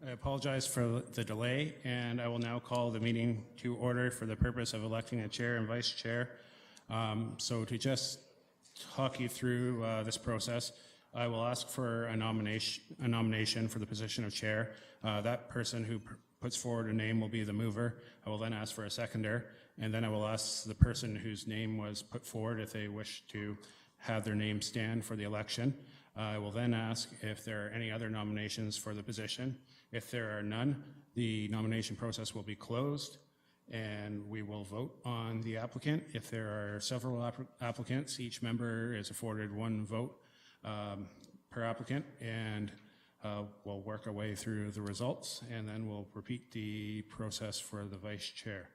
I apologize for the delay, and I will now call the meeting to order for the purpose of electing a chair and vice chair. So to just talk you through this process, I will ask for a nomination for the position of chair. That person who puts forward a name will be the mover. I will then ask for a seconder, and then I will ask the person whose name was put forward if they wish to have their name stand for the election. I will then ask if there are any other nominations for the position. If there are none, the nomination process will be closed and we will vote on the applicant. If there are several applicants, each member is afforded one vote per applicant, and we'll work our way through the results, and then we'll repeat the process for the vice chair.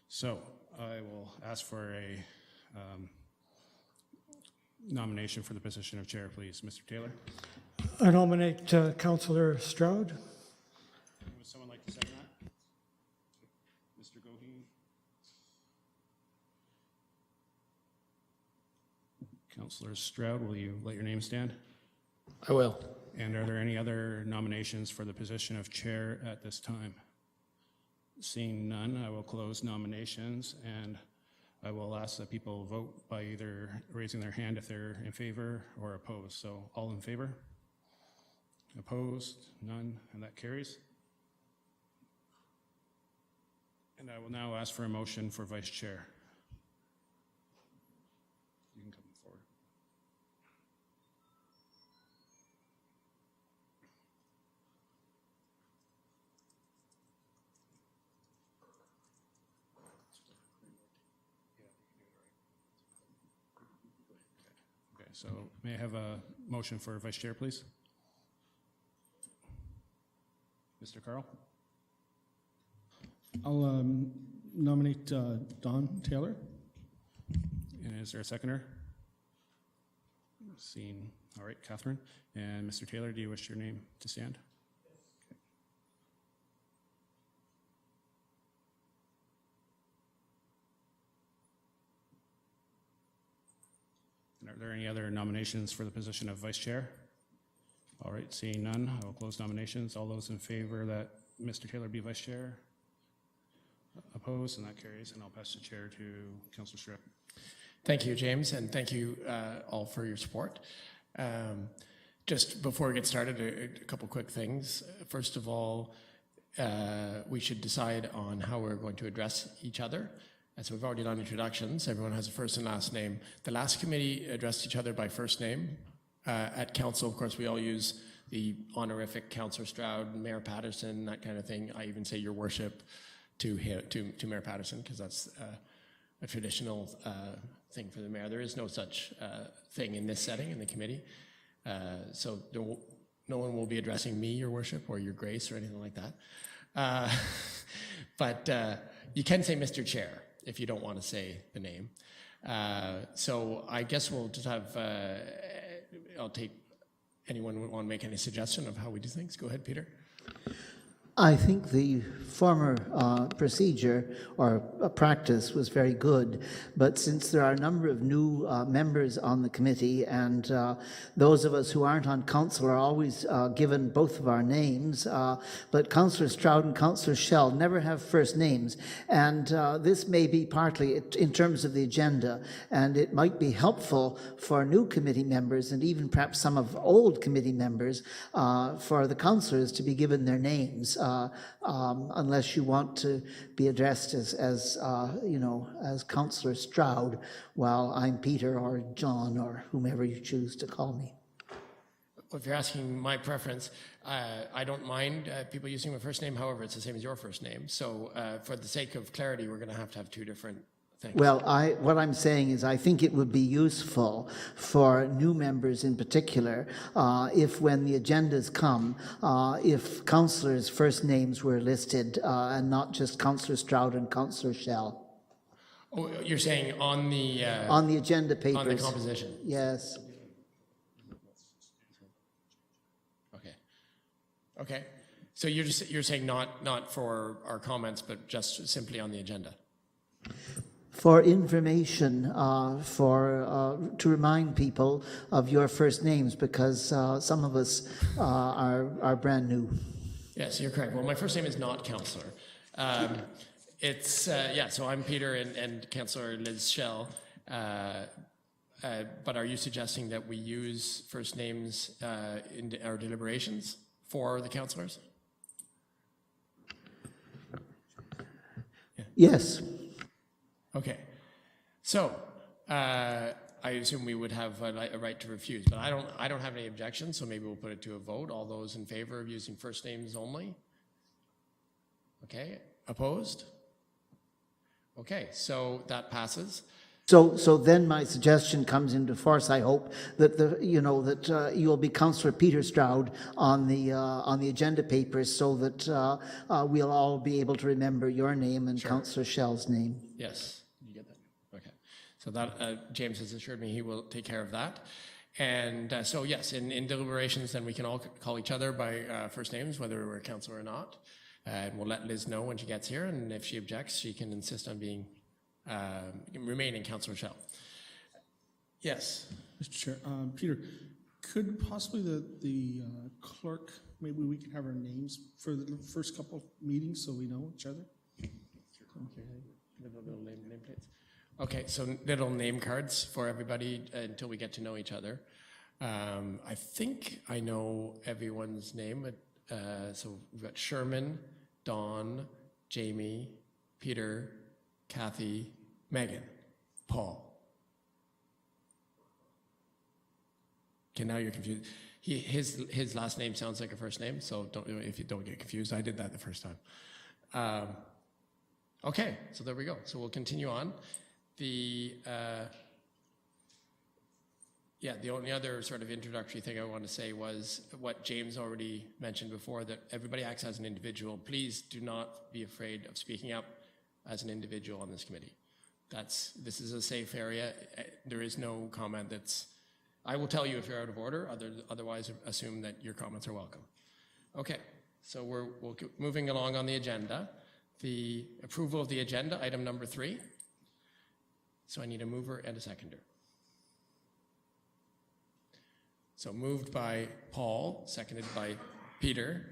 So I will ask for a nomination for the position of chair, please. Mr. Taylor. I nominate Councillor Stroud. Would someone like to second that? Mr. Goheen. Councillor Stroud, will you let your name stand? I will. And are there any other nominations for the position of chair at this time? Seeing none, I will close nominations, and I will ask that people vote by either raising their hand if they're in favor or opposed. So all in favor? Opposed? None? And that carries. And I will now ask for a motion for vice chair. You can come forward. Okay, so may I have a motion for vice chair, please? Mr. Carl? I'll nominate Don Taylor. And is there a seconder? Seeing, all right, Catherine. And Mr. Taylor, do you wish your name to stand? Okay. And are there any other nominations for the position of vice chair? All right, seeing none, I will close nominations. All those in favor that Mr. Taylor be vice chair? Opposed, and that carries, and I'll pass the chair to Councillor Stroud. Thank you, James, and thank you all for your support. Just before we get started, a couple quick things. First of all, we should decide on how we're going to address each other. And so we've already done introductions. Everyone has a first and last name. The last committee addressed each other by first name. At council, of course, we all use the honorific Councillor Stroud, Mayor Patterson, that kind of thing. I even say your worship to Mayor Patterson, because that's a traditional thing for the mayor. There is no such thing in this setting in the committee. So no one will be addressing me, your worship, or your grace, or anything like that. But you can say Mr. Chair if you don't want to say the name. So I guess we'll just have, I'll take anyone who want to make any suggestion of how we do things. Go ahead, Peter. I think the former procedure or practice was very good, but since there are a number of new members on the committee, and those of us who aren't on council are always given both of our names, but Councillor Stroud and Councillor Schell never have first names, and this may be partly in terms of the agenda, and it might be helpful for new committee members and even perhaps some of old committee members for the councillors to be given their names. Unless you want to be addressed as Councillor Stroud, while I'm Peter or John or whomever you choose to call me. Well, if you're asking my preference, I don't mind people using my first name. However, it's the same as your first name. So for the sake of clarity, we're going to have two different things. Well, what I'm saying is I think it would be useful for new members in particular if when the agendas come, if councillors' first names were listed and not just Councillor Stroud and Councillor Schell. Oh, you're saying on the agenda papers. On the composition? Yes. Okay. So you're saying not for our comments, but just simply on the agenda? For information, to remind people of your first names, because some of us are brand new. Yes, you're correct. Well, my first name is not Counselor. So I'm Peter and Counselor Liz Shell. But are you suggesting that we use first names in our deliberations for the councillors? Yes. Okay. So I assume we would have a right to refuse, but I don't have any objections, so maybe we'll put it to a vote. All those in favor of using first names only? Okay. Opposed? Okay, so that passes. So then my suggestion comes into force. I hope that you'll be Councillor Peter Stroud on the agenda papers, so that we'll all be able to remember your name and Councillor Shell's name. Yes. Did you get that? Okay. So that James has assured me he will take care of that. And so yes, in deliberations, then we can all call each other by first names, whether we're a councillor or not. And we'll let Liz know when she gets here, and if she objects, she can insist on being remaining Councillor Shell. Yes. Mr. Chair, Peter, could possibly the clerk, maybe we can have our names for the first couple of meetings so we know each other? Little name plates. Okay, so little name cards for everybody until we get to know each other. I think I know everyone's name. So we've got Sherman, Dawn, Jamie, Peter, Kathy, Megan, Paul. Okay, now you're confused. His last name sounds like a first name, so if you don't get confused, I did that the first time. Okay, so there we go. So we'll continue on. The only other sort of introductory thing I want to say was what James already mentioned before, that everybody acts as an individual. Please do not be afraid of speaking up as an individual on this committee. This is a safe area. There is no comment I will tell you if you're out of order, otherwise assume that your comments are welcome. Okay, so we'll keep moving along on the agenda. The approval of the agenda, item number 3. So I need a mover and a seconder. So moved by Paul, seconded by Peter.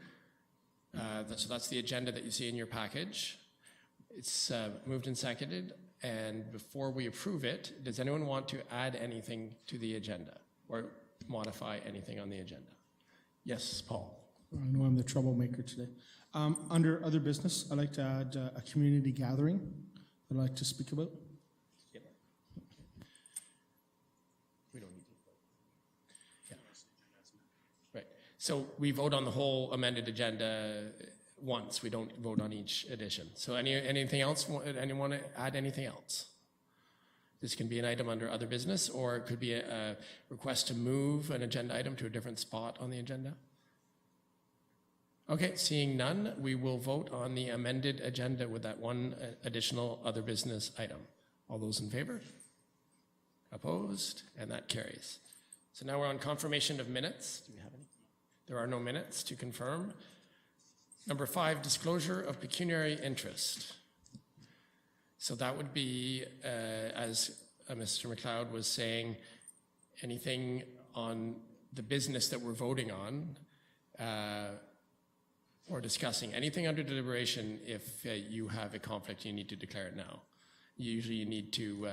So that's the agenda that you see in your package. It's moved and seconded. And before we approve it, does anyone want to add anything to the agenda or modify anything on the agenda? Yes, Paul. I know I'm the troublemaker today. Under other business, I'd like to add a community gathering I'd like to speak about. We don't need to. Yeah. Right. So we vote on the whole amended agenda once. We don't vote on each addition. So anything else? Anyone want to add anything else? This can be an item under other business, or it could be a request to move an agenda item to a different spot on the agenda. Okay, seeing none, we will vote on the amended agenda with that one additional other business item. All those in favor? Opposed? And that carries. So now we're on confirmation of minutes. Do we have any? There are no minutes to confirm. Number 5, disclosure of pecuniary interest. So that would be, as Mr. McLeod was saying, anything on the business that we're voting on or discussing, anything under deliberation. If you have a conflict, you need to declare it now. Usually you need to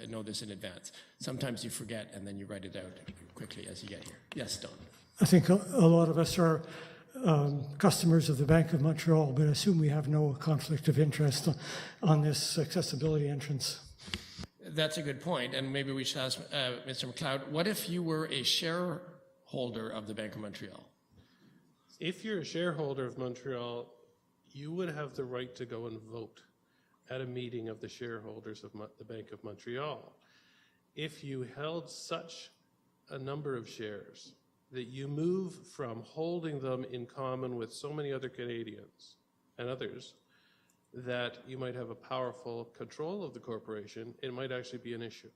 know this in advance. Sometimes you forget and then you write it out quickly as you get here. Yes, Don. I think a lot of us are customers of the Bank of Montreal, but I assume we have no conflict of interest on this accessibility entrance. That's a good point, and maybe we should ask Mr. McLeod, what if you were a shareholder of the Bank of Montreal? If you're a shareholder of Montreal, you would have the right to go and vote at a meeting of the shareholders of the Bank of Montreal. If you held such a number of shares that you move from holding them in common with so many other Canadians and others that you might have a powerful control of the corporation, it might actually be an issue.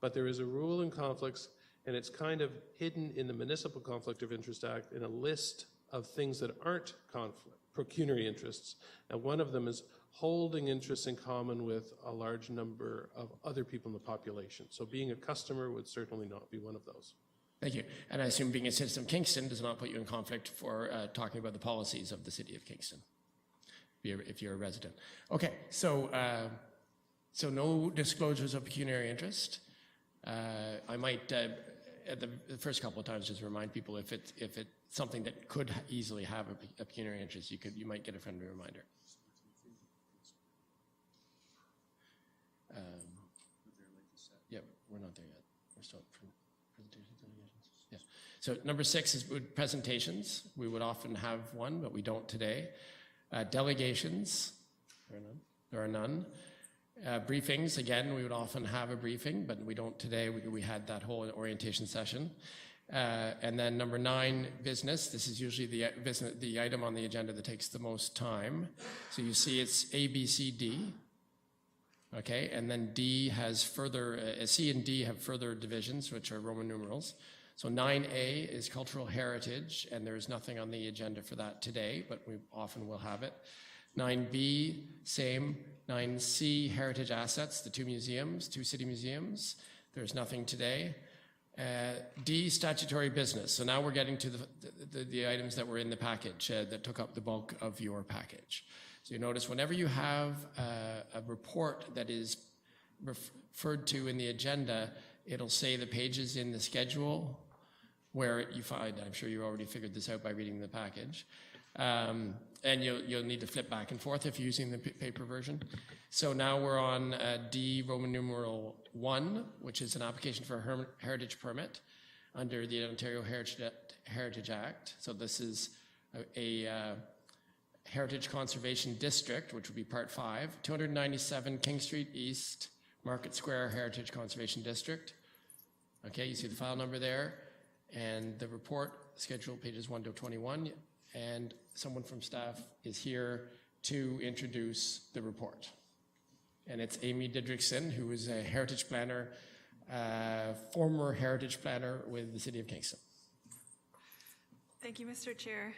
But there is a rule in conflicts, and it's kind of hidden in the Municipal Conflict of Interest Act in a list of things that aren't pecuniary interests. And one of them is holding interests in common with a large number of other people in the population. So being a customer would certainly not be one of those. Thank you. And I assume being a citizen of Kingston does not put you in conflict for talking about the policies of the city of Kingston, if you're a resident. Okay, so no disclosures of pecuniary interest. I might, at the first couple of times, just remind people if it's something that could easily have a pecuniary interest, you might get a friendly reminder. Yep, we're not there yet. We're still presentations, delegations. Yeah. So number 6 is presentations. We would often have one, but we don't today. Delegations, there are none. Briefings, again, we would often have a briefing, but we don't today. We had that whole orientation session. And then number 9, business. This is usually the item on the agenda that takes the most time. So you see it's A, B, C, D. Okay, and then D has further, C and D have further divisions, which are Roman numerals. So 9A is cultural heritage, and there is nothing on the agenda for that today, but we often will have it. 9B, same. 9C, heritage assets, the 2 museums, 2 city museums. There's nothing today. D, statutory business. So now we're getting to the items that were in the package that took up the bulk of your package. So you notice whenever you have a report that is referred to in the agenda, it'll say the pages in the schedule where you find, I'm sure you already figured this out by reading the package. And you'll need to flip back and forth if you're using the paper version. So now we're on D, Roman numeral 1, which is an application for a heritage permit under the Ontario Heritage Act. So this is a Heritage Conservation District, which would be Part 5, 297 King Street East, Market Square Heritage Conservation District. Okay, you see the file number there, and the report schedule pages 1 to 21, and someone from staff is here to introduce the report. And it's Amy Didrikson, who is a heritage planner, former heritage planner with the City of Kingston. Thank you, Mr. Chair.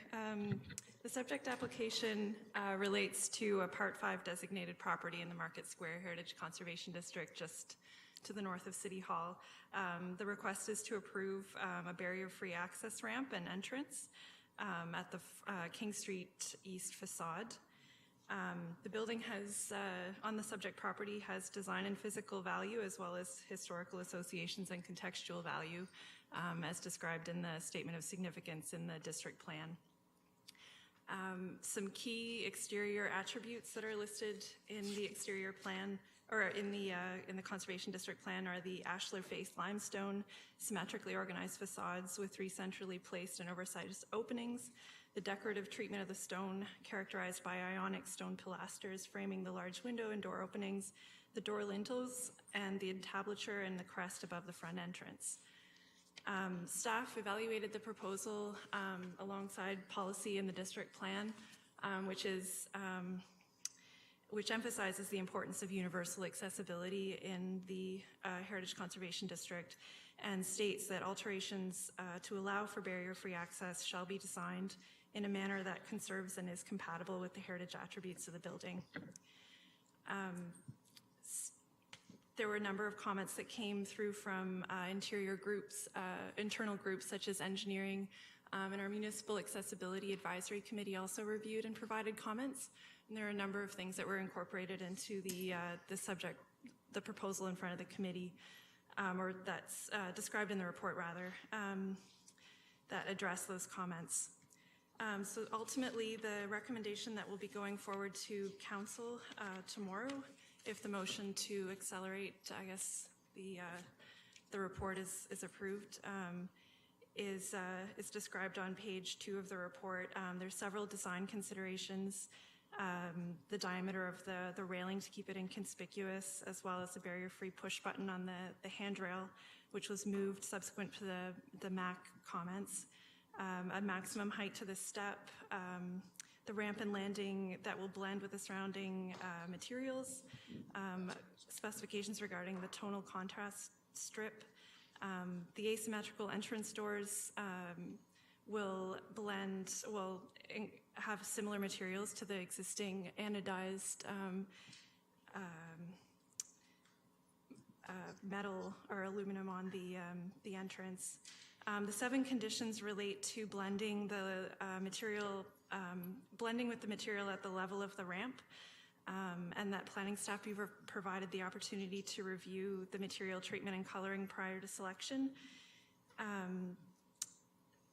The subject application relates to a Part 5 designated property in the Market Square Heritage Conservation District just to the north of City Hall. The request is to approve a barrier-free access ramp and entrance at the King Street East facade. The building has, on the subject property, has design and physical value as well as historical associations and contextual value as described in the Statement of Significance in the district plan. Some key exterior attributes that are listed in the exterior plan or in the Conservation District Plan are the ashlar faced limestone, symmetrically organized facades with 3 centrally placed and oversized openings, the decorative treatment of the stone characterized by ionic stone pilasters framing the large window and door openings, the door lintels, and the entablature and the crest above the front entrance. Staff evaluated the proposal alongside policy in the district plan, which emphasizes the importance of universal accessibility in the Heritage Conservation District and states that alterations to allow for barrier-free access shall be designed in a manner that conserves and is compatible with the heritage attributes of the building. There were a number of comments that came through from interior groups, internal groups such as engineering, and our Municipal Accessibility Advisory Committee also reviewed and provided comments. And there are a number of things that were incorporated into the proposal in front of the committee, or that's described in the report rather, that address those comments. So ultimately, the recommendation that will be going forward to council tomorrow, if the motion to accelerate, I guess, the report is approved, is described on page 2 of the report. There's several design considerations, the diameter of the railing to keep it inconspicuous, as well as the barrier-free push button on the handrail, which was moved subsequent to the MAC comments. A maximum height to the step, the ramp and landing that will blend with the surrounding materials, specifications regarding the tonal contrast strip. The asymmetrical entrance doors will have similar materials to the existing anodized metal or aluminum on the entrance. The 7 conditions relate to blending the material, blending with the material at the level of the ramp, and that planning staff be provided the opportunity to review the material treatment and coloring prior to selection,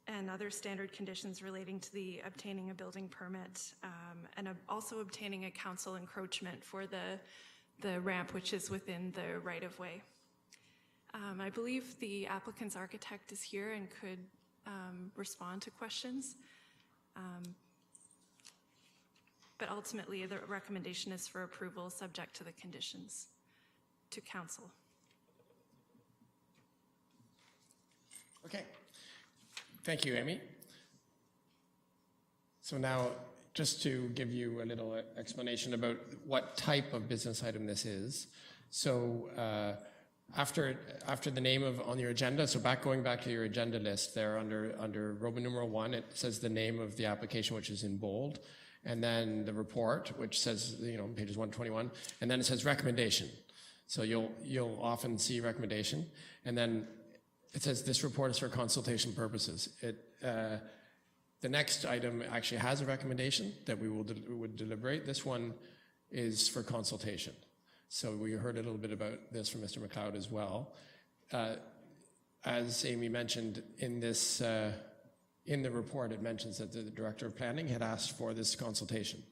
and other standard conditions relating to the obtaining a building permit, and also obtaining a council encroachment for the ramp, which is within the right-of-way. I believe the applicant's architect is here and could respond to questions. But ultimately, the recommendation is for approval subject to the conditions to council. Okay. Thank you, Amy. So now, just to give you a little explanation about what type of business item this is. So after the name on your agenda, so going back to your agenda list there under Roman numeral 1, it says the name of the application, which is in bold, and then the report, which says, pages 121, and then it says recommendation. So you'll often see recommendation, and then it says this report is for consultation purposes. The next item actually has a recommendation that we would deliberate. This one is for consultation. So we heard a little bit about this from Mr. McLeod as well. As Amy mentioned in this, in the report, it mentions that the Director of Planning had asked for this consultation.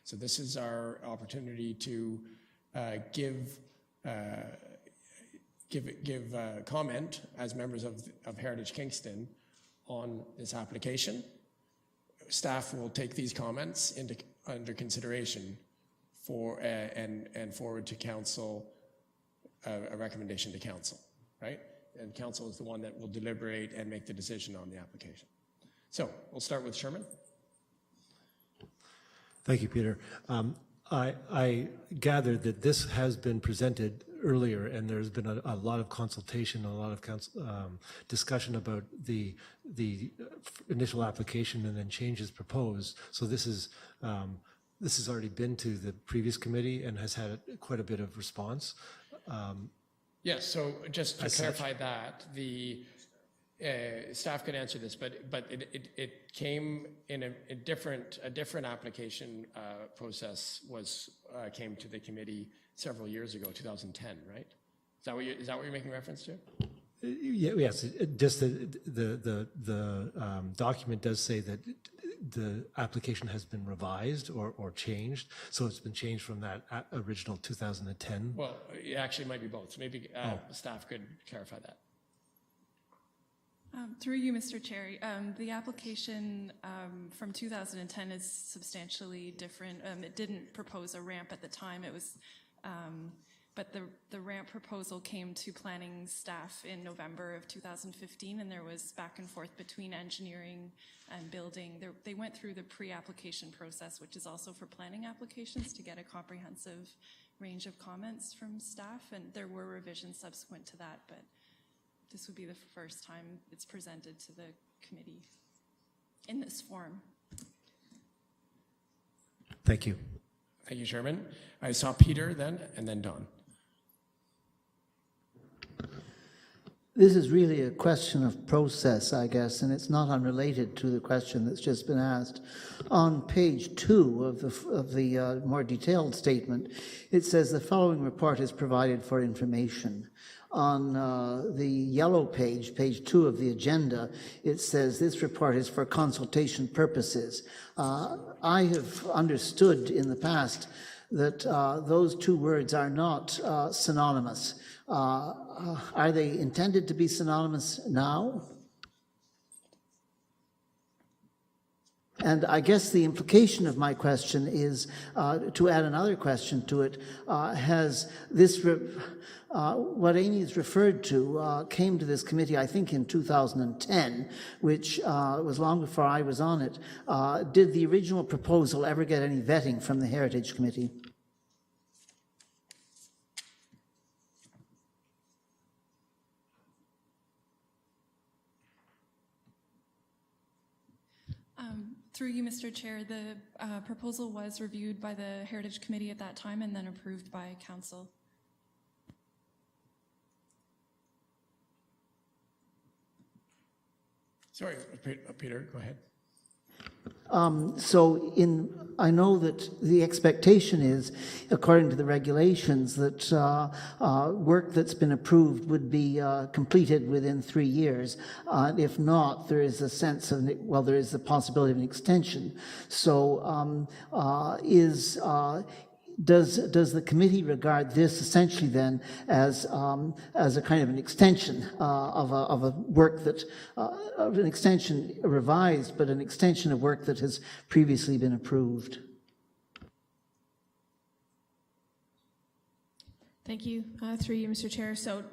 So this is our opportunity to give comment as members of Heritage Kingston on this application. Staff will take these comments under consideration for and forward to council a recommendation to council, right? And council is the one that will deliberate and make the decision on the application. So we'll start with Sherman. Thank you, Peter. I gathered that this has been presented earlier, and there's been a lot of consultation, a lot of discussion about the initial application and then changes proposed. So this has already been to the previous committee and has had quite a bit of response. Yes. So just to clarify that, the staff could answer this, but it came in a different application process came to the committee several years ago, 2010, right? Is that what you're making reference to? Yes, just the document does say that the application has been revised or changed, so it's been changed from that original 2010. Well, it actually might be both. So maybe staff could clarify that. Through you, Mr. Chair, the application from 2010 is substantially different. It didn't propose a ramp at the time. It was, but the ramp proposal came to planning staff in November of 2015, and there was back and forth between engineering and building. They went through the pre-application process, which is also for planning applications, to get a comprehensive range of comments from staff, and there were revisions subsequent to that, but this would be the first time it's presented to the committee in this form. Thank you. Thank you, Chairman. I saw Peter then, and then Don. This is really a question of process, I guess, and it's not unrelated to the question that's just been asked. On page 2 of the more detailed statement, it says the following report is provided for information. On the yellow page, page 2 of the agenda, it says this report is for consultation purposes. I have understood in the past that those two words are not synonymous. Are they intended to be synonymous now? And I guess the implication of my question is, to add another question to it, has this, what Amy's referred to, came to this committee, I think, in 2010, which was long before I was on it. Did the original proposal ever get any vetting from the Heritage Committee? Through you, Mr. Chair, the proposal was reviewed by the Heritage Committee at that time and then approved by Council. Sorry, Peter, go ahead. I know that the expectation is, according to the regulations, that work that's been approved would be completed within 3 years. If not, there is a sense of, well, there is the possibility of an extension. So does the committee regard this essentially then as a kind of an extension of a work that, of an extension revised, but an extension of work that has previously been approved? Thank you. Through you, Mr. Chair. So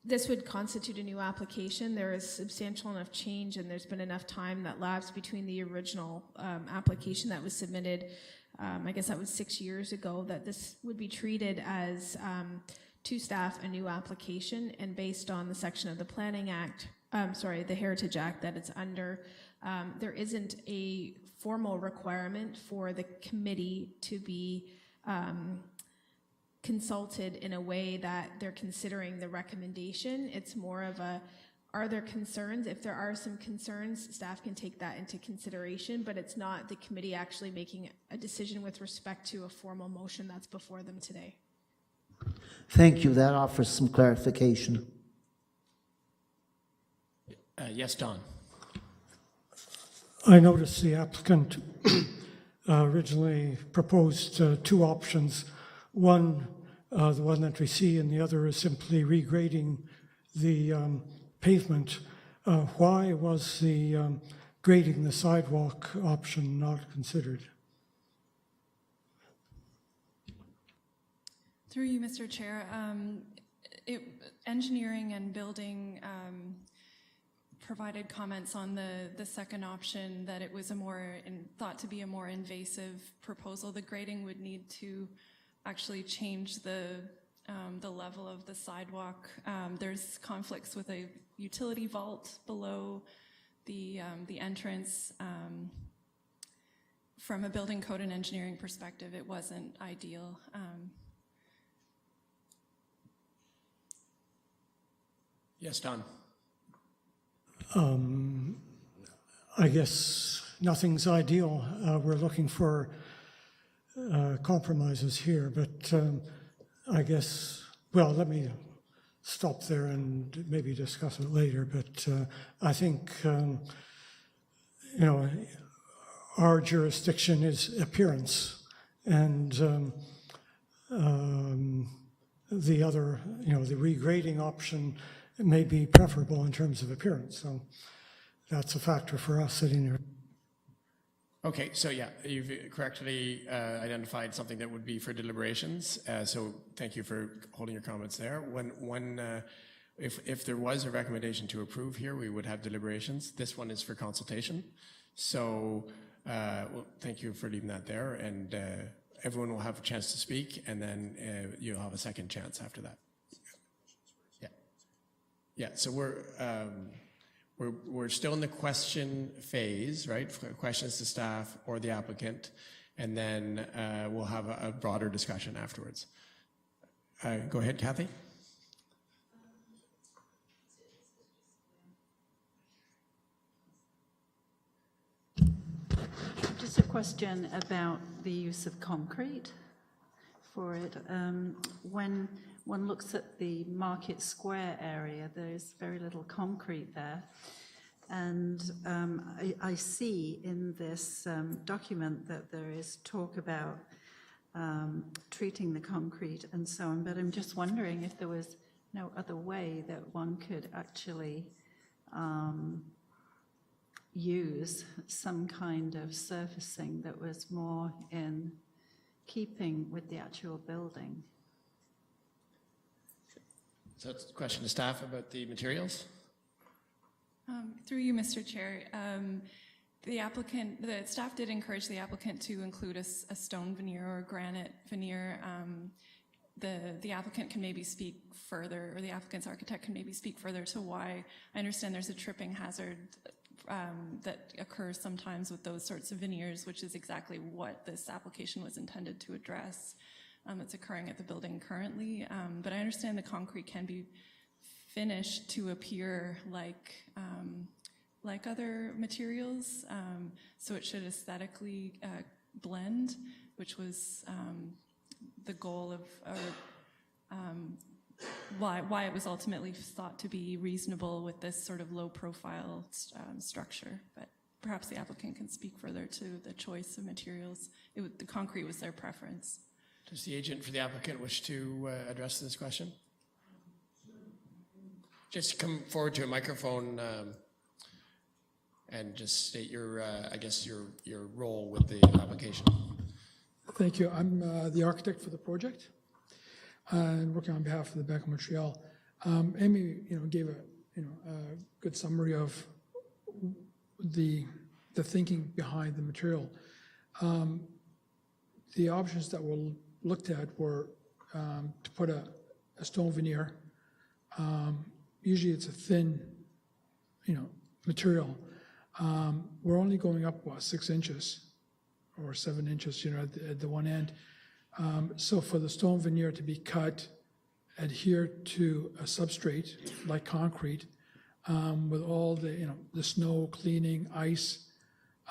this would constitute a new application. There is substantial enough change and there's been enough time that lapsed between the original application that was submitted, I guess that was 6 years ago, that this would be treated as to staff a new application, and based on the section of the Planning Act, the Heritage Act that it's under, there isn't a formal requirement for the committee to be consulted in a way that they're considering the recommendation. It's more of a, are there concerns? If there are some concerns, staff can take that into consideration, but it's not the committee actually making a decision with respect to a formal motion that's before them today. Thank you. That offers some clarification. Yes, Don. I noticed the applicant originally proposed two options. One, the one that we see, and the other is simply regrading the pavement. Why was the grading the sidewalk option not considered? Through you, Mr. Chair, engineering and building provided comments on the second option, that it was thought to be a more invasive proposal. The grading would need to actually change the level of the sidewalk. There's conflicts with a utility vault below the entrance. From a building code and engineering perspective, it wasn't ideal. Yes, Don. I guess nothing's ideal. We're looking for compromises here, but I guess, well, let me stop there and maybe discuss it later. But I think, our jurisdiction is appearance, and the other, the regrading option may be preferable in terms of appearance. So that's a factor for us sitting here. Okay, so yeah, you've correctly identified something that would be for deliberations. So thank you for holding your comments there. If there was a recommendation to approve here, we would have deliberations. This one is for consultation. So well, thank you for leaving that there, and everyone will have a chance to speak, and then you'll have a second chance after that. Yeah. So we're still in the question phase, right? Questions to staff or the applicant, and then we'll have a broader discussion afterwards. Go ahead, Kathy. Just a question about the use of concrete for it. When one looks at the Market Square area, there's very little concrete there. And I see in this document that there is talk about treating the concrete and so on, but I'm just wondering if there was no other way that one could actually use some kind of surfacing that was more in keeping with the actual building. So it's a question to staff about the materials. Through you, Mr. Chair, the staff did encourage the applicant to include a stone veneer or a granite veneer. The applicant can maybe speak further, or the applicant's architect can maybe speak further to why. I understand there's a tripping hazard that occurs sometimes with those sorts of veneers, which is exactly what this application was intended to address. It's occurring at the building currently, but I understand the concrete can be finished to appear like like other materials, so it should aesthetically blend, which was the goal of, why it was ultimately thought to be reasonable with this sort of low-profile structure. But perhaps the applicant can speak further to the choice of materials. The concrete was their preference. Does the agent for the applicant wish to address this question? Just come forward to a microphone and just state your, I guess, your role with the application. Thank you. I'm the architect for the project and working on behalf of the Bank of Montreal. Amy, gave a good summary of the thinking behind the material. The options that were looked at were to put a stone veneer. Usually it's a thin, material. We're only going up 6 inches or 7 inches, at the one end. So for the stone veneer to be cut, adhere to a substrate like concrete, with all the snow cleaning, ice,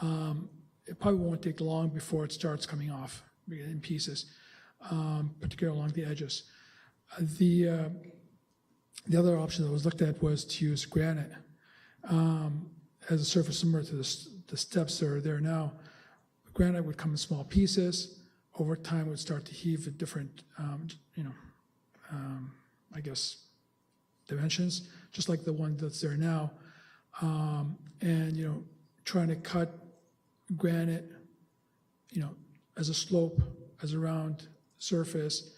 it probably won't take long before it starts coming off in pieces, particularly along the edges. The other option that was looked at was to use granite as a surface similar to the steps that are there now. Granite would come in small pieces. Over time, would start to heave at different, I guess, dimensions, just like the one that's there now. And, trying to cut granite, as a slope, as a round surface,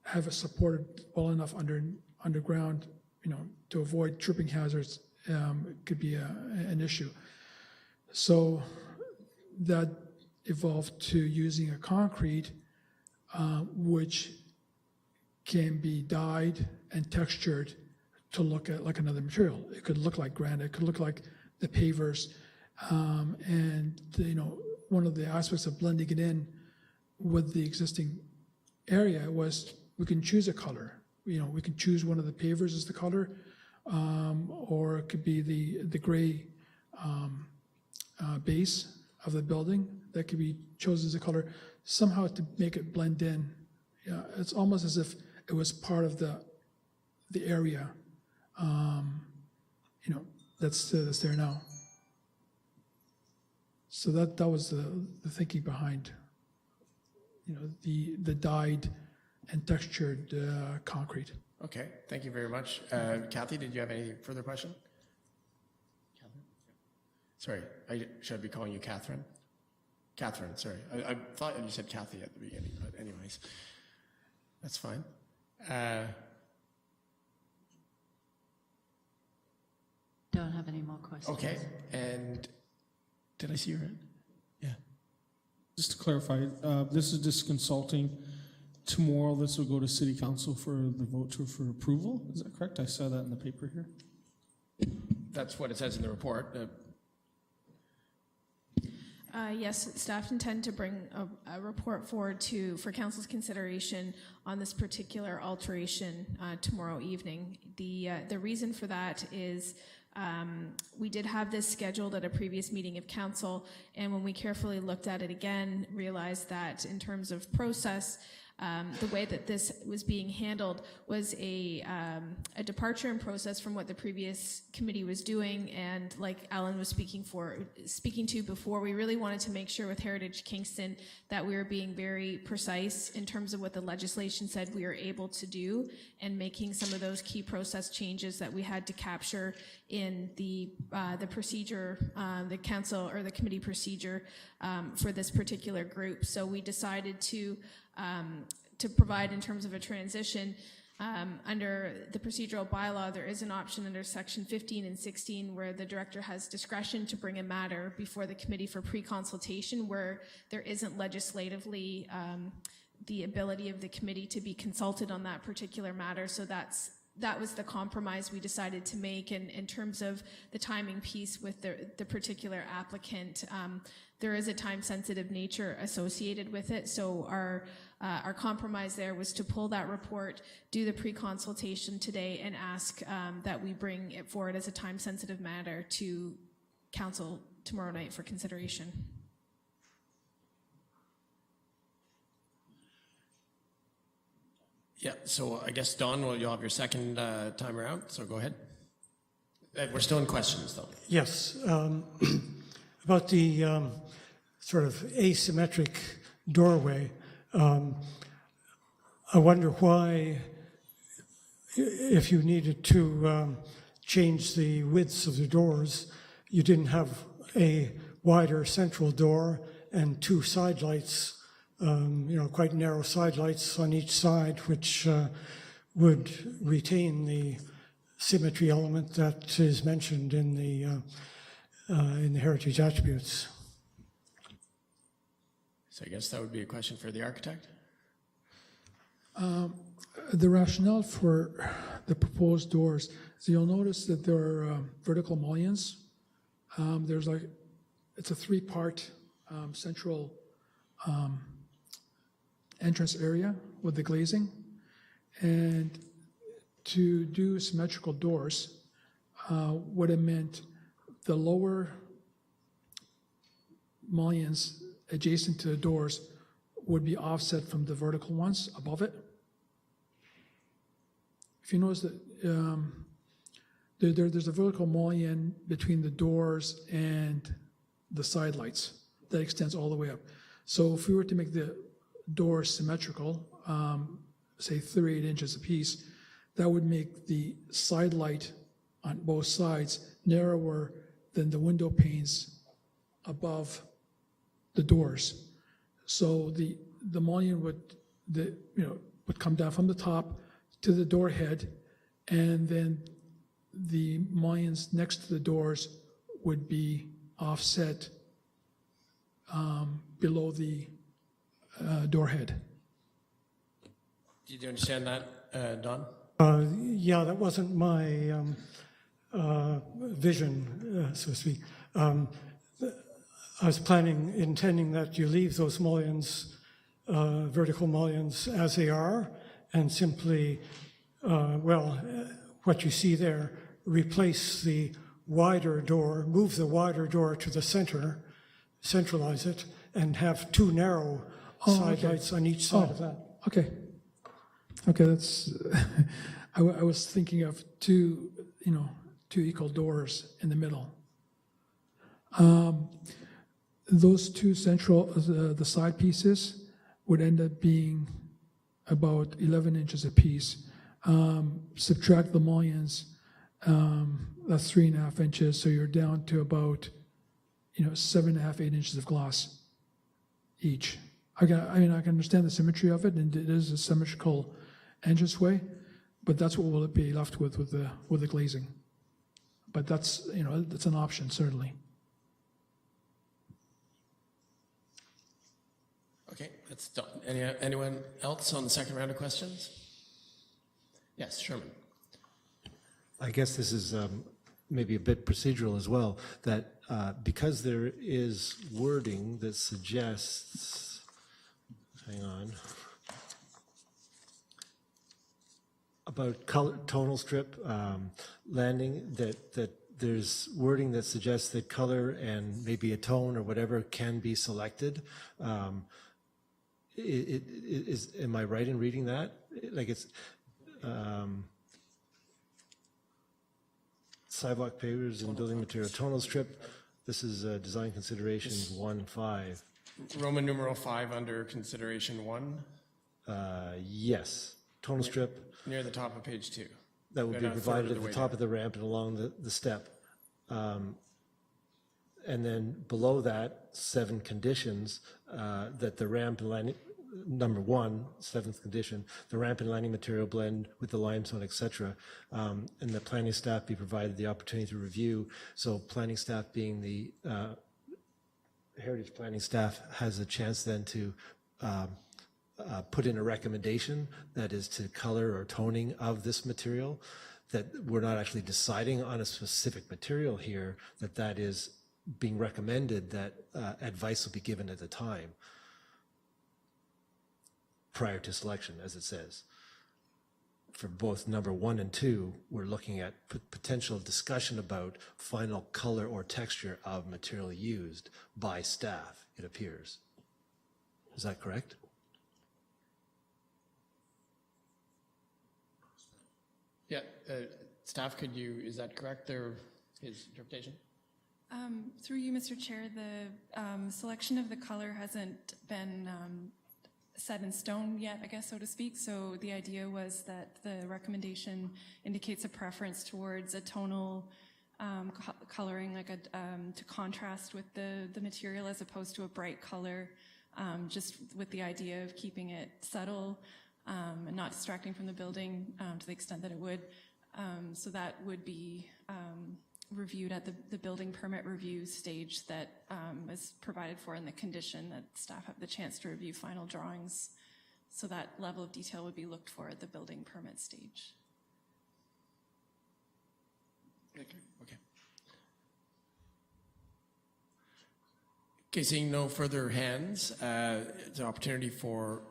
have it supported well enough underground, to avoid tripping hazards, could be an issue. So that evolved to using a concrete, which can be dyed and textured to look at like another material. It could look like granite, it could look like the pavers. And one of the aspects of blending it in with the existing area was we can choose a color. We can choose one of the pavers as the color, or it could be the gray base of the building that could be chosen as a color, somehow to make it blend in. It's almost as if it was part of the area, that's there now. So that was the thinking behind, the dyed and textured concrete. Okay, thank you very much. Kathy, did you have any further question? Sorry, should I be calling you Catherine? Catherine, sorry. I thought you said Kathy at the beginning, but anyways, that's fine. Don't have any more questions. Okay, and did I see your hand? Yeah. Just to clarify, this is just consulting. Tomorrow, this will go to City Council for the vote for approval. Is that correct? I saw that in the paper here. That's what it says in the report. Yes, staff intend to bring a report forward for council's consideration on this particular alteration tomorrow evening. The reason for that is we did have this scheduled at a previous meeting of council, and when we carefully looked at it again, realized that in terms of process, the way that this was being handled was a departure in process from what the previous committee was doing, and like Alan was speaking to before, we really wanted to make sure with Heritage Kingston that we were being very precise in terms of what the legislation said we were able to do, and making some of those key process changes that we had to capture in the procedure, the council or the committee procedure for this particular group. So we decided to provide in terms of a transition. Under the procedural bylaw, there is an option under section 15 and 16 where the director has discretion to bring a matter before the committee for pre-consultation where there isn't legislatively the ability of the committee to be consulted on that particular matter. So that was the compromise we decided to make. And in terms of the timing piece with the particular applicant, there is a time-sensitive nature associated with it. So our compromise there was to pull that report, do the pre-consultation today, and ask that we bring it forward as a time-sensitive matter to council tomorrow night for consideration. Yeah, so I guess, Don, well, you'll have your second time around, so go ahead. We're still in questions, though. Yes, about the sort of asymmetric doorway. I wonder why, if you needed to change the widths of the doors, you didn't have a wider central door and two side lights, quite narrow side lights on each side, which would retain the symmetry element that is mentioned in the heritage attributes. So I guess that would be a question for the architect. The rationale for the proposed doors, so you'll notice that there are vertical mullions. There's it's a three-part central entrance area with the glazing. And to do symmetrical doors would have meant the lower mullions adjacent to the doors would be offset from the vertical ones above it. If you notice that there's a vertical mullion between the doors and the side lights that extends all the way up. So if we were to make the doors symmetrical, say 38 inches apiece, that would make the side light on both sides narrower than the window panes above the doors. So the mullion would come down from the top to the door head, and then the mullions next to the doors would be offset below the door head. Did you understand that, Don? Yeah, that wasn't my vision, so to speak. I was intending that you leave those mullions, vertical mullions, as they are, and simply, what you see there, replace the wider door, move the wider door to the center, centralize it, and have two narrow side lights on each side of that. Okay. Okay, that's, I was thinking of two equal doors in the middle. Those two central, the side pieces would end up being about 11 inches apiece. Subtract the mullions, that's 3.5 inches, so you're down to about 7.5, 8 inches of gloss each. I can understand the symmetry of it, and it is a symmetrical entranceway, but that's what we'll be left with the glazing. But that's that's an option, certainly. Okay, that's done. Anyone else on the second round of questions? Yes, Sherman. I guess this is maybe a bit procedural as well, that because there is wording that suggests, hang on, about color, tonal strip landing, that there's wording that suggests that color and maybe a tone or whatever can be selected. Am I right in reading that? Like it's sidewalk pavers and building material tonal strip. This is design considerations 1.5. Roman numeral 5 under consideration 1. Yes, tonal strip. Near the top of page 2. That will be provided at the top of the ramp and along the step. And then below that, 7 conditions that the ramp and landing, number 1, 7th condition, the ramp and landing material blend with the limestone, etc. And the planning staff be provided the opportunity to review. So planning staff being the heritage planning staff has a chance then to put in a recommendation that is to color or toning of this material, that we're not actually deciding on a specific material here, that is being recommended, that advice will be given at the time prior to selection, as it says. for both number 1 and 2, we're looking at potential discussion about final color or texture of material used by staff, it appears. Is that correct? Yeah, staff, is that correct, his interpretation? Through you, Mr. Chair, the selection of the color hasn't been set in stone yet, I guess, so to speak. So the idea was that the recommendation indicates a preference towards a tonal coloring, like to contrast with the material as opposed to a bright color, just with the idea of keeping it subtle and not distracting from the building to the extent that it would. So that would be reviewed at the building permit review stage that is provided for in the condition that staff have the chance to review final drawings. So that level of detail would be looked for at the building permit stage. Okay. Okay, seeing no further hands, it's an opportunity for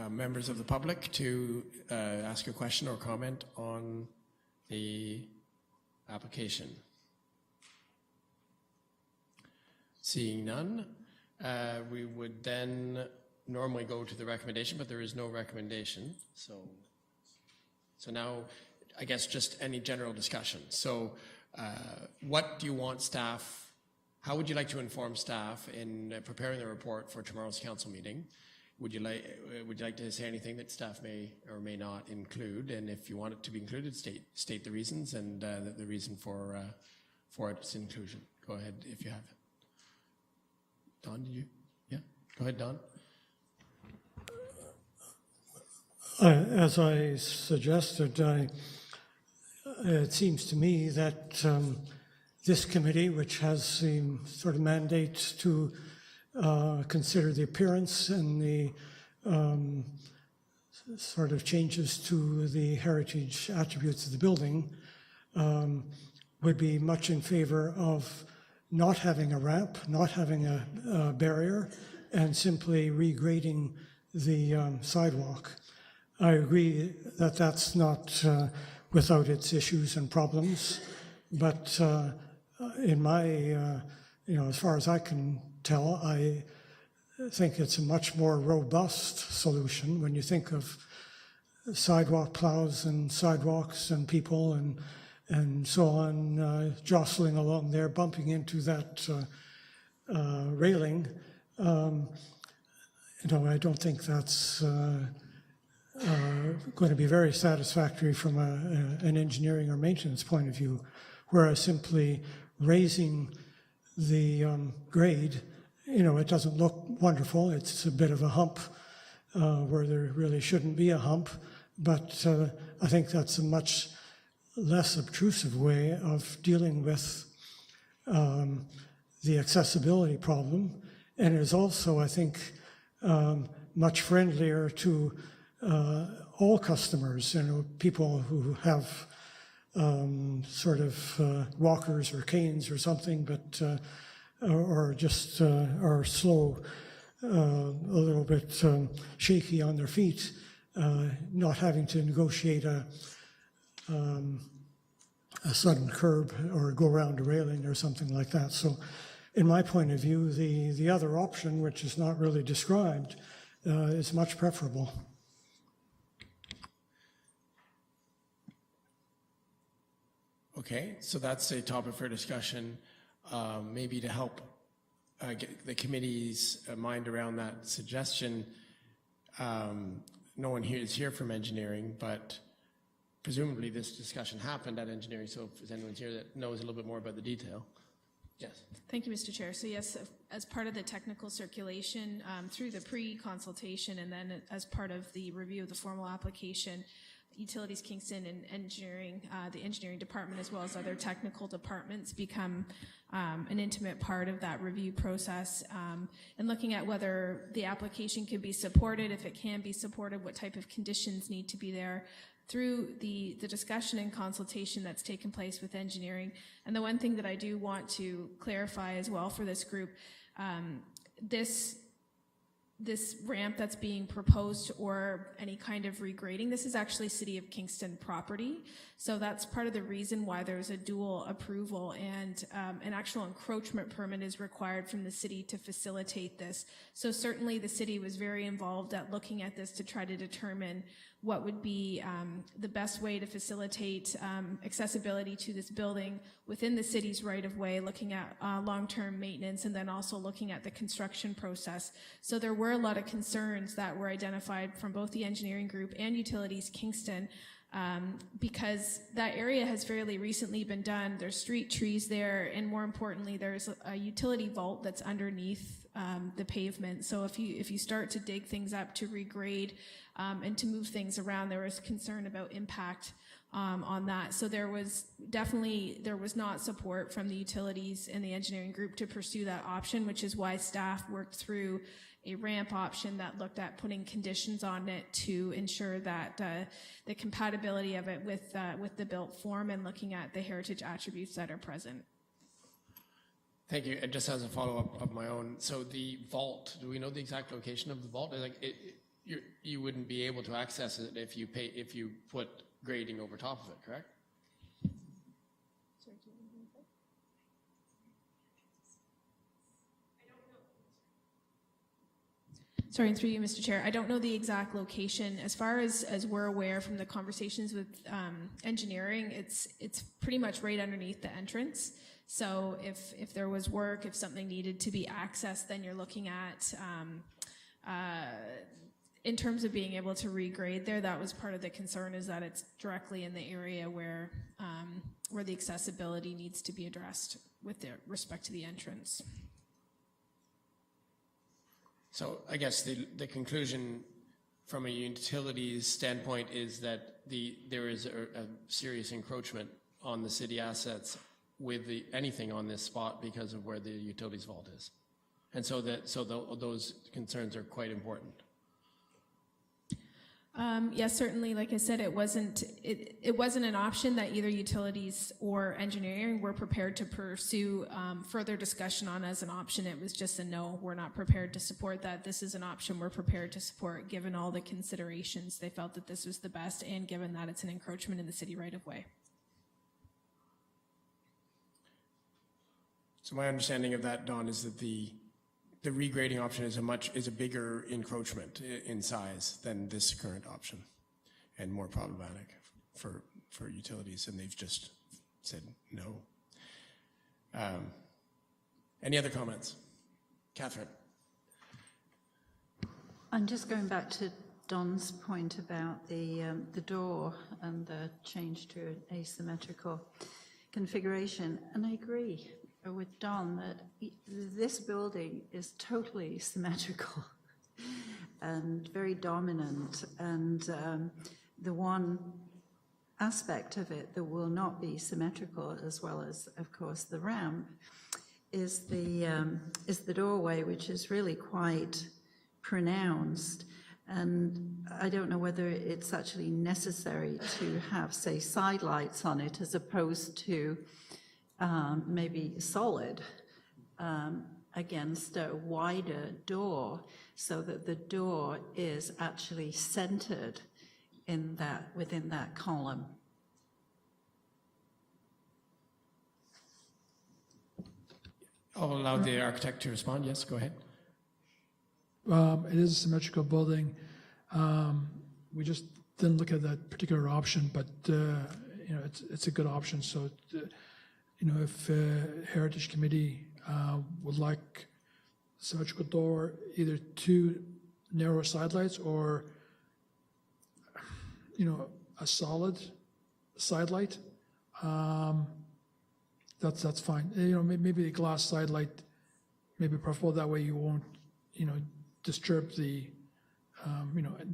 members of the public to ask a question or comment on the application. Seeing none, we would then normally go to the recommendation, but there is no recommendation. So now, I guess just any general discussion. So what do you want staff, how would you like to inform staff in preparing the report for tomorrow's council meeting? Would you like to say anything that staff may or may not include? And if you want it to be included, state the reasons and the reason for its inclusion. Go ahead if you have it. Don, did you? Yeah, go ahead, Don. As I suggested, it seems to me that this committee, which has the sort of mandate to consider the appearance and the sort of changes to the heritage attributes of the building, would be much in favor of not having a ramp, not having a barrier, and simply regrading the sidewalk. I agree that that's not without its issues and problems, but in my, as far as I can tell, I think it's a much more robust solution when you think of sidewalk plows and sidewalks and people and so on jostling along there, bumping into that railing. I don't think that's going to be very satisfactory from an engineering or maintenance point of view, whereas simply raising the grade, it doesn't look wonderful. It's a bit of a hump where there really shouldn't be a hump, but I think that's a much less obtrusive way of dealing with the accessibility problem, and is also, I think, much friendlier to all customers, people who have sort of walkers or canes or something, but or just are slow, a little bit shaky on their feet, not having to negotiate a sudden curb or go around a railing or something like that. So in my point of view, the other option, which is not really described, is much preferable. Okay, so that's a topic for discussion, maybe to help get the committee's mind around that suggestion. No one here is here from engineering, but presumably this discussion happened at engineering, so if anyone's here that knows a little bit more about the detail. Yes. Thank you, Mr. Chair. So yes, as part of the technical circulation through the pre-consultation and then as part of the review of the formal application, Utilities Kingston and engineering, the engineering department as well as other technical departments become an intimate part of that review process and looking at whether the application can be supported, if it can be supported, what type of conditions need to be there through the discussion and consultation that's taken place with engineering. And the one thing that I do want to clarify as well for this group, this this ramp that's being proposed or any kind of regrading. This is actually City of Kingston property. So that's part of the reason why there's a dual approval, and an actual encroachment permit is required from the city to facilitate this. So certainly the city was very involved at looking at this to try to determine what would be the best way to facilitate accessibility to this building within the city's right-of-way, looking at long-term maintenance, and then also looking at the construction process. So there were a lot of concerns that were identified from both the engineering group and Utilities Kingston, because that area has fairly recently been done. There's street trees there, and more importantly, there's a utility vault that's underneath the pavement. So if you start to dig things up to regrade and to move things around, there was concern about impact on that. So there was not support from the utilities and the engineering group to pursue that option, which is why staff worked through a ramp option that looked at putting conditions on it to ensure that the compatibility of it with the built form and looking at the heritage attributes that are present. Thank you. And just as a follow-up of my own, so the vault, do we know the exact location of the vault? You wouldn't be able to access it if you put grading over top of it, correct? Sorry, and through you, Mr. Chair, I don't know the exact location. As far as we're aware from the conversations with engineering, it's pretty much right underneath the entrance. So if there was work, if something needed to be accessed, then you're looking at, in terms of being able to regrade there, that was part of the concern, is that it's directly in the area where the accessibility needs to be addressed with respect to the entrance. So I guess the conclusion from a utilities standpoint is that there is a serious encroachment on the city assets with anything on this spot because of where the utilities vault is. And so those concerns are quite important. Yes, certainly. Like I said, it wasn't an option that either utilities or engineering were prepared to pursue further discussion on as an option. It was just a no, we're not prepared to support that. This is an option we're prepared to support given all the considerations. They felt that this was the best, and given that it's an encroachment in the city right of way. So my understanding of that, Don, is that the regrading option is a bigger encroachment in size than this current option, and more problematic for utilities, and they've just said no. Any other comments? Catherine. I'm just going back to Don's point about the door and the change to an asymmetrical configuration, and I agree with Don that this building is totally symmetrical and very dominant, and the one aspect of it that will not be symmetrical, as well as, of course, the ramp, is the doorway, which is really quite pronounced. And I don't know whether it's actually necessary to have, say, side lights on it as opposed to maybe solid against a wider door, so that the door is actually centered within that column. I'll allow the architect to respond. Yes, go ahead. It is a symmetrical building. We just didn't look at that particular option, but it's a good option. So, if Heritage Committee would like symmetrical door, either two narrow sidelights or a solid sidelight, that's fine. Maybe a glass sidelight may be preferable. That way you won't disturb the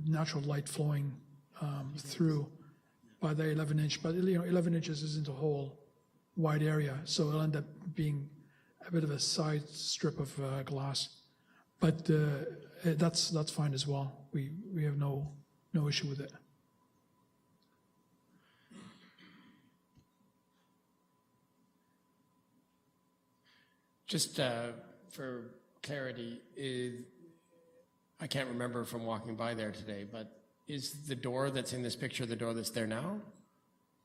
natural light flowing through by the 11-inch. But 11 inches isn't a whole wide area, so it'll end up being a bit of a side strip of glass. But that's fine as well. We have no issue with it. Just for clarity, I can't remember from walking by there today, but is the door that's in this picture the door that's there now?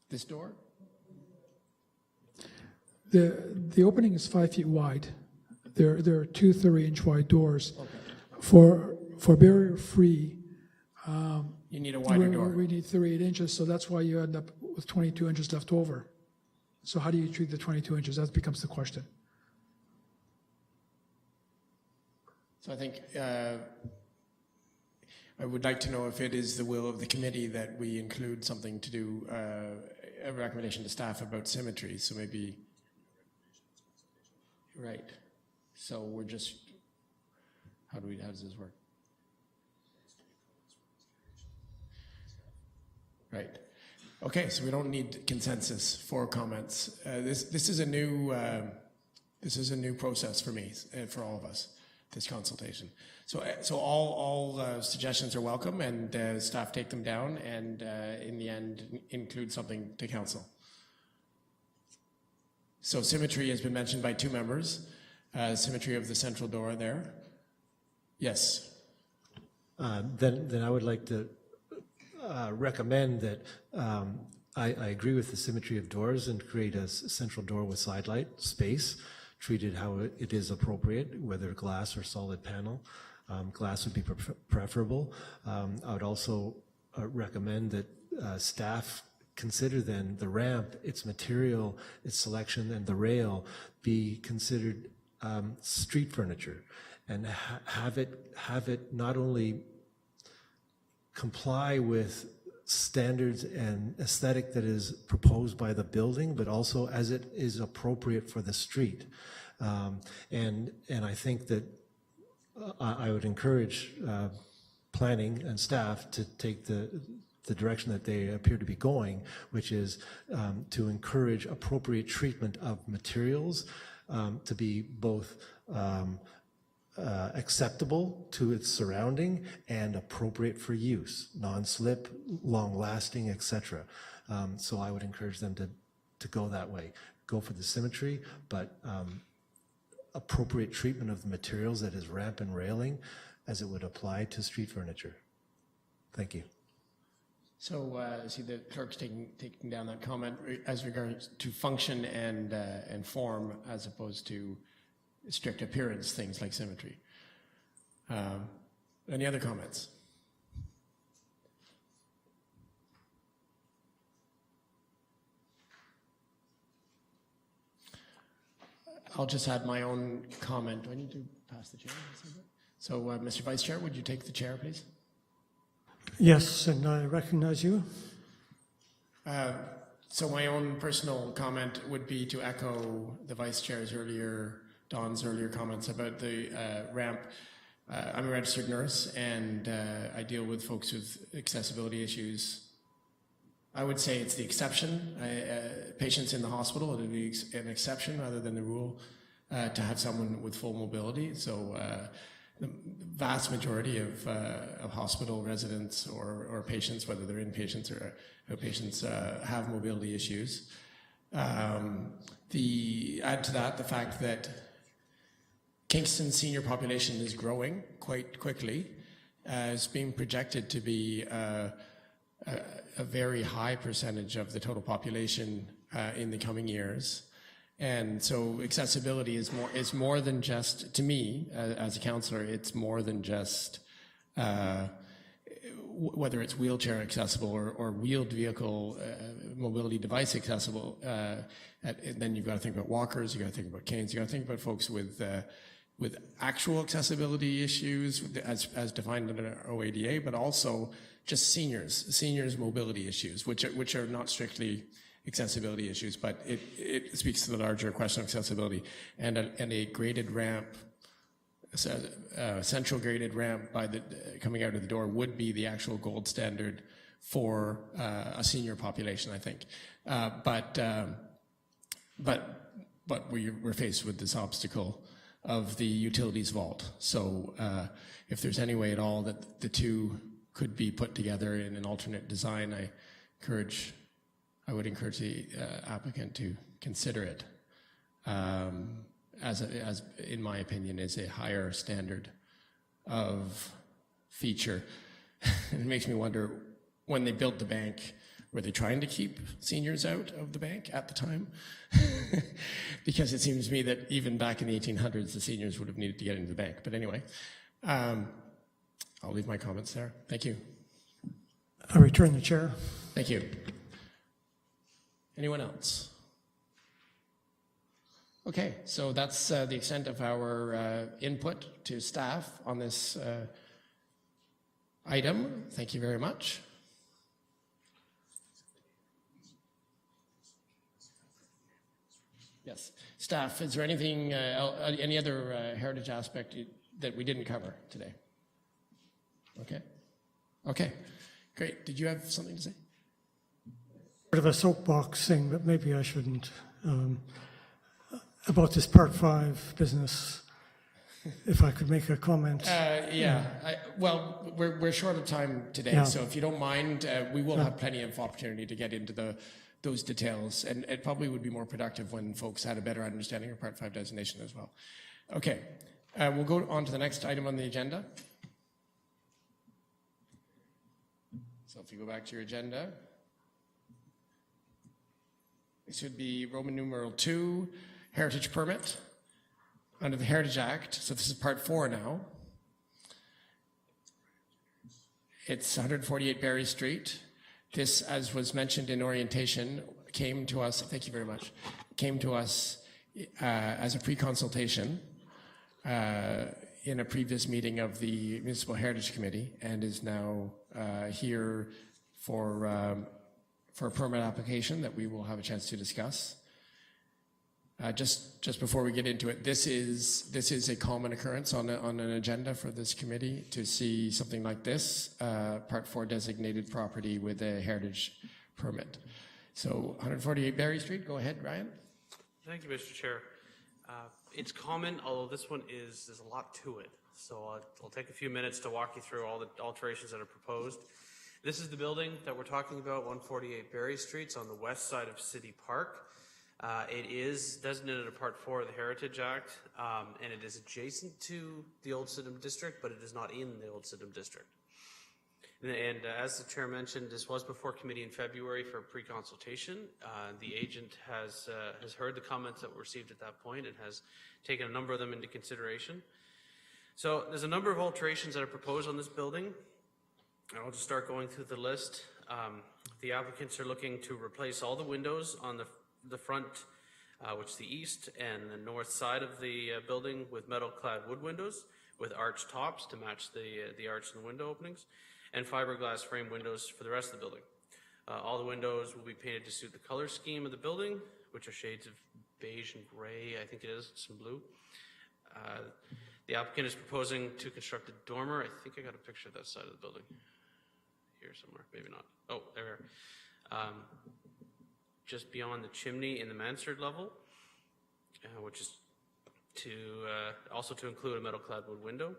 This door? The opening is 5 feet wide. There are two 30-inch wide doors. For barrier-free, You need a wider door. we need 38 inches, so that's why you end up with 22 inches left over. So how do you treat the 22 inches? That becomes the question. So I think I would like to know if it is the will of the committee that we include something to do, a recommendation to staff about symmetry. So maybe, right. So we're just, how does this work? Right. Okay, so we don't need consensus for comments. This is a new process for me and for all of us. This consultation. So all suggestions are welcome, and staff take them down, and in the end include something to council. So symmetry has been mentioned by 2 members. Symmetry of the central door there. Yes. Then I would like to recommend that I agree with the symmetry of doors and create a central door with side light space, treated how it is appropriate, whether glass or solid panel. Glass would be preferable. I would also recommend that staff consider then the ramp, its material, its selection, and the rail be considered street furniture, and have it not only comply with standards and aesthetic that is proposed by the building, but also as it is appropriate for the street. And I think that I would encourage planning and staff to take the direction that they appear to be going, which is to encourage appropriate treatment of materials to be both acceptable to its surrounding and appropriate for use, non-slip, long-lasting, etc. So I would encourage them to go that way. Go for the symmetry, but appropriate treatment of the materials, that is ramp and railing, as it would apply to street furniture. Thank you. So see the clerk's taking down that comment as regards to function and form, as opposed to strict appearance, things like symmetry. Any other comments? I'll just add my own comment. Do I need to pass the chair? So, Mr. Vice Chair, would you take the chair, please? Yes, and I recognize you. So my own personal comment would be to echo the Vice Chair's Don's earlier comments about the ramp. I'm a registered nurse, and I deal with folks with accessibility issues. I would say it's the exception. Patients in the hospital, it would be an exception rather than the rule to have someone with full mobility. So the vast majority of hospital residents or patients, whether they're inpatients or outpatients, have mobility issues. Add to that the fact that Kingston's senior population is growing quite quickly. It's being projected to be a very high percentage of the total population in the coming years. And so accessibility is more than just, to me, as a counselor, it's more than just whether it's wheelchair accessible or wheeled vehicle mobility device accessible. Then you've got to think about walkers, you've got to think about canes, you've got to think about folks with actual accessibility issues as defined under OADA, but also just seniors mobility issues, which are not strictly accessibility issues, but it speaks to the larger question of accessibility. And a graded ramp, central graded ramp coming out of the door would be the actual gold standard for a senior population, I think. But we're faced with this obstacle of the utilities vault. So if there's any way at all that the two could be put together in an alternate design, I would encourage the applicant to consider it, as in my opinion, is a higher standard of feature. It makes me wonder, when they built the bank, were they trying to keep seniors out of the bank at the time? Because it seems to me that even back in the 1800s, the seniors would have needed to get into the bank. But anyway, I'll leave my comments there. Thank you. I return the chair. Thank you. Anyone else? Okay, so that's the extent of our input to staff on this item. Thank you very much. Yes, staff, is there anything, any other heritage aspect that we didn't cover today? Okay. Okay, great. Did you have something to say? Sort of a soapbox thing, but maybe I shouldn't. About this Part 5 business, if I could make a comment. Well, we're short of time today, Yeah. so if you don't mind, we will have plenty of opportunity to get into those details, and it probably would be more productive when folks had a better understanding of Part 5 designation as well. Okay, we'll go on to the next item on the agenda. So if you go back to your agenda, this would be Roman numeral 2, heritage permit under the Heritage Act. So this is Part 4 now. It's 148 Barry Street. This, as was mentioned in orientation, came to us, thank you very much, came to us as a pre-consultation in a previous meeting of the Municipal Heritage Committee, and is now here for a permit application that we will have a chance to discuss. Just before we get into it, this is a common occurrence on an agenda for this committee to see something like this, Part 4 designated property with a heritage permit. So 148 Barry Street, go ahead, Ryan. Thank you, Mr. Chair. It's common, although this one there's a lot to it. So I'll take a few minutes to walk you through all the alterations that are proposed. This is the building that we're talking about, 148 Barry Street. It's on the west side of City Park. It is designated a Part 4 of the Heritage Act, and it is adjacent to the Old Sydenham District, but it is not in the Old Sydenham District. And as the Chair mentioned, this was before committee in February for pre-consultation. The agent has heard the comments that were received at that point and has taken a number of them into consideration. So there's a number of alterations that are proposed on this building. I'll just start going through the list. The applicants are looking to replace all the windows on the front, which is the east and the north side of the building, with metal-clad wood windows with arched tops to match the arch in the window openings, and fiberglass frame windows for the rest of the building. All the windows will be painted to suit the color scheme of the building, which are shades of beige and gray, I think it is, some blue. The applicant is proposing to construct a dormer. I think I got a picture of that side of the building here somewhere, maybe not. Oh, there. Just beyond the chimney in the mansard level, which is also to include a metal-clad wood window.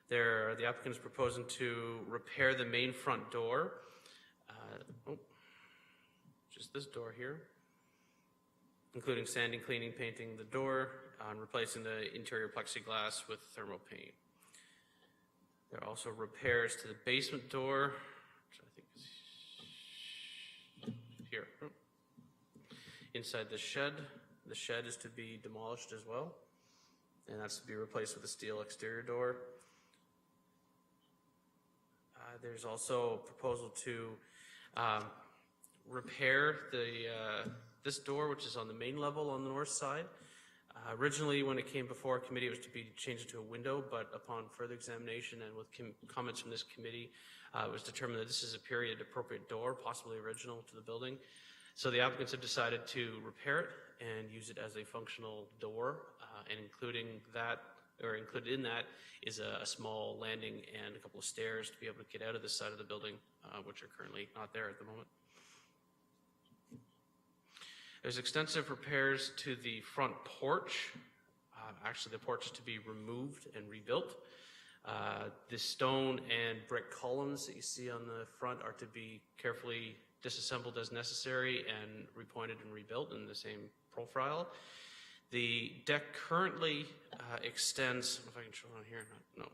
The applicant is proposing to repair the main front door, just this door here, including sanding, cleaning, painting the door, and replacing the interior plexiglass with thermal paint. There are also repairs to the basement door, which I think is here. Inside the shed is to be demolished as well, and that's to be replaced with a steel exterior door. There's also a proposal to repair this door, which is on the main level on the north side. Originally, when it came before committee, it was to be changed to a window, but upon further examination and with comments from this committee, it was determined that this is a period appropriate door, possibly original to the building. So the applicants have decided to repair it and use it as a functional door, and included in that is a small landing and a couple of stairs to be able to get out of this side of the building, which are currently not there at the moment. There's extensive repairs to the front porch. Actually, the porch is to be removed and rebuilt. The stone and brick columns that you see on the front are to be carefully disassembled as necessary and repointed and rebuilt in the same profile. The deck currently extends, I don't know if I can show it on here, no.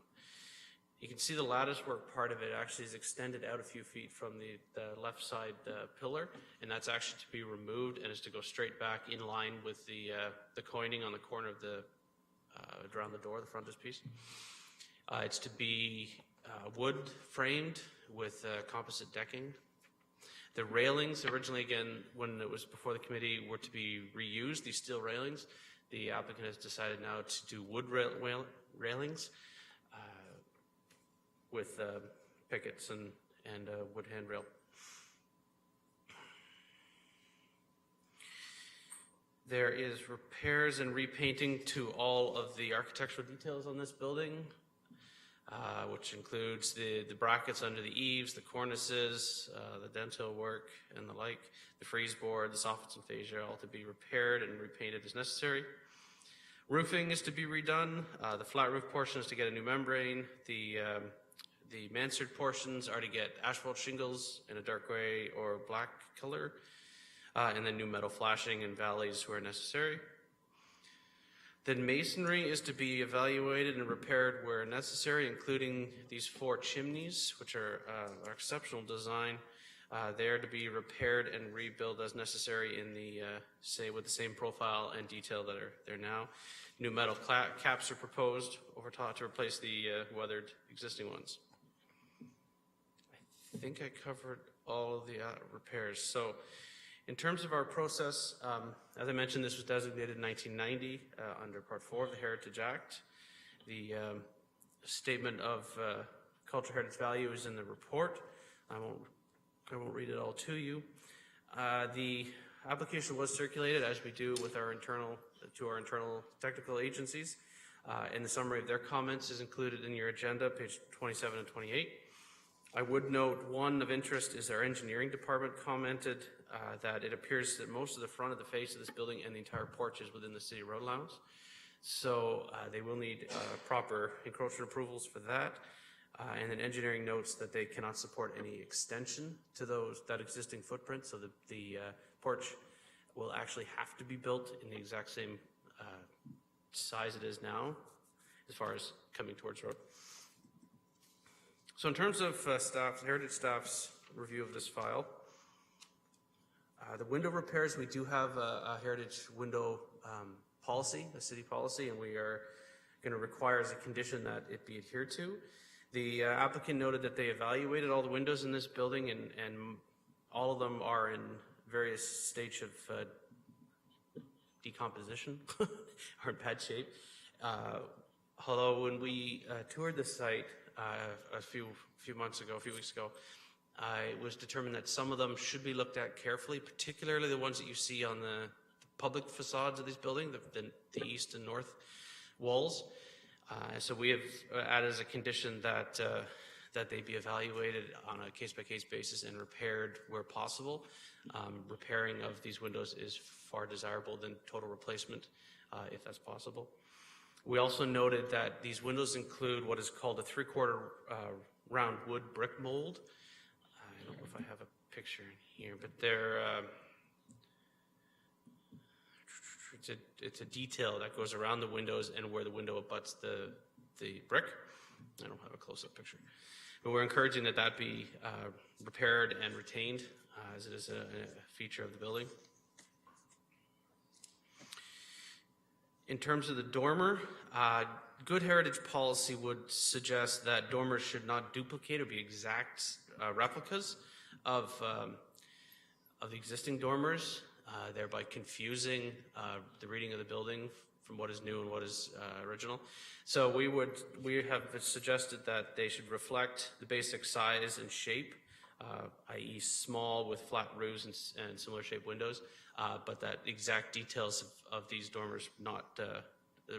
You can see the lattice work part of it actually is extended out a few feet from the left side pillar, and that's actually to be removed and is to go straight back in line with the coining on the corner of the around the door, the frontage piece. It's to be wood framed with composite decking. The railings originally, again, when it was before the committee, were to be reused, these steel railings. The applicant has decided now to do wood railings with pickets and wood handrail. There is repairs and repainting to all of the architectural details on this building, which includes the brackets under the eaves, the cornices, the dentil work and the like, the frieze board, the soffits and fascia, all to be repaired and repainted as necessary. Roofing is to be redone. The flat roof portion is to get a new membrane. The mansard portions are to get asphalt shingles in a dark gray or black color, and then new metal flashing and valleys where necessary. Then masonry is to be evaluated and repaired where necessary, including these 4 chimneys, which are exceptional design. They're to be repaired and rebuilt as necessary in the, with the same profile and detail that are there now. New metal caps are proposed over top to replace the weathered existing ones. I think I covered all of the repairs. So in terms of our process, as I mentioned, this was designated in 1990 under Part 4 of the Heritage Act. The statement of cultural heritage value is in the report. I won't read it all to you. The application was circulated, as we do with our internal technical agencies, and the summary of their comments is included in your agenda, page 27 and 28. I would note one of interest is our engineering department commented that it appears that most of the front of the face of this building and the entire porch is within the city road allowance. So they will need proper encroachment approvals for that. And then engineering notes that they cannot support any extension to that existing footprint. So the porch will actually have to be built in the exact same size it is now as far as coming towards road. So in terms of heritage staff's review of this file, the window repairs, we do have a heritage window policy, a city policy, and we are going to require as a condition that it be adhered to. The applicant noted that they evaluated all the windows in this building, and all of them are in various stages of decomposition or in bad shape. Although when we toured the site a few weeks ago, it was determined that some of them should be looked at carefully, particularly the ones that you see on the public facades of these buildings, the east and north walls. So we have added as a condition that they be evaluated on a case-by-case basis and repaired where possible. Repairing of these windows is far desirable than total replacement, if that's possible. We also noted that these windows include what is called a 3/4 round wood brick mold. I don't know if I have a picture in here, but they're it's a detail that goes around the windows and where the window abuts the brick. I don't have a close-up picture. But we're encouraging that be repaired and retained as it is a feature of the building. In terms of the dormer, good heritage policy would suggest that dormers should not duplicate or be exact replicas of the existing dormers, thereby confusing the reading of the building from what is new and what is original. So we have suggested that they should reflect the basic size and shape, i.e. small with flat roofs and similar shaped windows, but that exact details of these dormers, the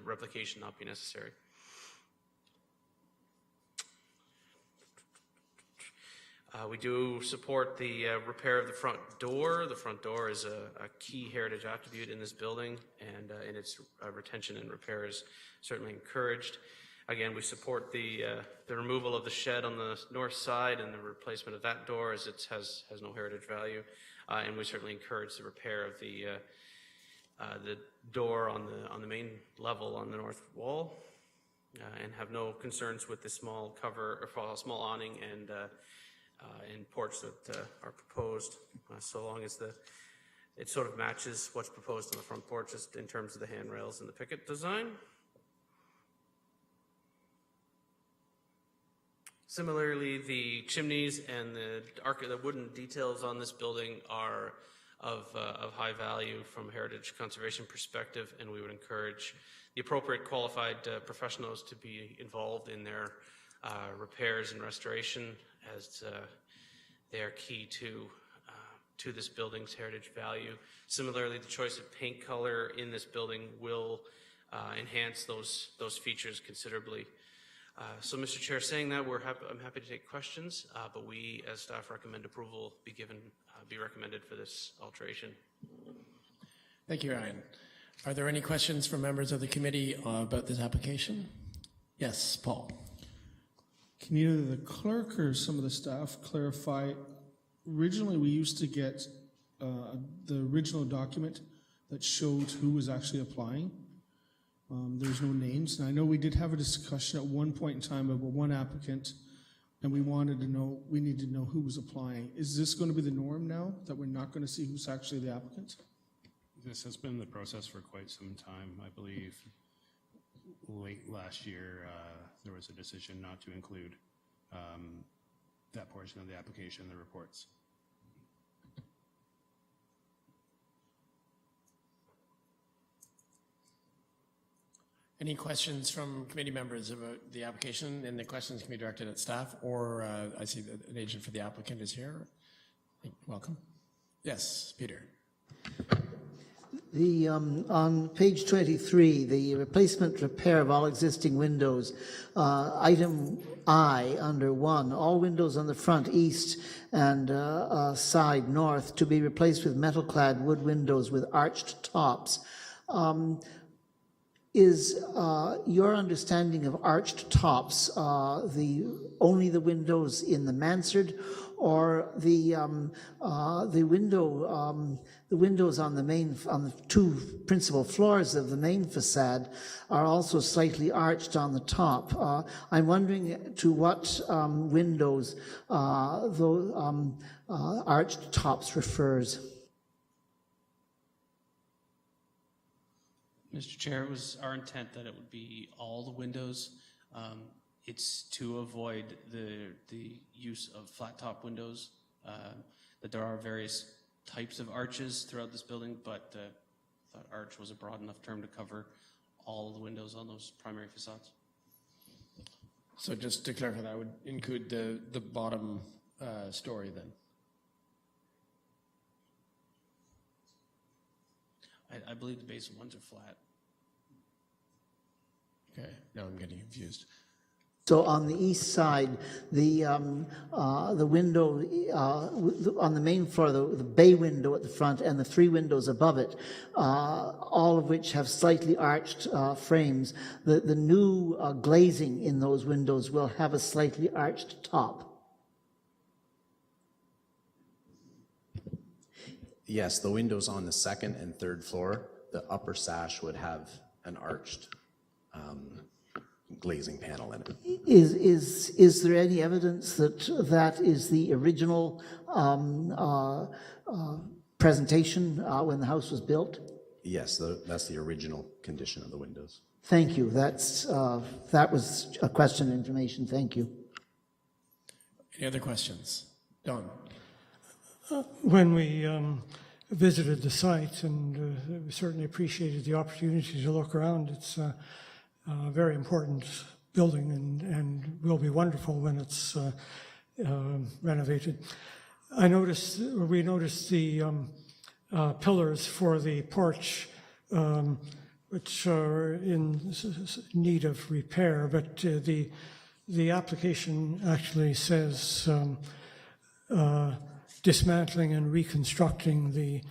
replication not be necessary. We do support the repair of the front door. The front door is a key heritage attribute in this building, and in its retention and repair is certainly encouraged. Again, we support the removal of the shed on the north side and the replacement of that door, as it has no heritage value, and we certainly encourage the repair of the door on the main level on the north wall. and have no concerns with the small cover, or small awning and porch that are proposed, so long as it sort of matches what's proposed on the front porch just in terms of the handrails and the picket design. Similarly, the chimneys and the wooden details on this building are of high value from a heritage conservation perspective, and we would encourage the appropriate qualified professionals to be involved in their repairs and restoration, as they are key to this building's heritage value. Similarly, the choice of paint color in this building will enhance those features considerably. So, Mr. Chair, saying that, I'm happy to take questions, but we, as staff, recommend approval be recommended for this alteration. Thank you, Ryan. Are there any questions from members of the committee about this application? Yes, Paul. Can either the clerk or some of the staff clarify? Originally, we used to get the original document that showed who was actually applying. There's no names, and I know we did have a discussion at one point in time about one applicant, and we need to know who was applying. Is this going to be the norm now, that we're not going to see who's actually the applicant? This has been the process for quite some time. I believe late last year, there was a decision not to include that portion of the application in the reports. Any questions from committee members about the application? And the questions can be directed at staff, or I see that an agent for the applicant is here. Welcome. Yes, Peter. On page 23, the replacement repair of all existing windows, item I under 1, all windows on the front east and side north to be replaced with metal-clad wood windows with arched tops. Is your understanding of arched tops only the windows in the mansard, or the windows on the two principal floors of the main facade are also slightly arched on the top? I'm wondering to what windows those arched tops refers. Mr. Chair, it was our intent that it would be all the windows. It's to avoid the use of flat top windows, that there are various types of arches throughout this building, but thought arch was a broad enough term to cover all the windows on those primary facades. So just to clarify, that would include the bottom story then? I believe the basement ones are flat. Okay, now I'm getting confused. So on the east side, the window on the main floor, the bay window at the front, and the 3 windows above it, all of which have slightly arched frames. The new glazing in those windows will have a slightly arched top. Yes, the windows on the 2nd and 3rd floor, the upper sash would have an arched glazing panel in it. Is there any evidence that that is the original presentation when the house was built? Yes, that's the original condition of the windows. Thank you. That was a question of information. Thank you. Any other questions? Don. When we visited the site, and we certainly appreciated the opportunity to look around, it's a very important building and will be wonderful when it's renovated. We noticed the pillars for the porch, which are in need of repair, but the application actually says dismantling and reconstructing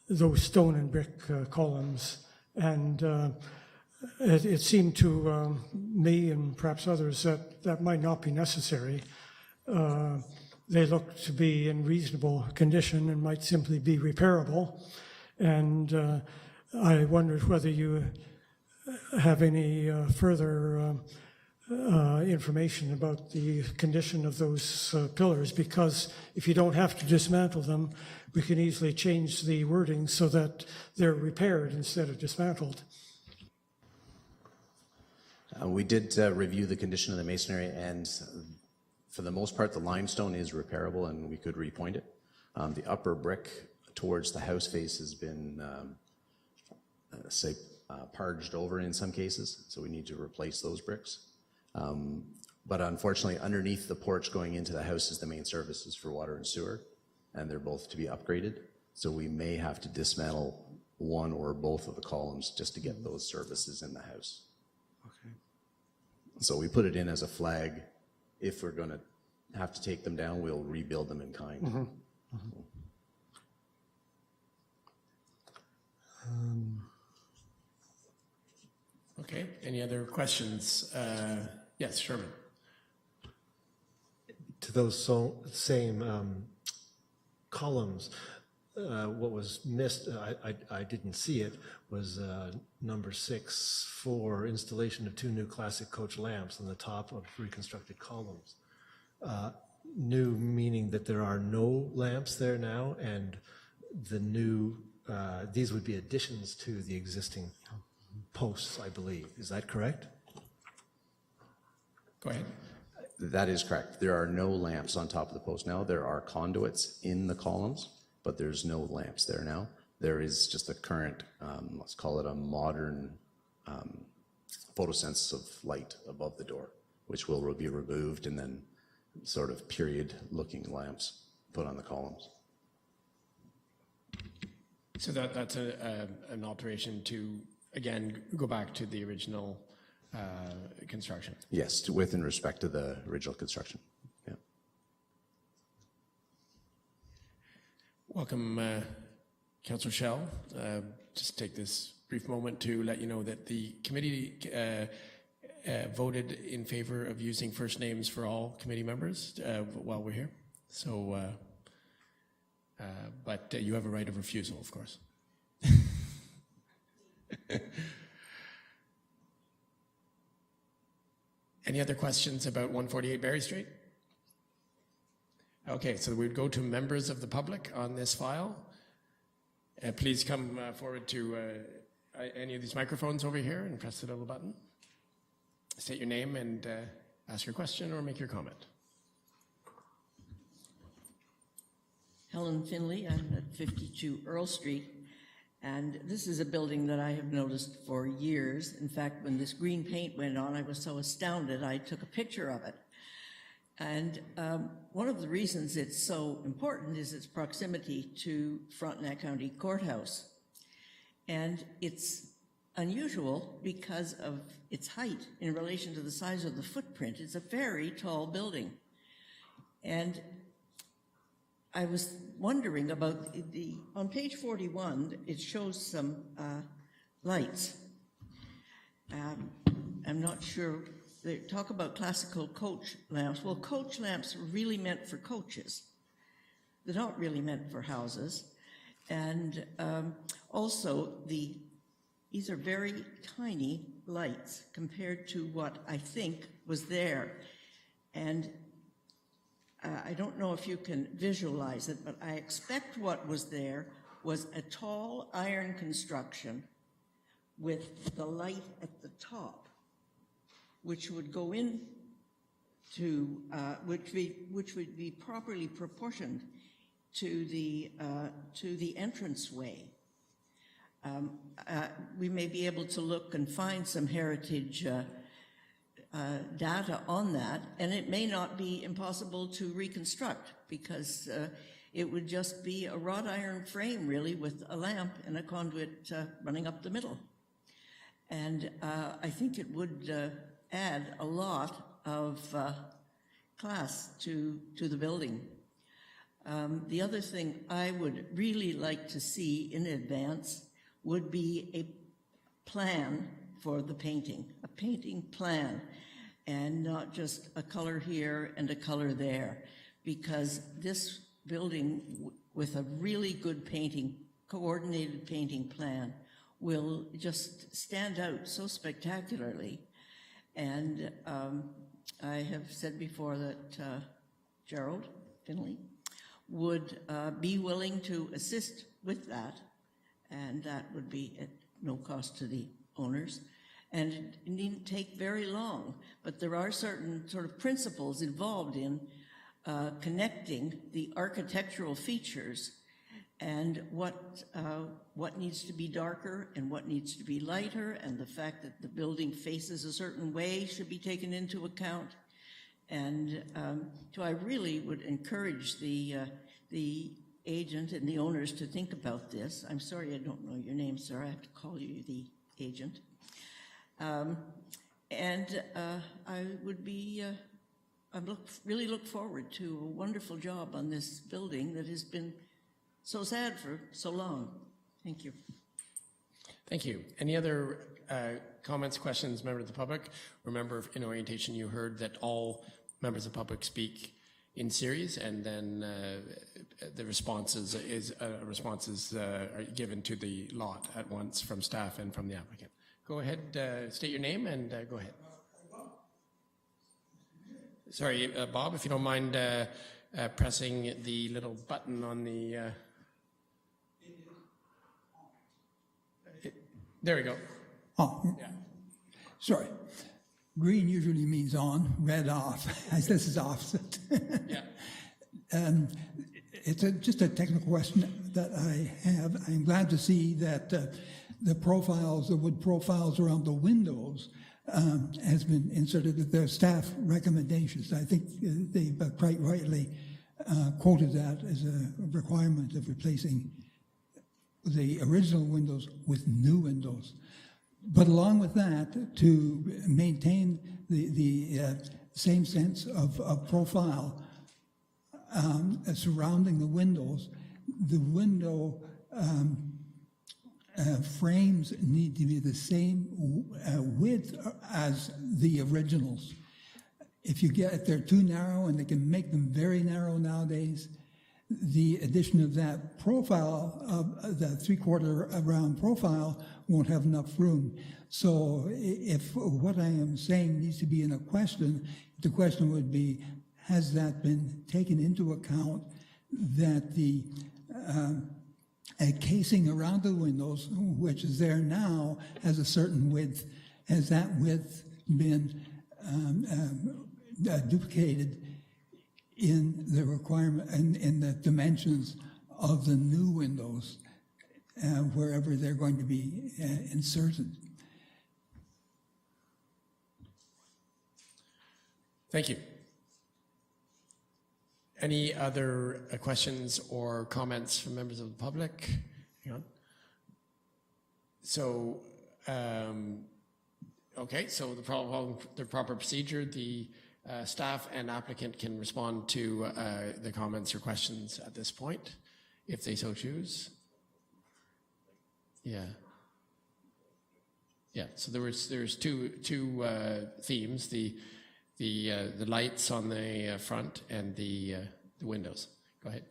those stone and brick columns, and it seemed to me and perhaps others that might not be necessary. They look to be in reasonable condition and might simply be repairable. And I wondered whether you have any further information about the condition of those pillars, because if you don't have to dismantle them, we can easily change the wording so that they're repaired instead of dismantled. We did review the condition of the masonry, and for the most part, the limestone is repairable and we could repoint it. The upper brick towards the house face has been, parged over in some cases, so we need to replace those bricks. But unfortunately, underneath the porch going into the house is the main services for water and sewer, and they're both to be upgraded. So we may have to dismantle one or both of the columns just to get those services in the house. Okay. So we put it in as a flag. If we're going to have to take them down, we'll rebuild them in kind. Mm-hmm. Okay, any other questions? Yes, Sherman. To those same columns, what was missed, I didn't see it, was number 6 for installation of 2 new classic coach lamps on the top of reconstructed columns. New meaning that there are no lamps there now, and the new, these would be additions to the existing posts, I believe. Is that correct? Go ahead. That is correct. There are no lamps on top of the post now. There are conduits in the columns, but there's no lamps there now. There is just a current, let's call it a modern photosense of light above the door, which will be removed, and then sort of period-looking lamps put on the columns. So that's an alteration to, again, go back to the original construction. Yes, with in respect to the original construction. Yeah. Welcome, Councillor Schell. Just take this brief moment to let you know that the committee voted in favor of using first names for all committee members while we're here. So, but you have a right of refusal, of course. Any other questions about 148 Berry Street? Okay, so we'd go to members of the public on this file. Please come forward to any of these microphones over here and press the little button. State your name and ask your question or make your comment. Helen Finley, I'm at 52 Earl Street, and this is a building that I have noticed for years. In fact, when this green paint went on, I was so astounded I took a picture of it. And one of the reasons it's so important is its proximity to Frontenac County Courthouse. And it's unusual because of its height in relation to the size of the footprint. It's a very tall building. And I was wondering about on page 41, it shows some lights. I'm not sure, they talk about classical coach lamps. Well, coach lamps are really meant for coaches. They're not really meant for houses. And also, these are very tiny lights compared to what I think was there. And I don't know if you can visualize it, but I expect what was there was a tall iron construction with the light at the top, which would go in to, which would be properly proportioned to the entranceway. We may be able to look and find some heritage data on that, and it may not be impossible to reconstruct because it would just be a wrought iron frame really with a lamp and a conduit running up the middle. And I think it would add a lot of class to the building. The other thing I would really like to see in advance would be a plan for the painting, a painting plan, and not just a color here and a color there, because this building with a really good painting, coordinated painting plan will just stand out so spectacularly. And I have said before that Gerald Finley would be willing to assist with that, and that would be at no cost to the owners. And it needn't take very long, but there are certain sort of principles involved in connecting the architectural features and what needs to be darker and what needs to be lighter, and the fact that the building faces a certain way should be taken into account. And so I really would encourage the agent and the owners to think about this. I'm sorry I don't know your name, sir. I have to call you the agent. I would be, really look forward to a wonderful job on this building that has been so sad for so long. Thank you. Thank you. Any other comments, questions, members of the public? Remember, in orientation, you heard that all members of the public speak in series, and then the responses are given to the lot at once from staff and from the applicant. Go ahead, state your name and go ahead. Sorry, Bob, if you don't mind pressing the little button on the... there we go. Oh, yeah. Sorry. Green usually means on, red off. This is opposite. Yeah. It's just a technical question that I have. I'm glad to see that the profiles, the wood profiles around the windows has been inserted with their staff recommendations. I think they quite rightly quoted that as a requirement of replacing the original windows with new windows. But along with that, to maintain the same sense of profile surrounding the windows, the window frames need to be the same width as the originals. If they're too narrow, and they can make them very narrow nowadays, the addition of that profile, of the 3/4 round profile, won't have enough room. So if what I am saying needs to be in a question, the question would be, has that been taken into account, that the casing around the windows, which is there now, has a certain width? Has that width been duplicated in the requirement, in the dimensions of the new windows, wherever they're going to be inserted? Thank you. Any other questions or comments from members of the public? Hang on. So, okay, so the proper procedure, the staff and applicant can respond to the comments or questions at this point, if they so choose. Yeah. Yeah, so there's two themes, the lights on the front and the windows. Go ahead.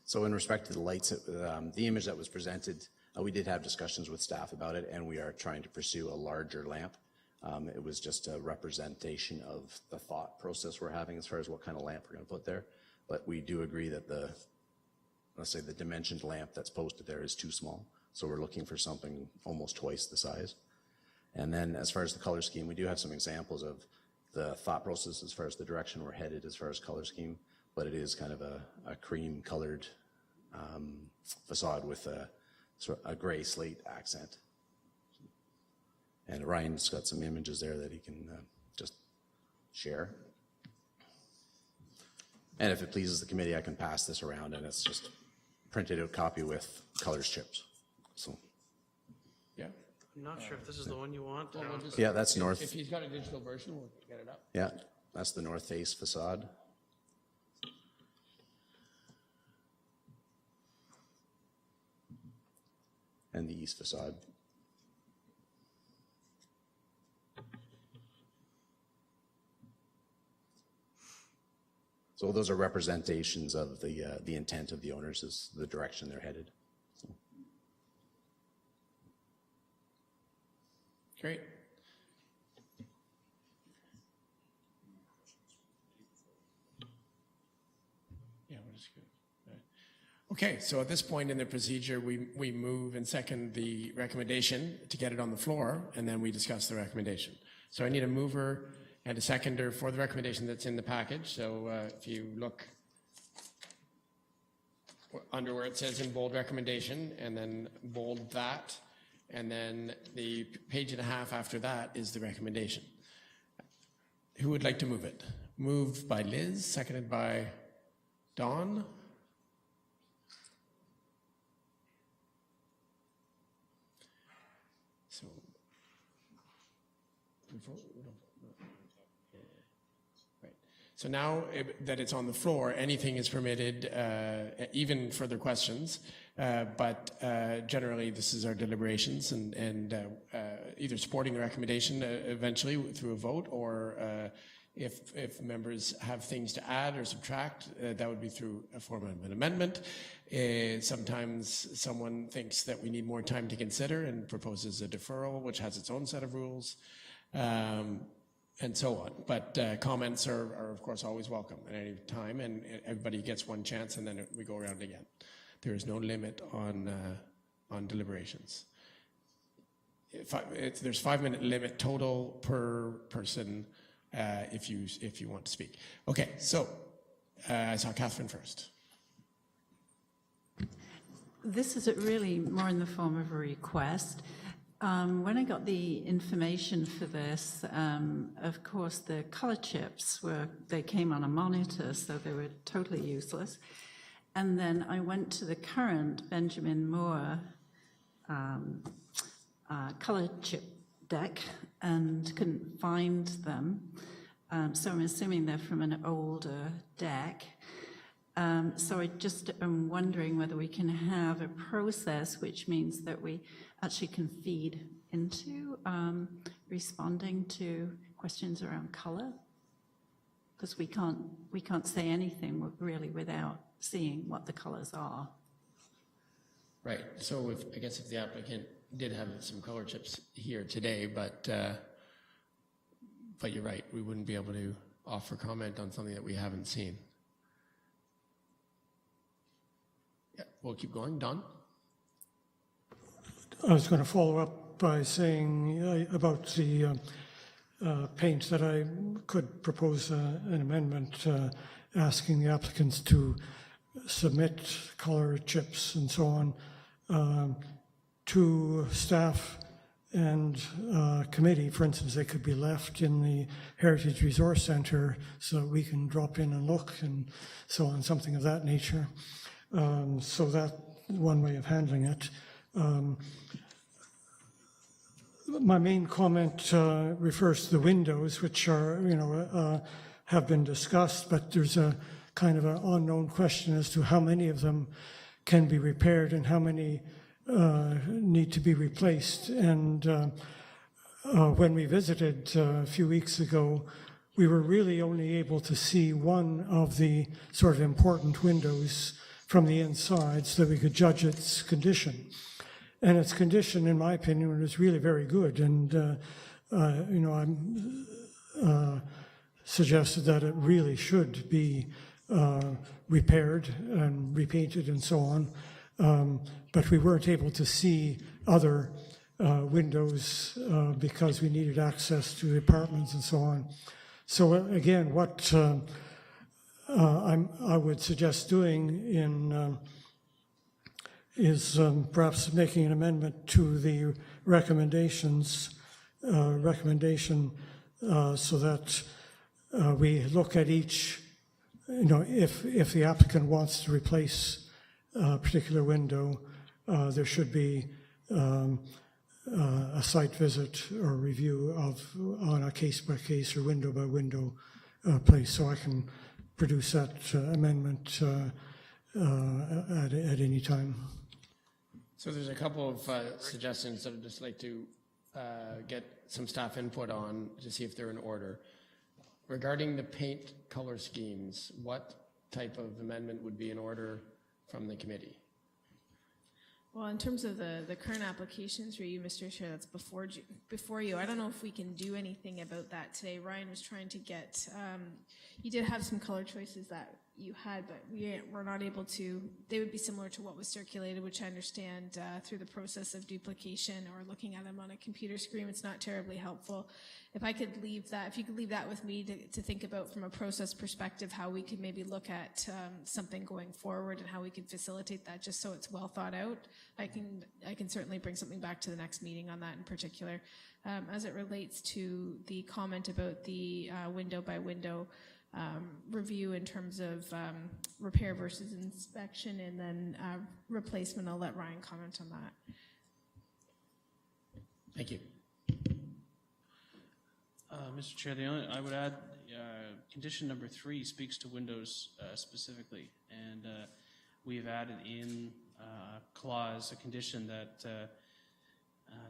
So in respect to the lights, the image that was presented, we did have discussions with staff about it, and we are trying to pursue a larger lamp. It was just a representation of the thought process we're having as far as what kind of lamp we're going to put there. But we do agree that let's say the dimensioned lamp that's posted there is too small. So we're looking for something almost twice the size. And then as far as the color scheme, we do have some examples of the thought process as far as the direction we're headed as far as color scheme, but it is kind of a cream colored facade with a gray slate accent. And Ryan's got some images there that he can just share. And if it pleases the committee, I can pass this around, and it's just printed out copy with colors chips. So, yeah. I'm not sure if this is the one you want. Well, yeah, that's north. If he's got a digital version, we'll get it up. Yeah, that's the north face facade. And the east facade. So those are representations of the intent of the owners, is the direction they're headed. So. Great. Okay, so at this point in the procedure, we move and second the recommendation to get it on the floor, and then we discuss the recommendation. So I need a mover and a seconder for the recommendation that's in the package. So if you look under where it says in bold recommendation, and then bold that, and then the page and a half after that is the recommendation. Who would like to move it? Moved by Liz, seconded by Dawn. So, right. So now that it's on the floor, anything is permitted, even further questions. But generally, this is our deliberations, and either supporting the recommendation eventually through a vote, or if members have things to add or subtract, that would be through a form of an amendment. Sometimes someone thinks that we need more time to consider and proposes a deferral, which has its own set of rules, and so on. But comments are of course always welcome at any time, and everybody gets one chance, and then we go around again. There is no limit on deliberations. There's 5-minute limit total per person if you want to speak. Okay, so I saw Catherine first. This is really more in the form of a request. When I got the information for this, of course, the color chips they came on a monitor, so they were totally useless. And then I went to the current Benjamin Moore color chip deck and couldn't find them. So I'm assuming they're from an older deck. So I just am wondering whether we can have a process which means that we actually can feed into responding to questions around color. Because we can't say anything really without seeing what the colors are. Right. So I guess if the applicant did have some color chips here today, but you're right, we wouldn't be able to offer comment on something that we haven't seen. Yeah, we'll keep going. Don? I was going to follow up by saying about the paint that I could propose an amendment asking the applicants to submit color chips and so on to staff and committee. For instance, they could be left in the Heritage Resource Centre so that we can drop in and look and so on, something of that nature. So that's one way of handling it. My main comment refers to the windows, which are, have been discussed, but there's a kind of an unknown question as to how many of them can be repaired and how many need to be replaced. And when we visited a few weeks ago, we were really only able to see one of the sort of important windows from the inside so that we could judge its condition. And its condition, in my opinion, was really very good. And, I'm suggested that it really should be repaired and repainted and so on. But we weren't able to see other windows because we needed access to the apartments and so on. So again, what I would suggest doing is perhaps making an amendment to the recommendation so that we look at each, if the applicant wants to replace a particular window, there should be a site visit or review on a case-by-case or window-by-window place. So I can produce that amendment at any time. So there's a couple of suggestions that I'd just like to get some staff input on to see if they're in order. Regarding the paint color schemes, what type of amendment would be in order from the committee? Well, in terms of the current applications for you, Mr. Chair, that's before you. I don't know if we can do anything about that today. Ryan was trying to get, you did have some color choices that you had, but we're not able to. They would be similar to what was circulated, which I understand through the process of duplication or looking at them on a computer screen. It's not terribly helpful. If I could leave that, if you could leave that with me to think about from a process perspective, how we could maybe look at something going forward and how we could facilitate that, just so it's well thought out. I can certainly bring something back to the next meeting on that in particular. As it relates to the comment about the window by window review in terms of repair versus inspection and then replacement, I'll let Ryan comment on that. Thank you. Mr. Chair, I would add condition number 3 speaks to windows specifically, and we have added in a clause, a condition that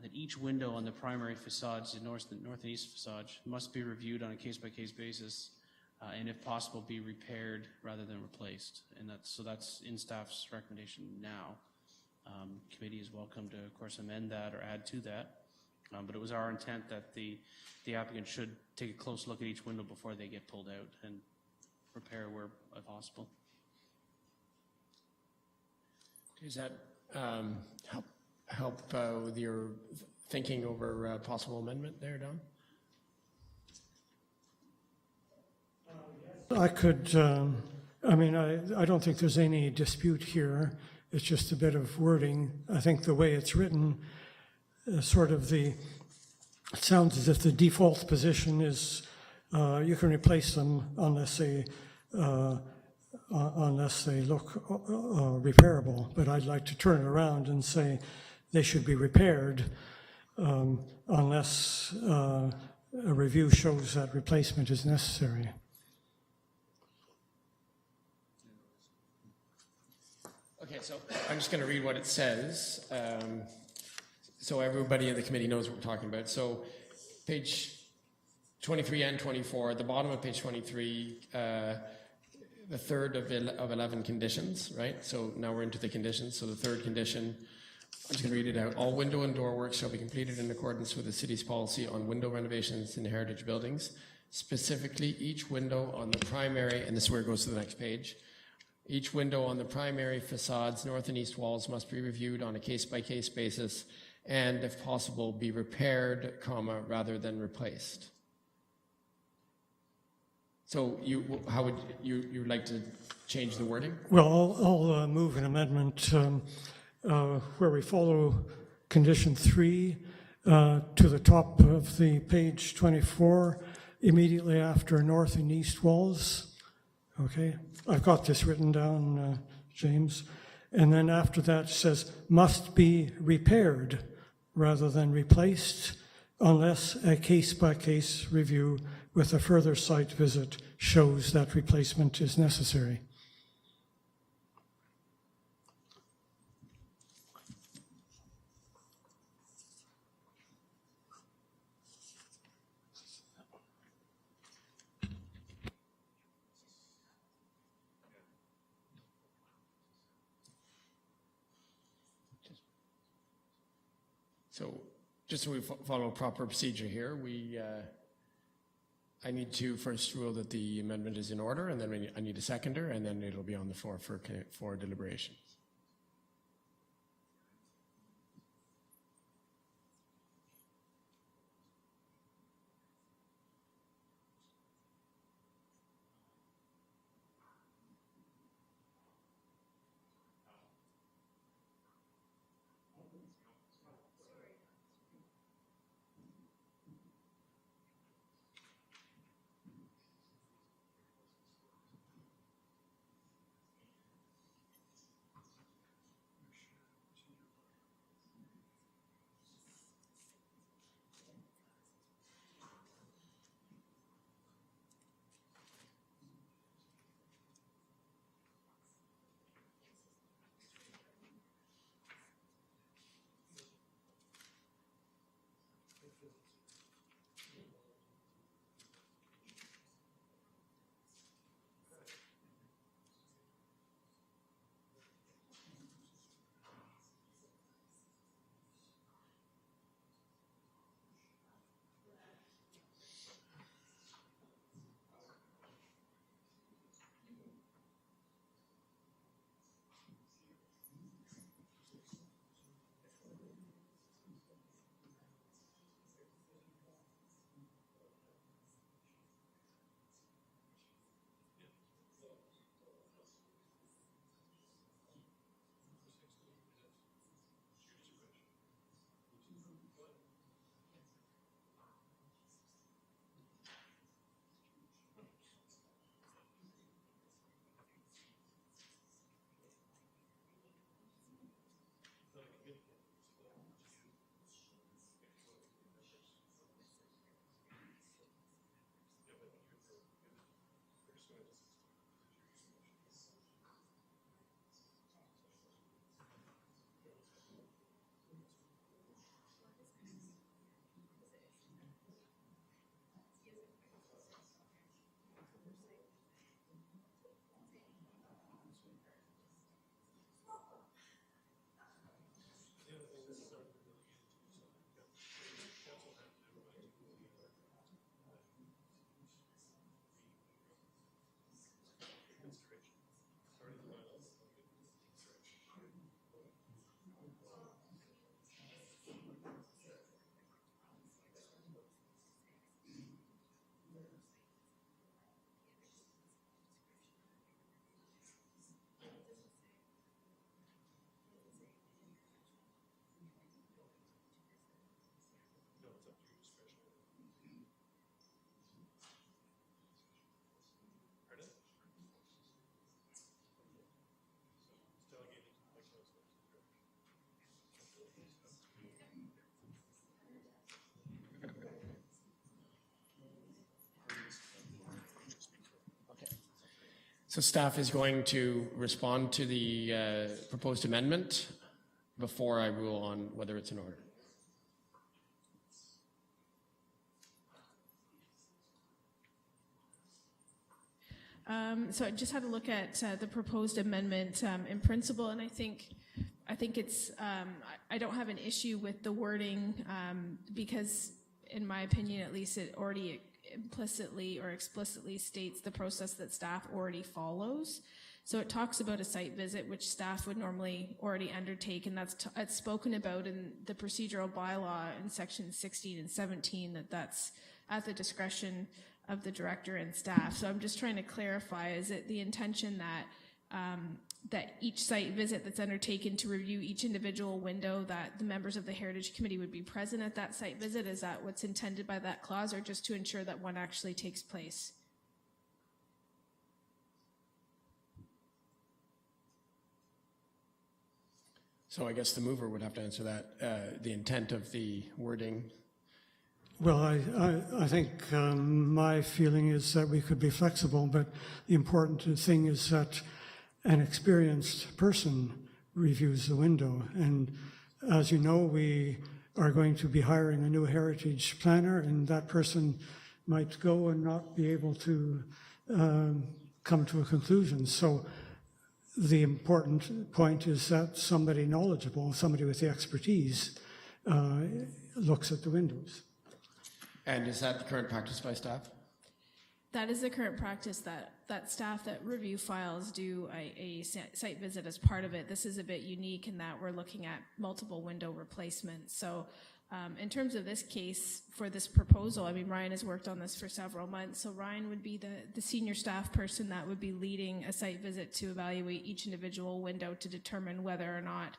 that each window on the primary facades, the north and east facade, must be reviewed on a case-by-case basis, and if possible, be repaired rather than replaced. And that's in staff's recommendation now. Committee is welcome to, of course, amend that or add to that. But it was our intent that the applicant should take a close look at each window before they get pulled out and repair where possible. Does that help with your thinking over possible amendment there, Don? I could, I don't think there's any dispute here. It's just a bit of wording. I think the way it's written, it sounds as if the default position is you can replace them unless they look repairable. But I'd like to turn it around and say they should be repaired unless a review shows that replacement is necessary. Okay, so I'm just going to read what it says, so everybody in the committee knows what we're talking about. So page 23 and 24, at the bottom of page 23, the third of 11 conditions, right? So now we're into the conditions. So the third condition, I'm just going to read it out. All window and door work shall be completed in accordance with the city's policy on window renovations in heritage buildings. Specifically, each window on the primary, and this is where it goes to the next page, each window on the primary facades, north and east walls, must be reviewed on a case-by-case basis and, if possible, be repaired, rather than replaced. So how would you like to change the wording? Well, I'll move an amendment where we follow condition 3 to the top of the page 24, immediately after north and east walls. Okay, I've got this written down, James. And then after that it says, must be repaired rather than replaced unless a case-by-case review with a further site visit shows that replacement is necessary. So just so we follow proper procedure here, I need to first rule that the amendment is in order, and then I need a seconder, and then it'll be on the floor for deliberation. So staff is going to respond to the proposed amendment before I rule on whether it's in order. So I just had to look at the proposed amendment in principle, and I think it's, I don't have an issue with the wording because, in my opinion at least, it already implicitly or explicitly states the process that staff already follows. So it talks about a site visit, which staff would normally already undertake, and it's spoken about in the procedural bylaw in section 16 and 17, that's at the discretion of the director and staff. So I'm just trying to clarify, is it the intention that that each site visit that's undertaken to review each individual window, that the members of the Heritage Committee would be present at that site visit? Is that what's intended by that clause, or just to ensure that one actually takes place? So I guess the mover would have to answer that, the intent of the wording. Well, I think my feeling is that we could be flexible, but the important thing is that an experienced person reviews the window. And as you know, we are going to be hiring a new heritage planner, and that person might go and not be able to come to a conclusion. So the important point is that somebody knowledgeable, somebody with the expertise, looks at the windows. And is that the current practice by staff? That is the current practice, that staff that review files do a site visit as part of it. This is a bit unique in that we're looking at multiple window replacements. So in terms of this case, for this proposal, I mean, Ryan has worked on this for several months, so Ryan would be the senior staff person that would be leading a site visit to evaluate each individual window to determine whether or not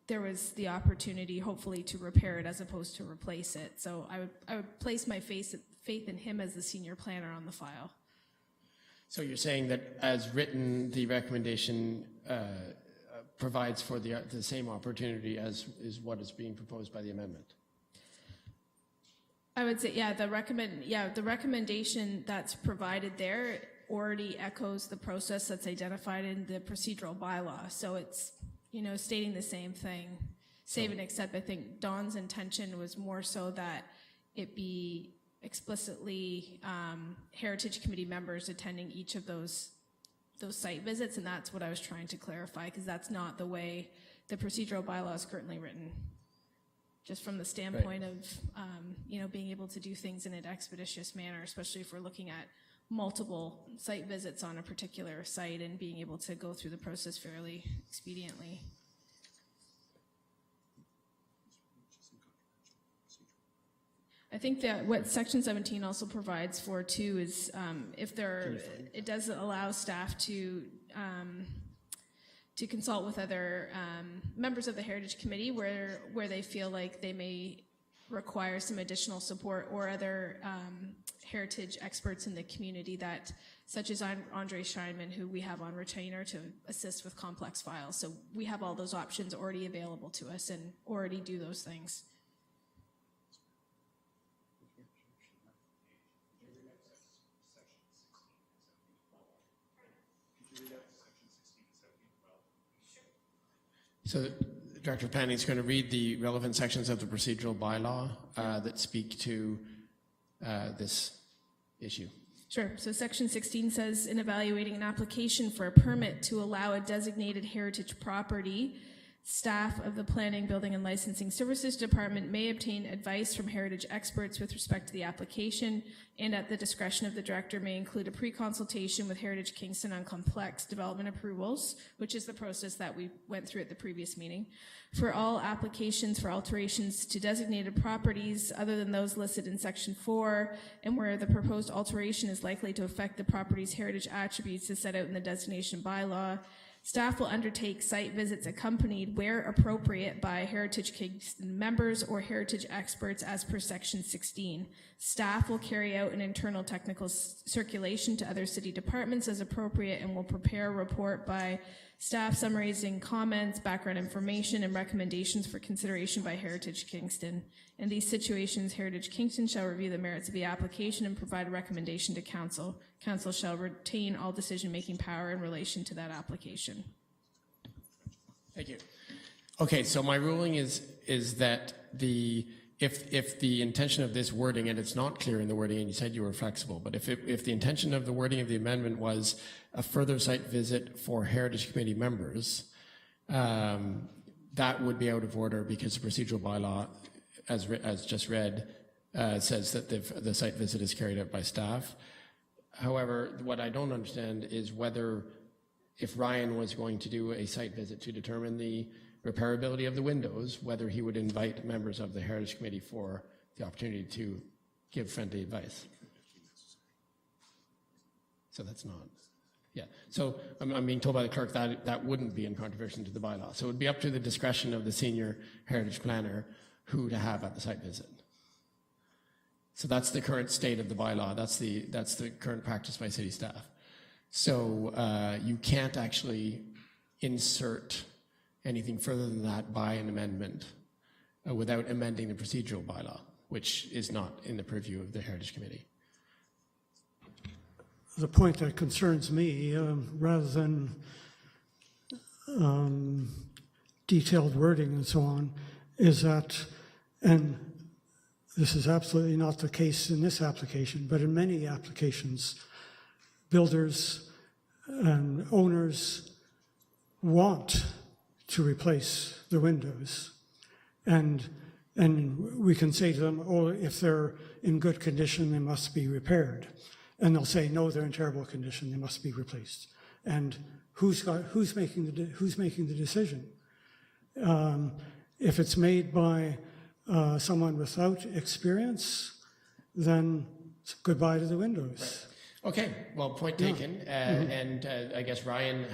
there was the opportunity, hopefully, to repair it as opposed to replace it. So I would place my faith in him as the senior planner on the file. So you're saying that as written, the recommendation provides for the same opportunity as is what is being proposed by the amendment? I would say, yeah, the recommendation that's provided there already echoes the process that's identified in the procedural bylaw. So it's, stating the same thing, save and except. I think Dawn's intention was more so that it be explicitly Heritage Committee members attending each of those site visits, and that's what I was trying to clarify, because that's not the way the procedural bylaw is currently written. Just from the standpoint of being able to do things in an expeditious manner, especially if we're looking at multiple site visits on a particular site and being able to go through the process fairly expediently. I think that what Section 17 also provides for too is it does allow staff to consult with other members of the Heritage Committee where they feel like they may require some additional support, or other heritage experts in the community, such as Andre Scheinman, who we have on retainer to assist with complex files. So we have all those options already available to us and already do those things. So Director Panning is going to read the relevant sections of the procedural bylaw that speak to this issue. Sure. So Section 16 says, in evaluating an application for a permit to allow a designated heritage property, staff of the Planning, Building, and Licensing Services Department may obtain advice from heritage experts with respect to the application, and at the discretion of the director may include a pre-consultation with Heritage Kingston on complex development approvals, which is the process that we went through at the previous meeting, for all applications for alterations to designated properties other than those listed in Section 4, and where the proposed alteration is likely to affect the property's heritage attributes as set out in the designation bylaw. Staff will undertake site visits accompanied, where appropriate, by Heritage Kingston members or heritage experts as per Section 16. Staff will carry out an internal technical circulation to other city departments as appropriate, and will prepare a report by staff summarizing comments, background information, and recommendations for consideration by Heritage Kingston. In these situations, Heritage Kingston shall review the merits of the application and provide a recommendation to council. Council shall retain all decision-making power in relation to that application. Thank you. Okay, so my ruling is that if the intention of this wording, and it's not clear in the wording, and you said you were flexible, but if the intention of the wording of the amendment was a further site visit for Heritage Committee members, that would be out of order because the procedural bylaw, as just read, says that the site visit is carried out by staff. However, what I don't understand is whether, if Ryan was going to do a site visit to determine the repairability of the windows, whether he would invite members of the Heritage Committee for the opportunity to give friendly advice. So that's not, yeah. So I'm being told by the clerk that that wouldn't be in contravention to the bylaw. So it would be up to the discretion of the senior heritage planner who to have at the site visit. So that's the current state of the bylaw. That's the current practice by city staff. So you can't actually insert anything further than that by an amendment without amending the procedural bylaw, which is not in the purview of the Heritage Committee. The point that concerns me, rather than detailed wording and so on, is that, and this is absolutely not the case in this application, but in many applications, builders and owners want to replace the windows. And we can say to them, oh, if they're in good condition, they must be repaired. And they'll say, no, they're in terrible condition, they must be replaced. And who's making the decision? If it's made by someone without experience, then goodbye to the windows. Right. Okay, well, point taken. And I guess Ryan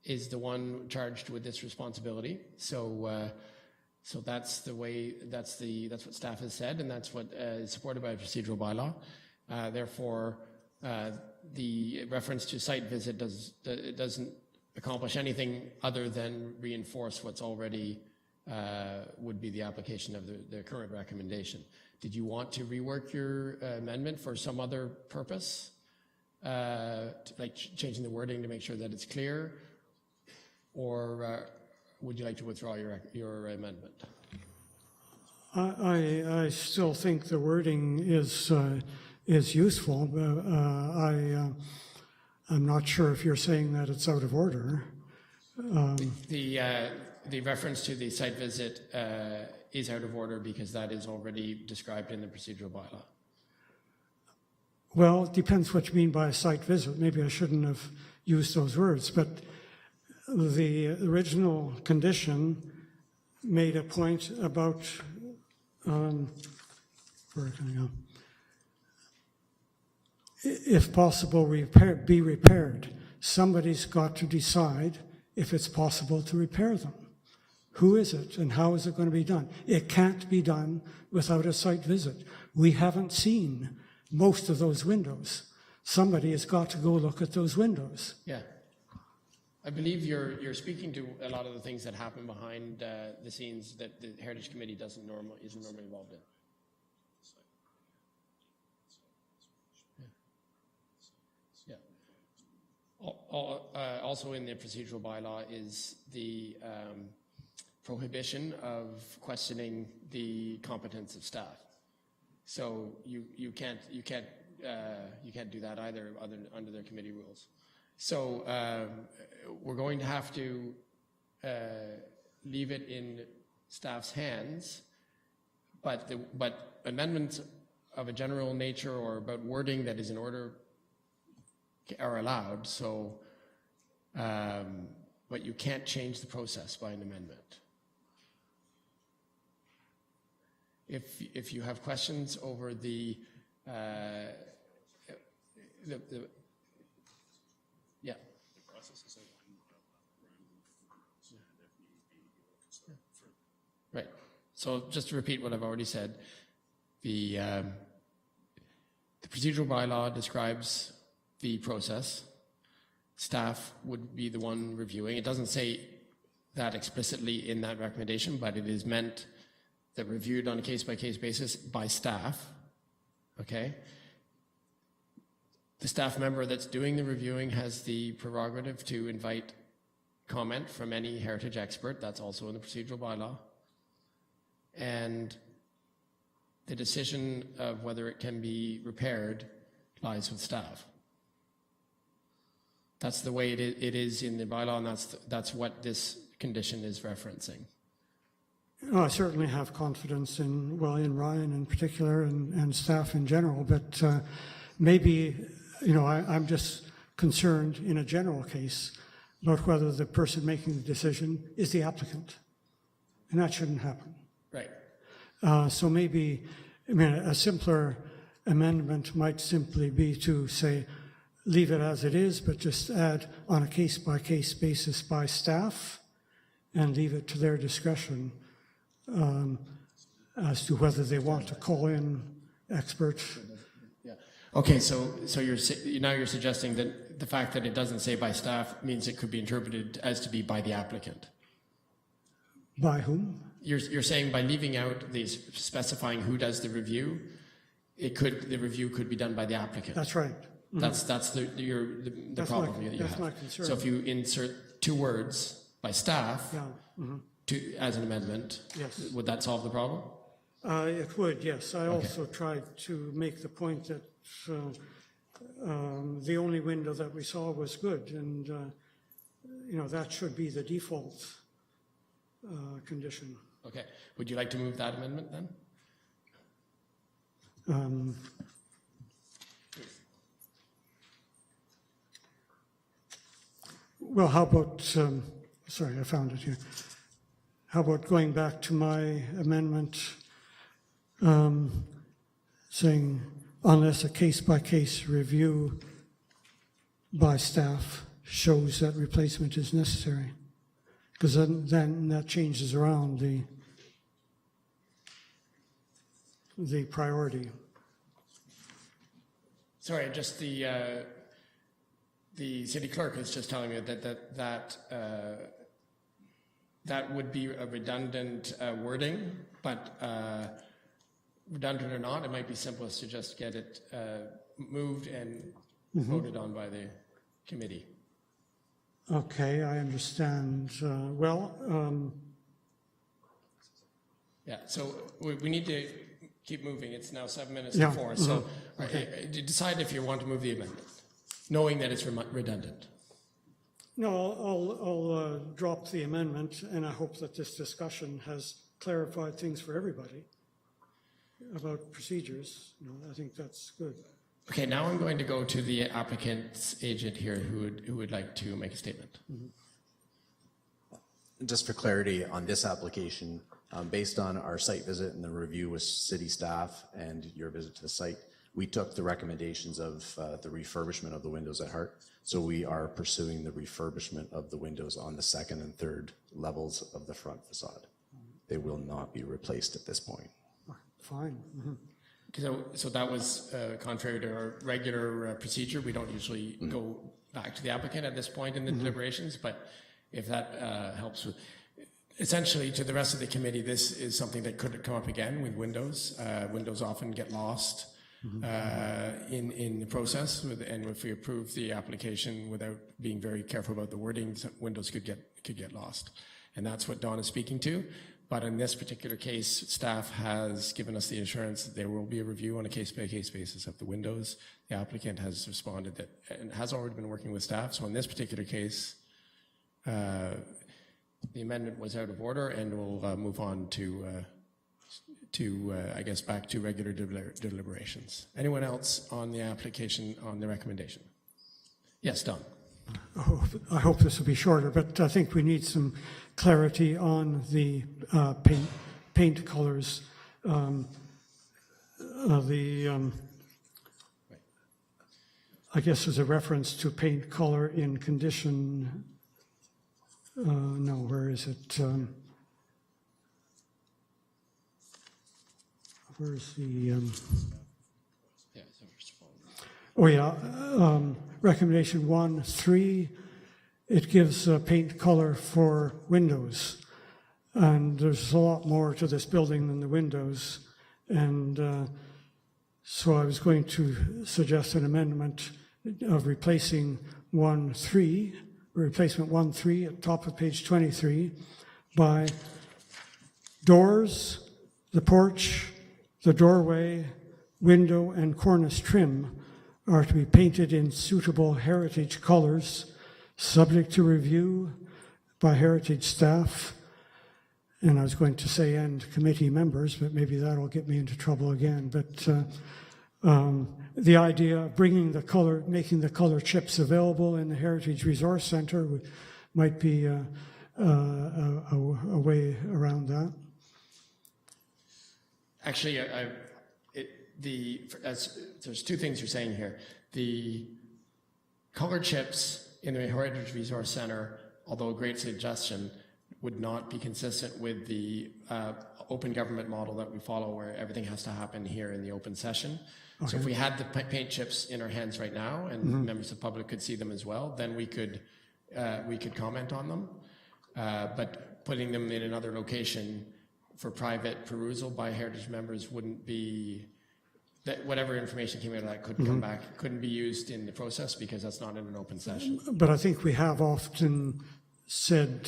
is the one charged with this responsibility. So that's the way. That's what staff has said, and that's what is supported by a procedural bylaw. Therefore, the reference to site visit doesn't accomplish anything other than reinforce what's already would be the application of the current recommendation. Did you want to rework your amendment for some other purpose, like changing the wording to make sure that it's clear, or would you like to withdraw your amendment? I still think the wording is useful. I'm not sure if you're saying that it's out of order. The reference to the site visit is out of order because that is already described in the procedural bylaw. Well, it depends what you mean by a site visit. Maybe I shouldn't have used those words, but the original condition made a point about, where can I go? If possible, be repaired. Somebody's got to decide if it's possible to repair them. Who is it and how is it going to be done? It can't be done without a site visit. We haven't seen most of those windows. Somebody has got to go look at those windows. Yeah. I believe you're speaking to a lot of the things that happen behind the scenes that the Heritage Committee isn't normally involved in. Also in the procedural bylaw is the prohibition of questioning the competence of staff. So you can't do that either under their committee rules. So we're going to have to leave it in staff's hands, but amendments of a general nature or about wording that is in order are allowed. So, but you can't change the process by an amendment. If you have questions over the yeah. Right. So just to repeat what I've already said, the procedural bylaw describes the process. Staff would be the one reviewing. It doesn't say that explicitly in that recommendation, but it is meant They're reviewed on a case-by-case basis by staff, okay? The staff member that's doing the reviewing has the prerogative to invite comment from any heritage expert. That's also in the procedural bylaw. And the decision of whether it can be repaired lies with staff. That's the way it is in the bylaw, and that's what this condition is referencing. I certainly have confidence in Ryan in particular and staff in general, but maybe, I'm just concerned in a general case about whether the person making the decision is the applicant, and that shouldn't happen. Right. So maybe, a simpler amendment might simply be to say, leave it as it is, but just add on a case-by-case basis by staff and leave it to their discretion as to whether they want to call in experts. Yeah. Okay, so you're suggesting that the fact that it doesn't say by staff means it could be interpreted as to be by the applicant. By whom? You're saying by leaving out these specifying who does the review, the review could be done by the applicant. That's right. Mm-hmm. That's the problem that you have. That's my concern. So if you insert two words by staff as an amendment, yes, would that solve the problem? It would, yes. I also tried to make the point that the only window that we saw was good, and that should be the default condition. Okay. Would you like to move that amendment then? Well, how about, sorry, I found it here. How about going back to my amendment saying, unless a case-by-case review by staff shows that replacement is necessary? Because then that changes around the priority. Sorry, just the city clerk is just telling me that would be a redundant wording, but redundant or not, it might be simplest to just get it moved and voted on by the committee. Okay, I understand. Yeah, so we need to keep moving. It's now 7 minutes Yeah, to 4. So decide if you want to move the amendment, knowing that it's redundant. No, I'll drop the amendment, and I hope that this discussion has clarified things for everybody about procedures. I think that's good. Okay, now I'm going to go to the applicant's agent here who would like to make a statement. Just for clarity on this application, based on our site visit and the review with city staff and your visit to the site, we took the recommendations of the refurbishment of the windows at heart. So we are pursuing the refurbishment of the windows on the second and third levels of the front facade. They will not be replaced at this point. Fine. So that was contrary to our regular procedure. We don't usually go back to the applicant at this point in the deliberations, but if that helps with, essentially to the rest of the committee, this is something that could come up again with windows. Windows often get lost in the process, and if we approve the application without being very careful about the wording, windows could get lost. And that's what Don is speaking to. But in this particular case, staff has given us the assurance that there will be a review on a case-by-case basis of the windows. The applicant has responded that and has already been working with staff. So in this particular case, the amendment was out of order, and we'll move on to I guess, back to regular deliberations. Anyone else on the application, on the recommendation? Yes, Don. I hope this will be shorter, but I think we need some clarity on the paint colors. I guess there's a reference to paint color in condition. No, where is it? Where's the? Oh yeah, recommendation 1.3, it gives paint color for windows. And there's a lot more to this building than the windows. And so I was going to suggest an amendment of replacing replacement 1.3 at top of page 23 by doors, the porch, the doorway, window, and cornice trim are to be painted in suitable heritage colors, subject to review by heritage staff. And I was going to say and committee members, but maybe that'll get me into trouble again. But the idea of making the color chips available in the Heritage Resource Center might be a way around that. Actually, there's two things you're saying here. The color chips in the Heritage Resource Center, although a great suggestion, would not be consistent with the open government model that we follow, where everything has to happen here in the open session. Okay. So if we had the paint chips in our hands right now, and members of the public could see them as well, then we could comment on them. But putting them in another location for private perusal by heritage members wouldn't be, that whatever information came out of that couldn't come back, couldn't be used in the process because that's not in an open session. But I think we have often said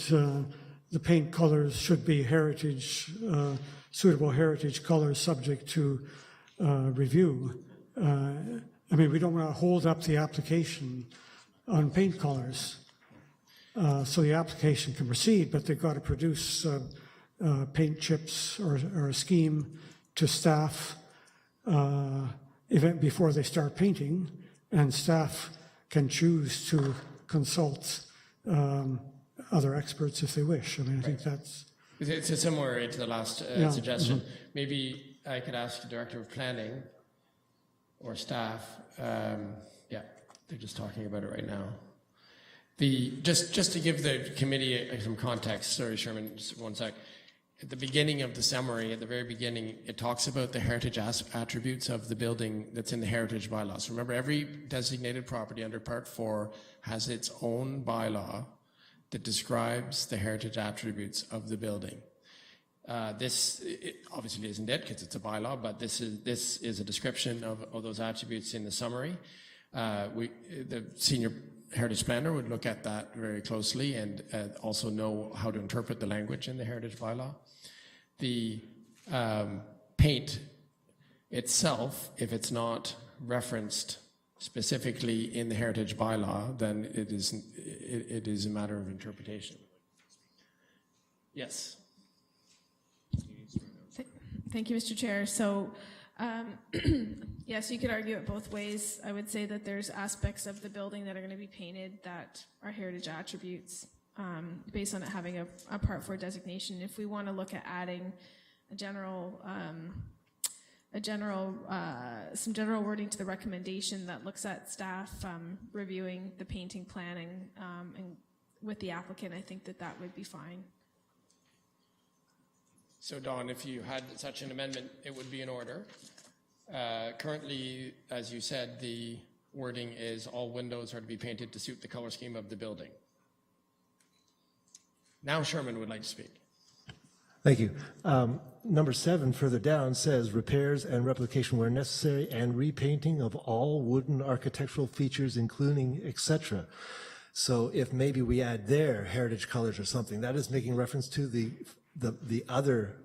the paint colors should be heritage, suitable heritage colors subject to review. I mean, we don't want to hold up the application on paint colors. So the application can proceed, but they've got to produce paint chips or a scheme to staff before they start painting, and staff can choose to consult other experts if they wish. I mean, I think that's... It's similar to the last suggestion. Maybe I could ask the Director of Planning or staff. Yeah, they're just talking about it right now. Just to give the committee some context, sorry, Sherman, just one sec. At the beginning of the summary, at the very beginning, it talks about the heritage attributes of the building that's in the heritage bylaws. Remember, every designated property under Part 4 has its own bylaw that describes the heritage attributes of the building. This obviously isn't it because it's a bylaw, but this is a description of those attributes in the summary. The senior heritage planner would look at that very closely and also know how to interpret the language in the heritage bylaw. The paint itself, if it's not referenced specifically in the heritage bylaw, then it is a matter of interpretation. Yes. Thank you, Mr. Chair. So, yes, you could argue it both ways. I would say that there's aspects of the building that are going to be painted that are heritage attributes based on it having a Part 4 designation. If we want to look at adding some general wording to the recommendation that looks at staff reviewing the painting planning and with the applicant, I think that would be fine. So, Dawn, if you had such an amendment, it would be in order. Currently, as you said, the wording is all windows are to be painted to suit the color scheme of the building. Now Sherman would like to speak. Thank you. Number 7 further down says repairs and replication where necessary and repainting of all wooden architectural features, including etc. So if maybe we add there heritage colors or something, that is making reference to the other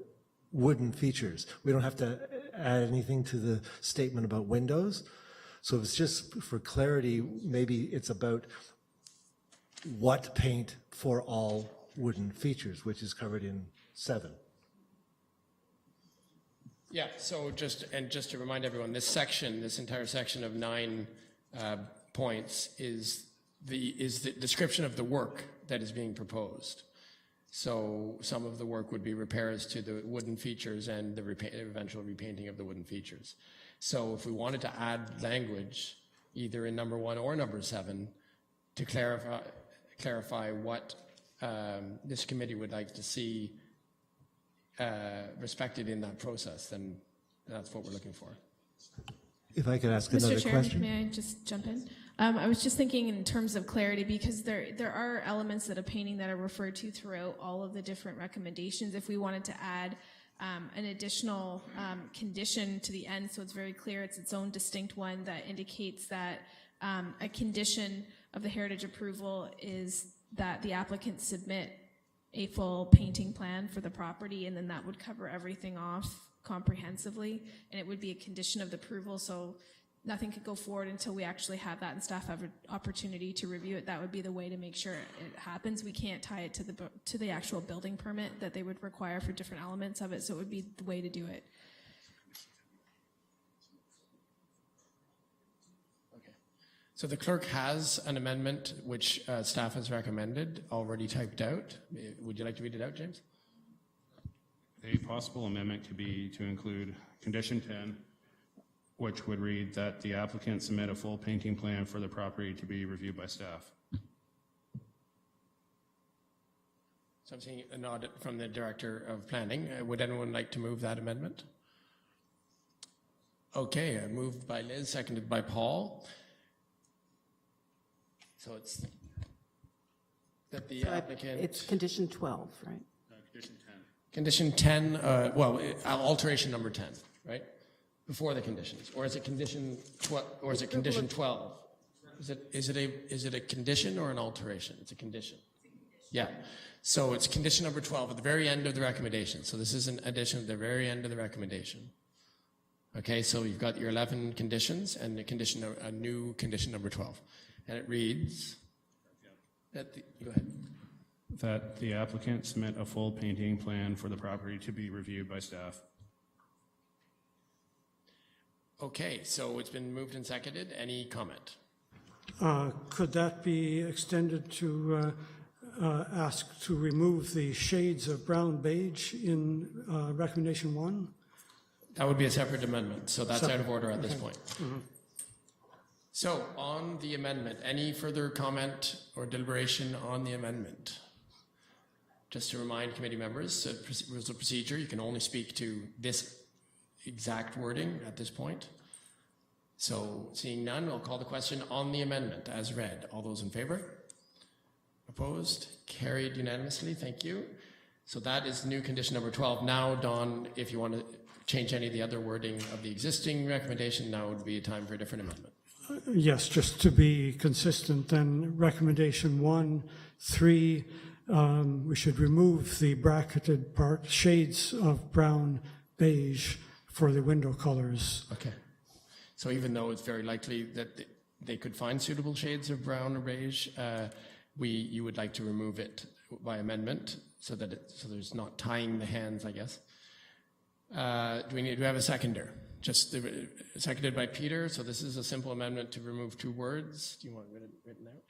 wooden features. We don't have to add anything to the statement about windows. So if it's just for clarity, maybe it's about what paint for all wooden features, which is covered in 7. Yeah, so just to remind everyone, this entire section of 9 points is the description of the work that is being proposed. So some of the work would be repairs to the wooden features and the eventual repainting of the wooden features. So if we wanted to add language, either in number 1 or number 7, to clarify what this committee would like to see respected in that process, then that's what we're looking for. If I could ask Mr. another Chair, question. may I just jump in? I was just thinking in terms of clarity, because there are elements that a painting that are referred to throughout all of the different recommendations. If we wanted to add an additional condition to the end, so it's very clear it's its own distinct one that indicates that a condition of the heritage approval is that the applicant submit a full painting plan for the property, and then that would cover everything off comprehensively, and it would be a condition of the approval, so nothing could go forward until we actually have that and staff have an opportunity to review it. That would be the way to make sure it happens. We can't tie it to the actual building permit that they would require for different elements of it, so it would be the way to do it. Okay. So the clerk has an amendment which staff has recommended, already typed out. Would you like to read it out, James? A possible amendment could be to include condition 10, which would read that the applicant submit a full painting plan for the property to be reviewed by staff. So I'm seeing a nod from the Director of Planning. Would anyone like to move that amendment? Okay, moved by Liz, seconded by Paul. So it's that the applicant... It's condition 12, right? Condition 10. Condition 10, alteration number 10, right? Before the conditions, or is it condition 12? Or is it condition 12? Is it a condition or an alteration? It's a condition. Yeah. So it's condition number 12 at the very end of the recommendation. So this is an addition at the very end of the recommendation. Okay. So you've got your 11 conditions and a new condition number 12, and it reads. Go ahead. That the applicant submit a full painting plan for the property to be reviewed by staff. Okay, so it's been moved and seconded. Any comment? Could that be extended to ask to remove the shades of brown beige in recommendation 1? That would be a separate amendment, so that's out of order at this point. Mm-hmm. So on the amendment, any further comment or deliberation on the amendment? Just to remind committee members, rules of procedure, you can only speak to this exact wording at this point. So seeing none, I'll call the question on the amendment as read. All those in favor? Opposed? Carried unanimously. Thank you. So that is new condition number 12. Now, Don, if you want to change any of the other wording of the existing recommendation, now would be a time for a different amendment. Yes, just to be consistent, then recommendation 1, 3, we should remove the bracketed part, shades of brown beige for the window colors. Okay. So even though it's very likely that they could find suitable shades of brown or beige, you would like to remove it by amendment so there's not tying the hands, I guess. Do we have a seconder? Just seconded by Peter. So this is a simple amendment to remove 2 words. Do you want it written out?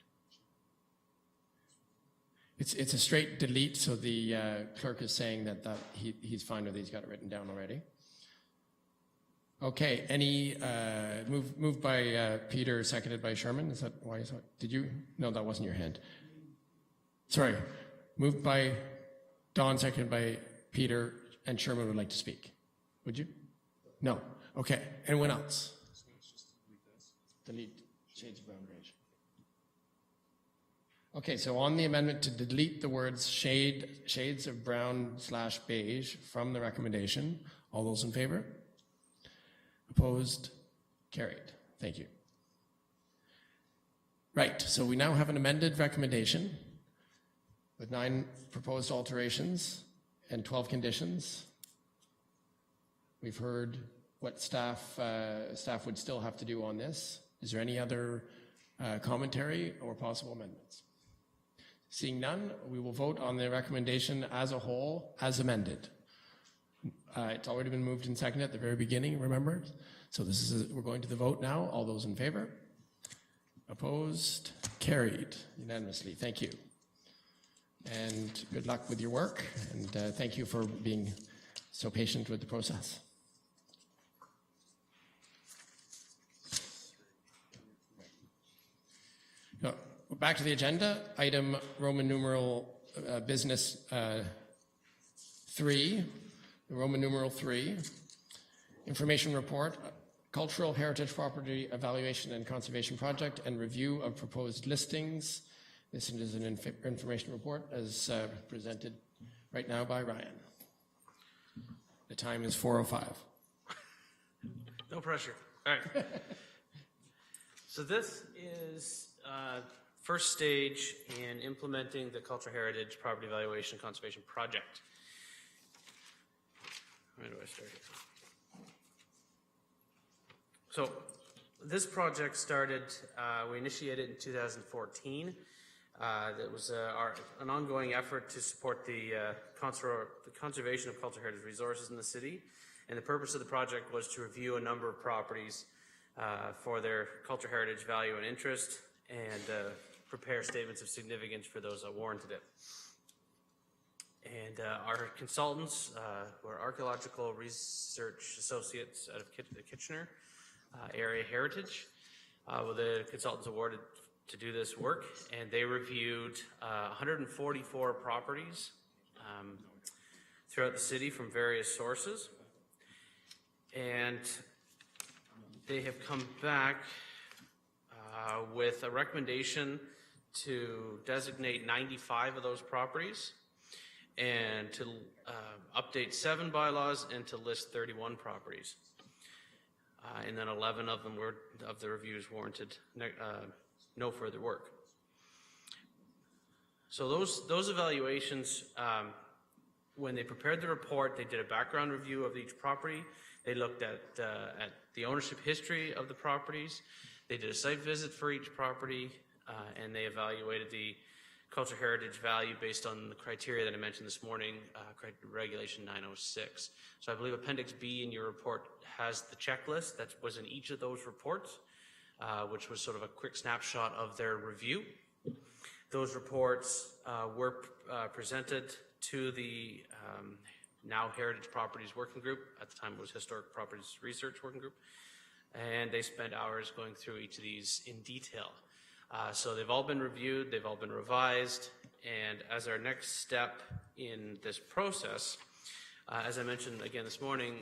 It's a straight delete. So the clerk is saying that he's fine with it. He's got it written down already. Okay. Any moved by Peter, seconded by Sherman? Is that why? Did you? No, that wasn't your hand. Sorry. Moved by Don, seconded by Peter, and Sherman would like to speak. Would you? No. Okay. Anyone else? Delete shades of brown beige. Okay, so on the amendment to delete the words shades of brown/beige from the recommendation, all those in favor? Opposed? Carried. Thank you. Right, so we now have an amended recommendation with 9 proposed alterations and 12 conditions. We've heard what staff would still have to do on this. Is there any other commentary or possible amendments? Seeing none, we will vote on the recommendation as a whole, as amended. It's already been moved and seconded at the very beginning, remember? So we're going to the vote now. All those in favor? Opposed? Carried unanimously. Thank you. And good luck with your work, and thank you for being so patient with the process. Now, back to the agenda, item Roman numeral business 3, Roman numeral 3, information report Cultural Heritage Property Evaluation and Conservation Project and review of proposed listings. This is an information report as presented right now by Ryan. The time is 4:05. No pressure. All right. So this is first stage in implementing the Cultural Heritage Property Evaluation and Conservation Project. Where do I start here? So this project started, we initiated in 2014. That was an ongoing effort to support the conservation of cultural heritage resources in the city. And the purpose of the project was to review a number of properties for their cultural heritage value and interest, and prepare statements of significance for those that warranted it. And our consultants were Archaeological Research Associates out of Kitchener, Area Heritage. The consultants awarded to do this work, and they reviewed 144 properties throughout the city from various sources. And they have come back with a recommendation to designate 95 of those properties, and to update 7 bylaws and to list 31 properties. And then 11 of them were, of the reviews warranted no further work. So those evaluations, when they prepared the report, they did a background review of each property. They looked at the ownership history of the properties. They did a site visit for each property, and they evaluated the cultural heritage value based on the criteria that I mentioned this morning, Regulation 906. So I believe Appendix B in your report has the checklist that was in each of those reports, which was sort of a quick snapshot of their review. Those reports were presented to the now Heritage Properties Working Group. At the time it was Historic Properties Research Working Group. And they spent hours going through each of these in detail. So they've all been reviewed, they've all been revised, and as our next step in this process, as I mentioned again this morning,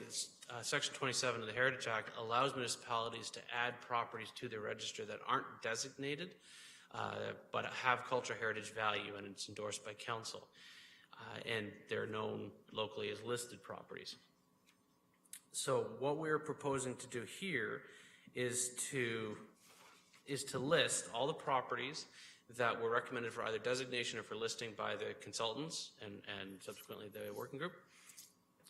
Section 27 of the Heritage Act allows municipalities to add properties to their register that aren't designated, but have cultural heritage value, and it's endorsed by council. And they're known locally as listed properties. So what we're proposing to do here is to list all the properties that were recommended for either designation or for listing by the consultants and subsequently the working group.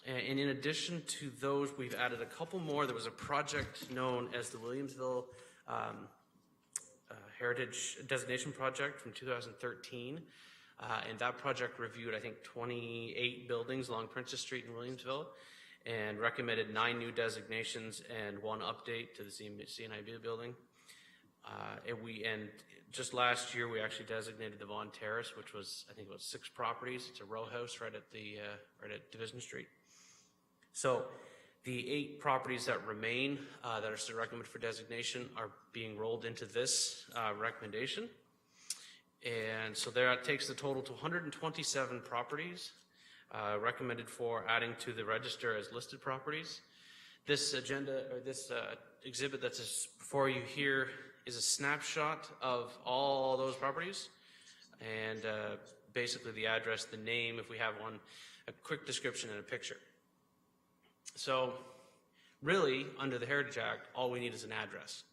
And in addition to those, we've added a couple more. There was a project known as the Williamsville Heritage Designation Project from 2013. And that project reviewed, I think, 28 buildings along Princess Street in Williamsville, and recommended 9 new designations and 1 update to the CNIB building. And just last year, we actually designated the Vaughan Terrace, which was, I think it was 6 properties. It's a row house right at Division Street. So the 8 properties that remain that are still recommended for designation are being rolled into this recommendation. And so there it takes the total to 127 properties recommended for adding to the register as listed properties. This agenda, or this exhibit that's before you here, is a snapshot of all those properties, and basically the address, the name, if we have one, a quick description and a picture. So really, under the Heritage Act, all we need is an address.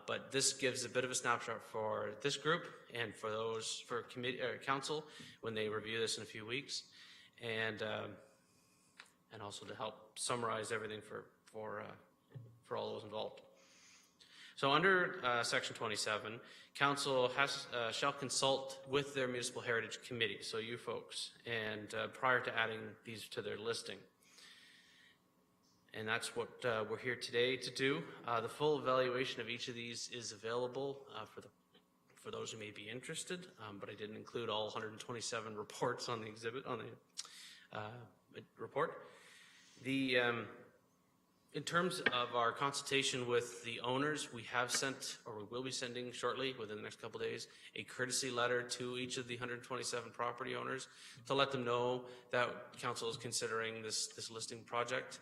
But this gives a bit of a snapshot for this group and for those, for council when they review this in a few weeks, and also to help summarize everything for all those involved. So under Section 27, council shall consult with their municipal heritage committee, so you folks, and prior to adding these to their listing. And that's what we're here today to do. The full evaluation of each of these is available for those who may be interested, but I didn't include all 127 reports on the exhibit, on the report. In terms of our consultation with the owners, we have sent, or we will be sending shortly, within the next couple of days, a courtesy letter to each of the 127 property owners to let them know that council is considering this listing project.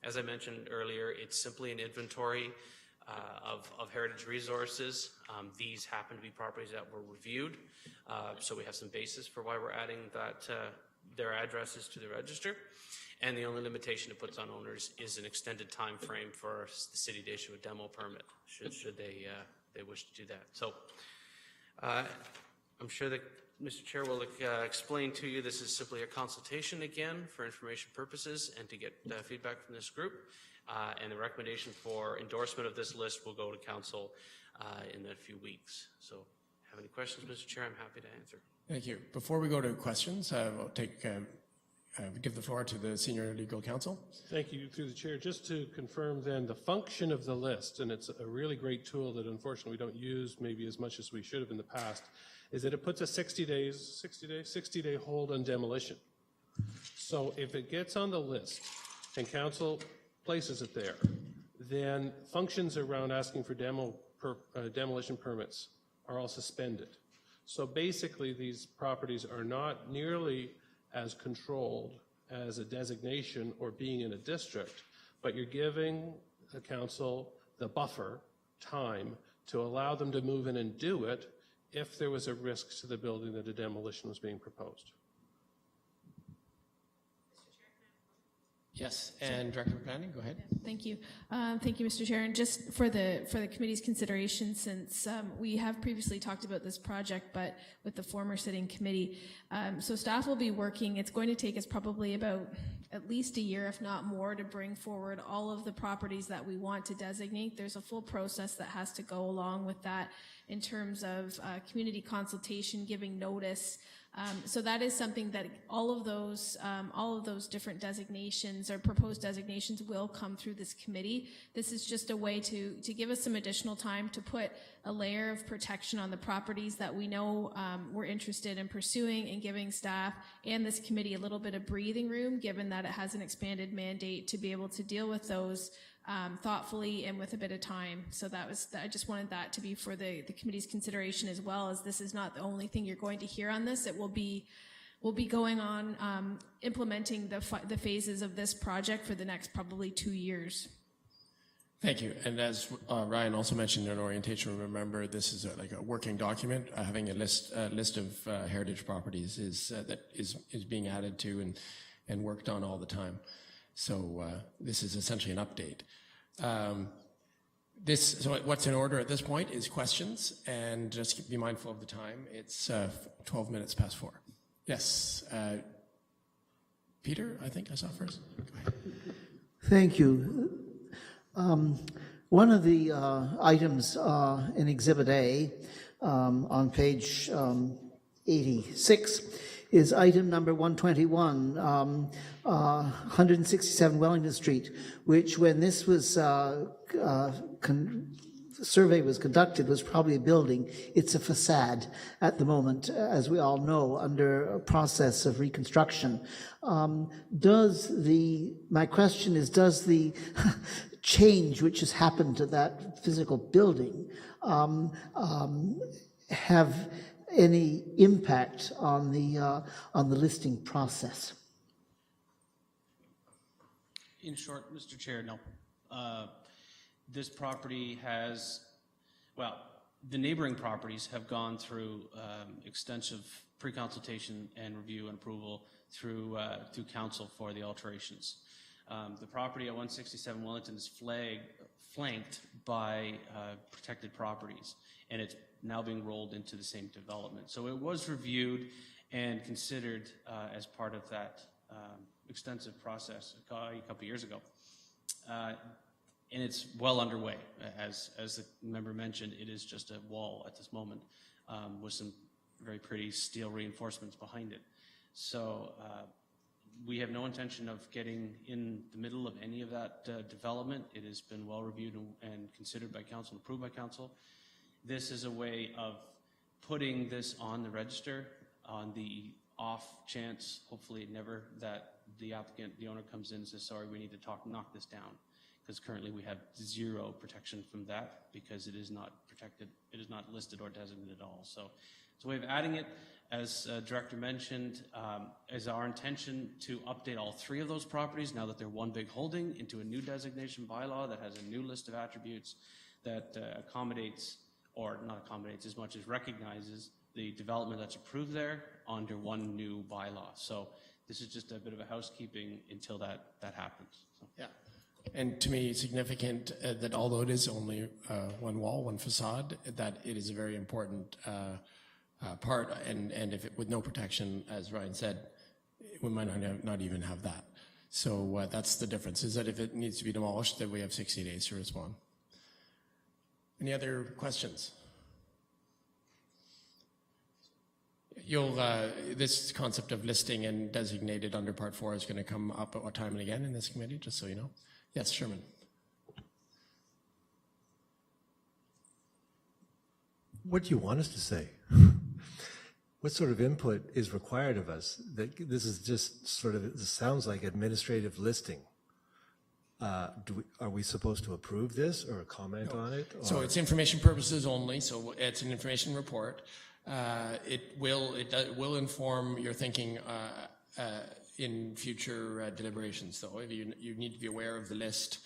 As I mentioned earlier, it's simply an inventory of heritage resources. These happen to be properties that were reviewed, so we have some basis for why we're adding that their addresses to the register. And the only limitation it puts on owners is an extended time frame for the city to issue a demo permit, should they wish to do that. So I'm sure that Mr. Chair will explain to you this is simply a consultation again for information purposes and to get feedback from this group. And the recommendation for endorsement of this list will go to council in a few weeks. So, have any questions, Mr. Chair? I'm happy to answer. Thank you. Before we go to questions, we'll give the floor to the Senior Legal Counsel. Thank you, through the chair. Just to confirm then, the function of the list, and it's a really great tool that unfortunately we don't use maybe as much as we should have in the past, is that it puts a 60-day hold on demolition. So if it gets on the list and council places it there, then functions around asking for demolition permits are all suspended. So basically these properties are not nearly as controlled as a designation or being in a district, but you're giving the council the buffer time to allow them to move in and do it if there was a risk to the building that a demolition was being proposed. Yes, and Director of Planning, go ahead. Thank you. Thank you, Mr. Chair. And just for the committee's consideration, since we have previously talked about this project, but with the former sitting committee, so staff will be working. It's going to take us probably about at least a year, if not more, to bring forward all of the properties that we want to designate. There's a full process that has to go along with that in terms of community consultation, giving notice. So that is something that all of those different designations or proposed designations will come through this committee. This is just a way to give us some additional time to put a layer of protection on the properties that we know we're interested in pursuing, and giving staff and this committee a little bit of breathing room, given that it has an expanded mandate to be able to deal with those thoughtfully and with a bit of time. So I just wanted that to be for the committee's consideration, as well as this is not the only thing you're going to hear on this. It will be going on implementing the phases of this project for the next probably 2 years. Thank you. And as Ryan also mentioned in orientation, remember this is like a working document. Having a list of heritage properties that is being added to and worked on all the time. So this is essentially an update. So what's in order at this point is questions, and just be mindful of the time. It's 12 minutes past 4. Yes, Peter, I think I saw first. Go ahead. Thank you. One of the items in Exhibit A on page 86 is item number 121, 167 Wellington Street, which when this was survey was conducted was probably a building. It's a facade at the moment, as we all know, under a process of reconstruction. My question is, does the change which has happened to that physical building have any impact on the listing process? In short, Mr. Chair, no. This property has, the neighboring properties have gone through extensive pre-consultation and review and approval through council for the alterations. The property at 167 Wellington is flanked by protected properties, and it's now being rolled into the same development. So it was reviewed and considered as part of that extensive process a couple years ago. And it's well underway. As the member mentioned, it is just a wall at this moment with some very pretty steel reinforcements behind it. So we have no intention of getting in the middle of any of that development. It has been well reviewed and considered by council, approved by council. This is a way of putting this on the register on the off chance, hopefully never, that the applicant, the owner comes in and says, sorry, we need to knock this down. Because currently we have zero protection from that because it is not protected, it is not listed or designated at all. So it's a way of adding it. As Director mentioned, is our intention to update all 3 of those properties now that they're one big holding into a new designation bylaw that has a new list of attributes that accommodates, or not accommodates as much as recognizes the development that's approved there under one new bylaw. So this is just a bit of a housekeeping until that happens. So. Yeah. And to me, significant that although it is only one wall, one facade, that it is a very important part, and if it, with no protection, as Ryan said, we might not even have that. So that's the difference, is that if it needs to be demolished, that we have 60 days to respond. Any other questions? This concept of listing and designated under Part 4 is going to come up at what time and again in this committee, just so you know. Yes, Sherman. What do you want us to say? What sort of input is required of us? That this is just sort of, this sounds like administrative listing. Are we supposed to approve this or comment on it? Or? So it's information purposes only, so it's an information report. It will inform your thinking in future deliberations, though. You need to be aware of the list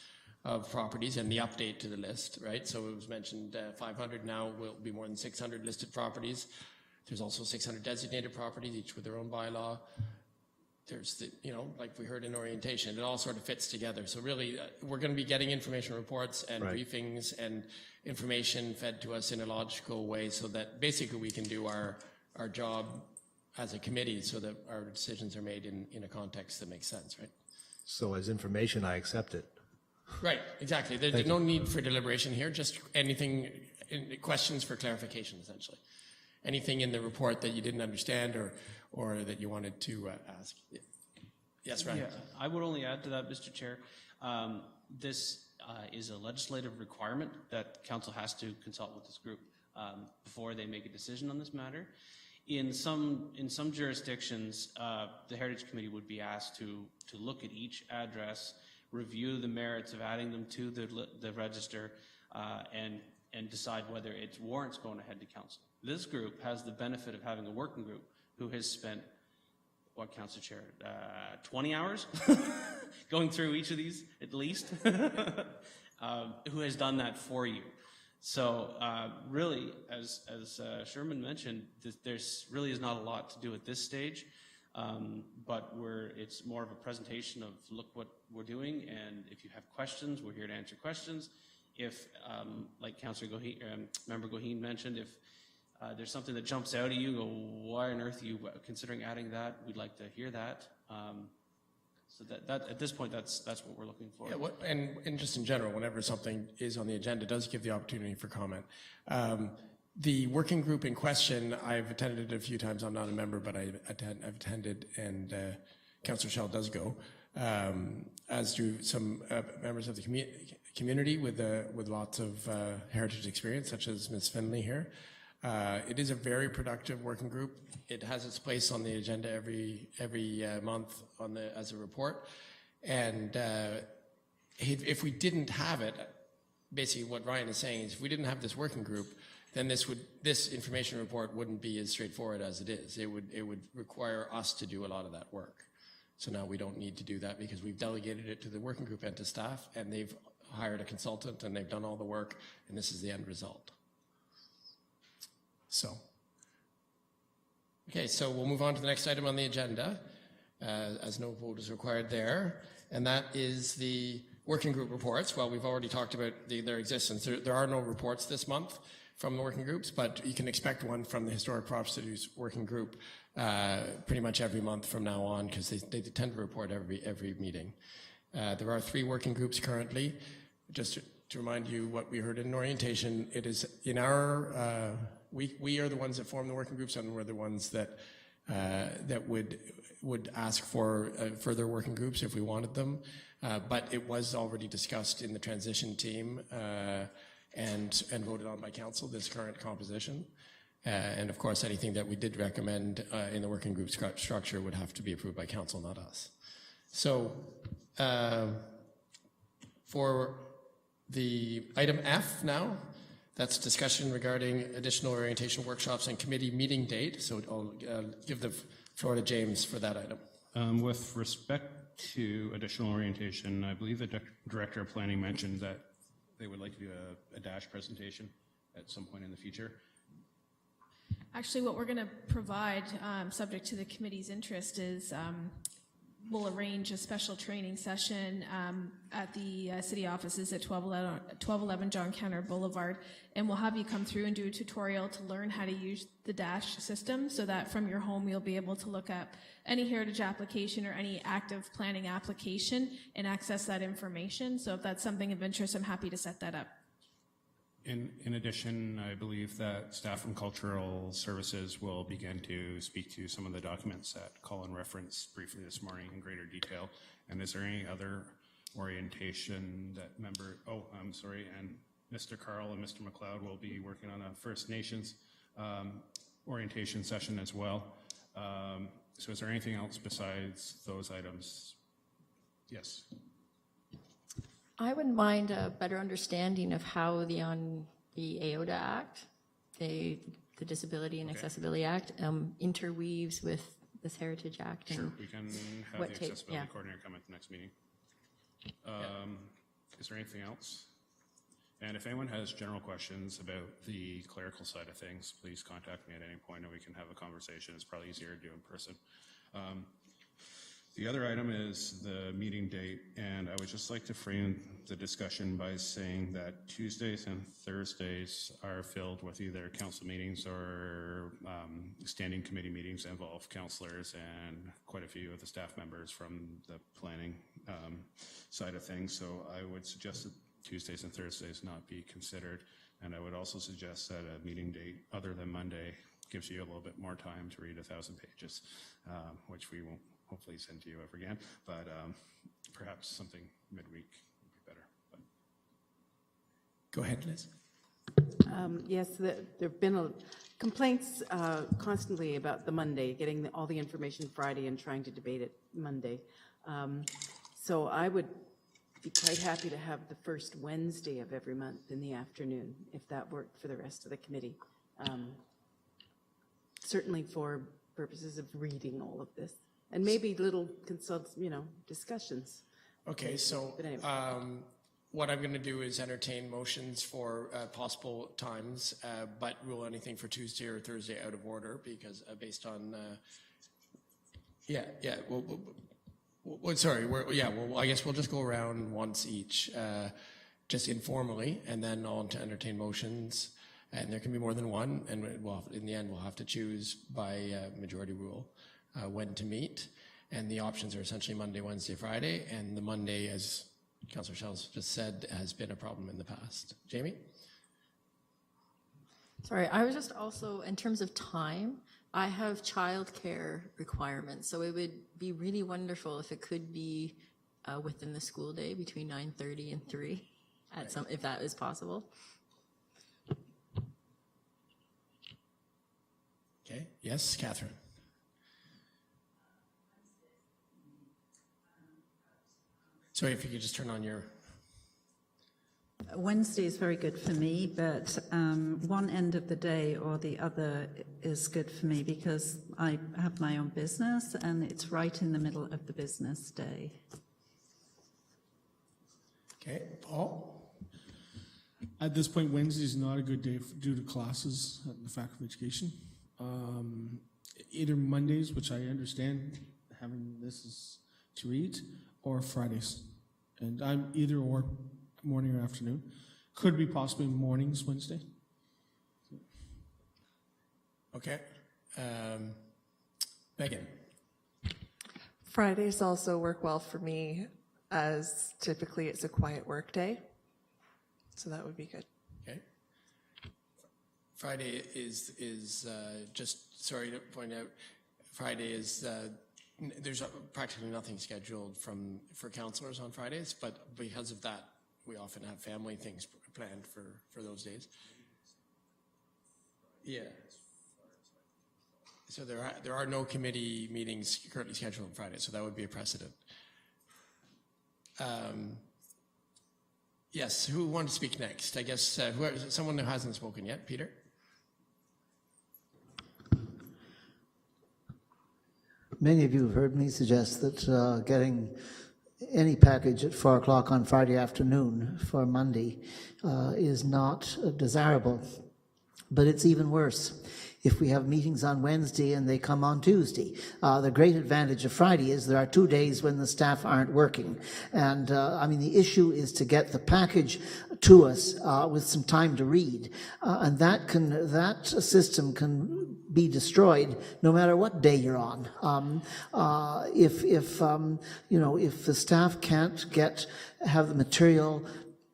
of properties and the update to the list, right? So it was mentioned 500 now will be more than 600 listed properties. There's also 600 designated properties, each with their own bylaw. There's the, like we heard in orientation, it all sort of fits together. So really, we're going to be getting information reports and briefings and information fed to us in a logical way so that basically we can do our job as a committee so that our decisions are made in a context that makes sense, right? So as information, I accept it. Right, exactly. There's no need for deliberation here, just anything, questions for clarification, essentially. Anything in the report that you didn't understand or that you wanted to ask. Yes, Ryan. Yeah, I would only add to that, Mr. Chair. This is a legislative requirement that council has to consult with this group before they make a decision on this matter. In some jurisdictions, the Heritage Committee would be asked to look at each address, review the merits of adding them to the register, and decide whether it warrants going ahead to council. This group has the benefit of having a working group who has spent, what, Council Chair, 20 hours going through each of these at least, who has done that for you. So really, as Sherman mentioned, there's really is not a lot to do at this stage, but it's more of a presentation of look what we're doing, and if you have questions, we're here to answer questions. If, like Councillor Member Goheen mentioned, if there's something that jumps out at you, go, why on earth are you considering adding that? We'd like to hear that. So that at this point, that's what we're looking for. Yeah, and just in general, whenever something is on the agenda, it does give the opportunity for comment. The working group in question, I've attended it a few times. I'm not a member, but I've attended, and Councillor Schell does go, as do some members of the community with lots of heritage experience, such as Ms. Finley here. It is a very productive working group. It has its place on the agenda every month as a report. And if we didn't have it, basically what Ryan is saying is if we didn't have this working group, then this information report wouldn't be as straightforward as it is. It would require us to do a lot of that work. So now we don't need to do that because we've delegated it to the working group and to staff, and they've hired a consultant and they've done all the work, and this is the end result. So, okay, so we'll move on to the next item on the agenda, as no vote is required there, and that is the working group reports. Well, we've already talked about their existence. There are no reports this month from the working groups, but you can expect one from the Historic Properties Working Group pretty much every month from now on, because they tend to report every meeting. There are 3 working groups currently. Just to remind you what we heard in orientation, it is in our we are the ones that form the working groups, and we're the ones that would ask for further working groups if we wanted them. But it was already discussed in the transition team and voted on by council, this current composition. And of course, anything that we did recommend in the working group structure would have to be approved by council, not us. So for the item F now, That's discussion regarding additional orientation workshops and committee meeting date. So I'll give the floor to James for that item. With respect to additional orientation, I believe the Director of Planning mentioned that they would like to do a DASH presentation at some point in the future. Actually, what we're going to provide, subject to the committee's interest, is we'll arrange a special training session at the city offices at 1211 John Counter Boulevard, and we'll have you come through and do a tutorial to learn how to use the DASH system, so that from your home you'll be able to look up any heritage application or any active planning application and access that information. So if that's something of interest, I'm happy to set that up. In addition, I believe that staff from Cultural Services will begin to speak to some of the documents that Colin referenced briefly this morning in greater detail. And is there any other orientation that and Mr. Carl and Mr. McLeod will be working on a First Nations orientation session as well. So is there anything else besides those items? Yes. I wouldn't mind a better understanding of how the AODA Act, the Disability and Accessibility Act, interweaves with this Heritage Act. Sure, we can have the accessibility coordinator come at the next meeting. Is there anything else? And if anyone has general questions about the clerical side of things, please contact me at any point and we can have a conversation. It's probably easier to do in person. The other item is the meeting date, and I would just like to frame the discussion by saying that Tuesdays and Thursdays are filled with either council meetings or standing committee meetings that involve councillors and quite a few of the staff members from the planning side of things. So I would suggest that Tuesdays and Thursdays not be considered, and I would also suggest that a meeting date other than Monday gives you a little bit more time to read 1,000 pages, which we won't hopefully send to you ever again, but perhaps something midweek would be better. But. Go ahead, Liz. Yes, there have been complaints constantly about the Monday, getting all the information Friday and trying to debate it Monday. So I would be quite happy to have the first Wednesday of every month in the afternoon, if that worked for the rest of the committee. Certainly for purposes of reading all of this. And maybe little discussions. Okay, so But anyway. what I'm going to do is entertain motions for possible times, but rule anything for Tuesday or Thursday out of order because based on, I guess we'll just go around once each, just informally, and then I'll entertain motions, and there can be more than one, and in the end we'll have to choose by majority rule. When to meet, and the options are essentially Monday, Wednesday, Friday, and the Monday, as Councillor Shells just said, has been a problem in the past. Jamie? Sorry, I was just also, in terms of time, I have childcare requirements, so it would be really wonderful if it could be within the school day between 9:30 and 3, if that is possible. Okay, yes, Catherine. Sorry, if you could just turn on your... Wednesday is very good for me, but one end of the day or the other is good for me because I have my own business and it's right in the middle of the business day. Okay, Paul? At this point, Wednesday is not a good day due to classes at the Faculty of Education. Either Mondays, which I understand having this is to read, or Fridays. And I'm either or, morning or afternoon. Could be possibly mornings Wednesday. Okay. Megan? Fridays also work well for me, as typically it's a quiet work day. So that would be good. Okay. Friday is just, sorry to point out, Friday is, there's practically nothing scheduled for councillors on Fridays, but because of that, we often have family things planned for those days. Yeah. So there are no committee meetings currently scheduled on Friday, so that would be a precedent. Yes, who wanted to speak next? I guess someone who hasn't spoken yet. Peter? Many of you have heard me suggest that getting any package at 4 o'clock on Friday afternoon for Monday is not desirable. But it's even worse if we have meetings on Wednesday and they come on Tuesday. The great advantage of Friday is there are 2 days when the staff aren't working. And I mean, the issue is to get the package to us with some time to read. And that system can be destroyed no matter what day you're on. If the staff can't have the material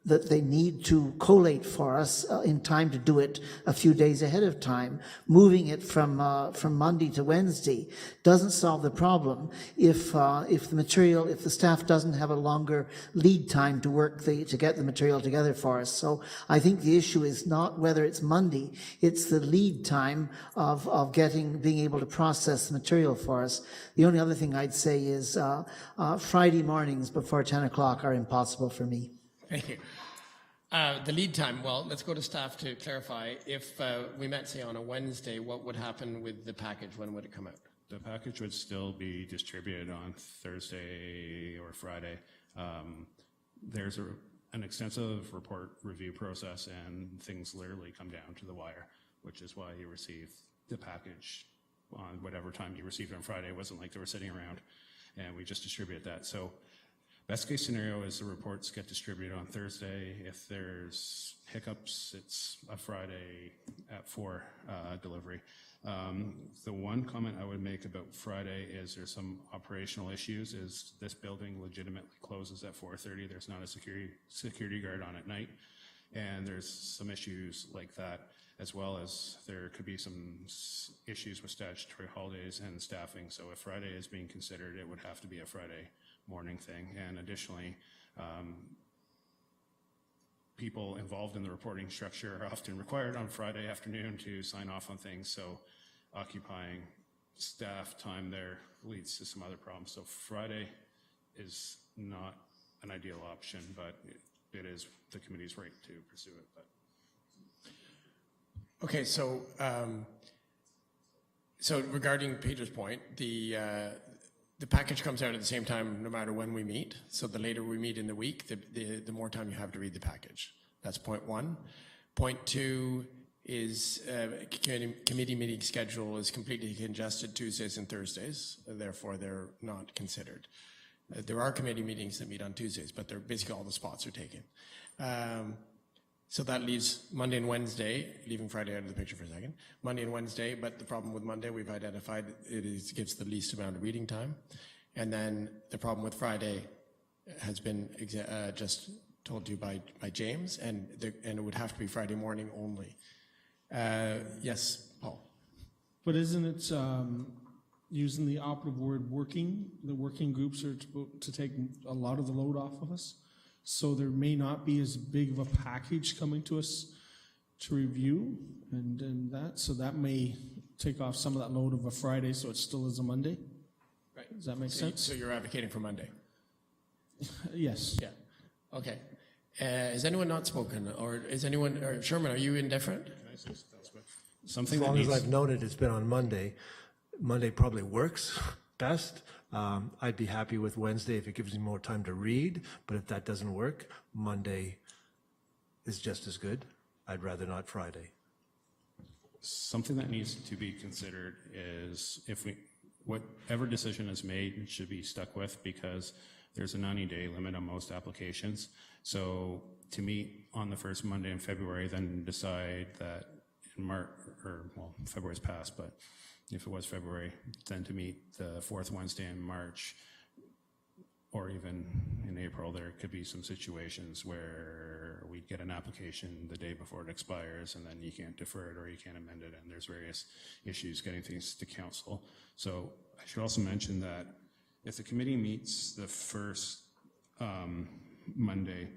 that they need to collate for us in time to do it a few days ahead of time. Moving it from Monday to Wednesday doesn't solve the problem if the staff doesn't have a longer lead time to get the material together for us. So I think the issue is not whether it's Monday, it's the lead time of being able to process the material for us. The only other thing I'd say is Friday mornings before 10 o'clock are impossible for me. Thank you. The lead time, well, let's go to staff to clarify. If we met, say, on a Wednesday, what would happen with the package? When would it come out? The package would still be distributed on Thursday or Friday. There's an extensive report review process, and things literally come down to the wire, which is why you receive the package on whatever time you received it on Friday. It wasn't like they were sitting around, and we just distribute that. So best case scenario is the reports get distributed on Thursday. If there's hiccups, it's a Friday at 4 delivery. The one comment I would make about Friday is there's some operational issues. Is this building legitimately closes at 4:30? There's not a security guard on at night, and there's some issues like that, as well as there could be some issues with statutory holidays and staffing. So if Friday is being considered, it would have to be a Friday morning thing. And additionally, people involved in the reporting structure are often required on Friday afternoon to sign off on things, so occupying staff time there leads to some other problems. So Friday is not an ideal option, but it is the committee's right to pursue it. But okay, so regarding Peter's point, the package comes out at the same time no matter when we meet. So the later we meet in the week, the more time you have to read the package. That's point one. Point two is committee meeting schedule is completely congested Tuesdays and Thursdays, therefore they're not considered. There are committee meetings that meet on Tuesdays, but they're basically all the spots are taken. So that leaves Monday and Wednesday, leaving Friday out of the picture for a second. Monday and Wednesday, but the problem with Monday, we've identified it gives the least amount of reading time. And then the problem with Friday has been just told to you by James, and it would have to be Friday morning only. Yes, Paul. But isn't it using the operative word working? The working groups are to take a lot of the load off of us. So there may not be as big of a package coming to us to review, and so that may take off some of that load of a Friday, so it still is a Monday. Right. Does that make sense? So you're advocating for Monday? Yes. Yeah. Okay. Has anyone not spoken, or is anyone? Or Sherman, are you indifferent? As long as I've noted it's been on Monday, Monday probably works best. I'd be happy with Wednesday if it gives me more time to read, but if that doesn't work, Monday is just as good. I'd rather not Friday. something that needs to be considered is whatever decision is made should be stuck with, because there's a 90-day limit on most applications. So to meet on the first Monday in February, then decide that in March, February's passed, but if it was February, then to meet the fourth Wednesday in March, or even in April, there could be some situations where we get an application the day before it expires, and then you can't defer it or you can't amend it, and there's various issues getting things to council. So I should also mention that if the committee meets the first Monday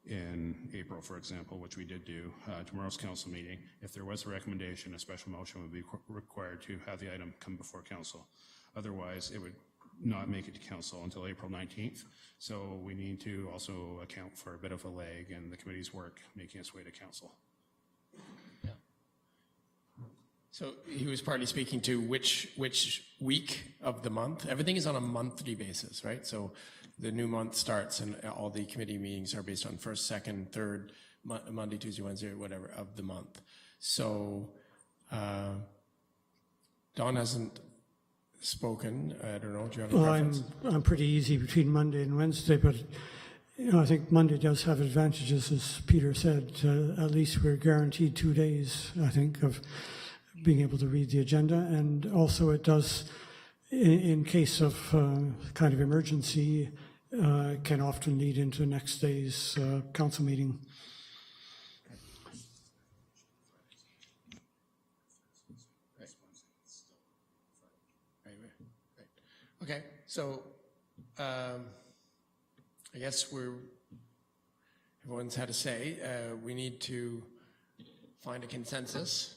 in April, for example, which we did do, tomorrow's council meeting, if there was a recommendation, a special motion would be required to have the item come before council. Otherwise, it would not make it to council until April 19th. So we need to also account for a bit of a lag in the committee's work making its way to council. So he was partly speaking to which week of the month. Everything is on a monthly basis, right? So the new month starts and all the committee meetings are based on first, second, third, Monday, Tuesday, Wednesday, or whatever of the month. So Don hasn't spoken. I don't know. Do you have a Well, preference? I'm pretty easy between Monday and Wednesday, but I think Monday does have advantages, as Peter said. At least we're guaranteed 2 days, I think, of being able to read the agenda, and also it does, in case of kind of emergency, can often lead into next day's council meeting. Right. Okay, so I guess everyone's had a say. We need to find a consensus.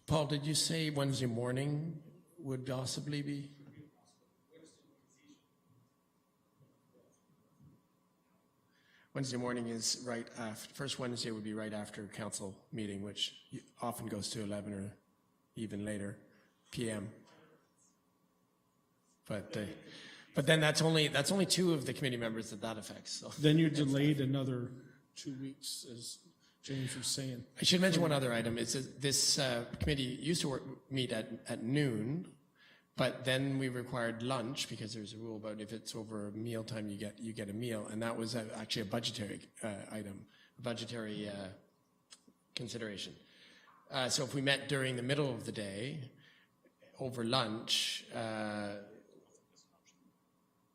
Paul, did you say Wednesday morning would possibly be? Wednesday morning is right after, first Wednesday would be right after council meeting, which often goes to 11 or even later PM. But then that's only 2 of the committee members that affects. So. Then you're delayed another 2 weeks, as James was saying. I should mention one other item. It's this committee used to meet at noon, but then we required lunch because there's a rule about if it's over mealtime, you get a meal, and that was actually a budgetary item, a budgetary consideration. So if we met during the middle of the day, over lunch,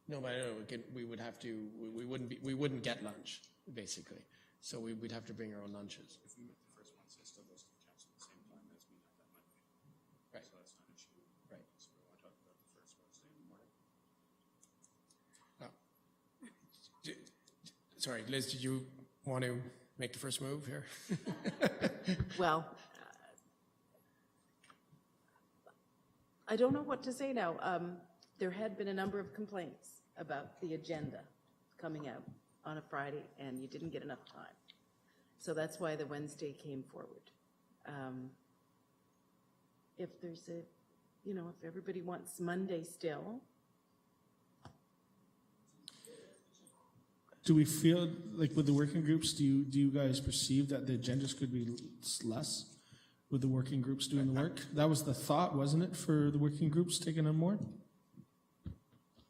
no, but I don't know, we would have to. We wouldn't get lunch basically. So we'd have to bring our own lunches. If we met the first Wednesday, it still goes to the council at the same time as we met that Monday. Right. So that's not an issue. Right. So we want to talk about the first Wednesday in the morning. Sorry, Liz, did you want to make the first move here? Well, I don't know what to say now. There had been a number of complaints about the agenda coming out on a Friday, and you didn't get enough time. So that's why the Wednesday came forward. If there's if everybody wants Monday still. Do we feel like with the working groups, do you guys perceive that the agendas could be less with the working groups doing the work? That was the thought, wasn't it, for the working groups taking on more?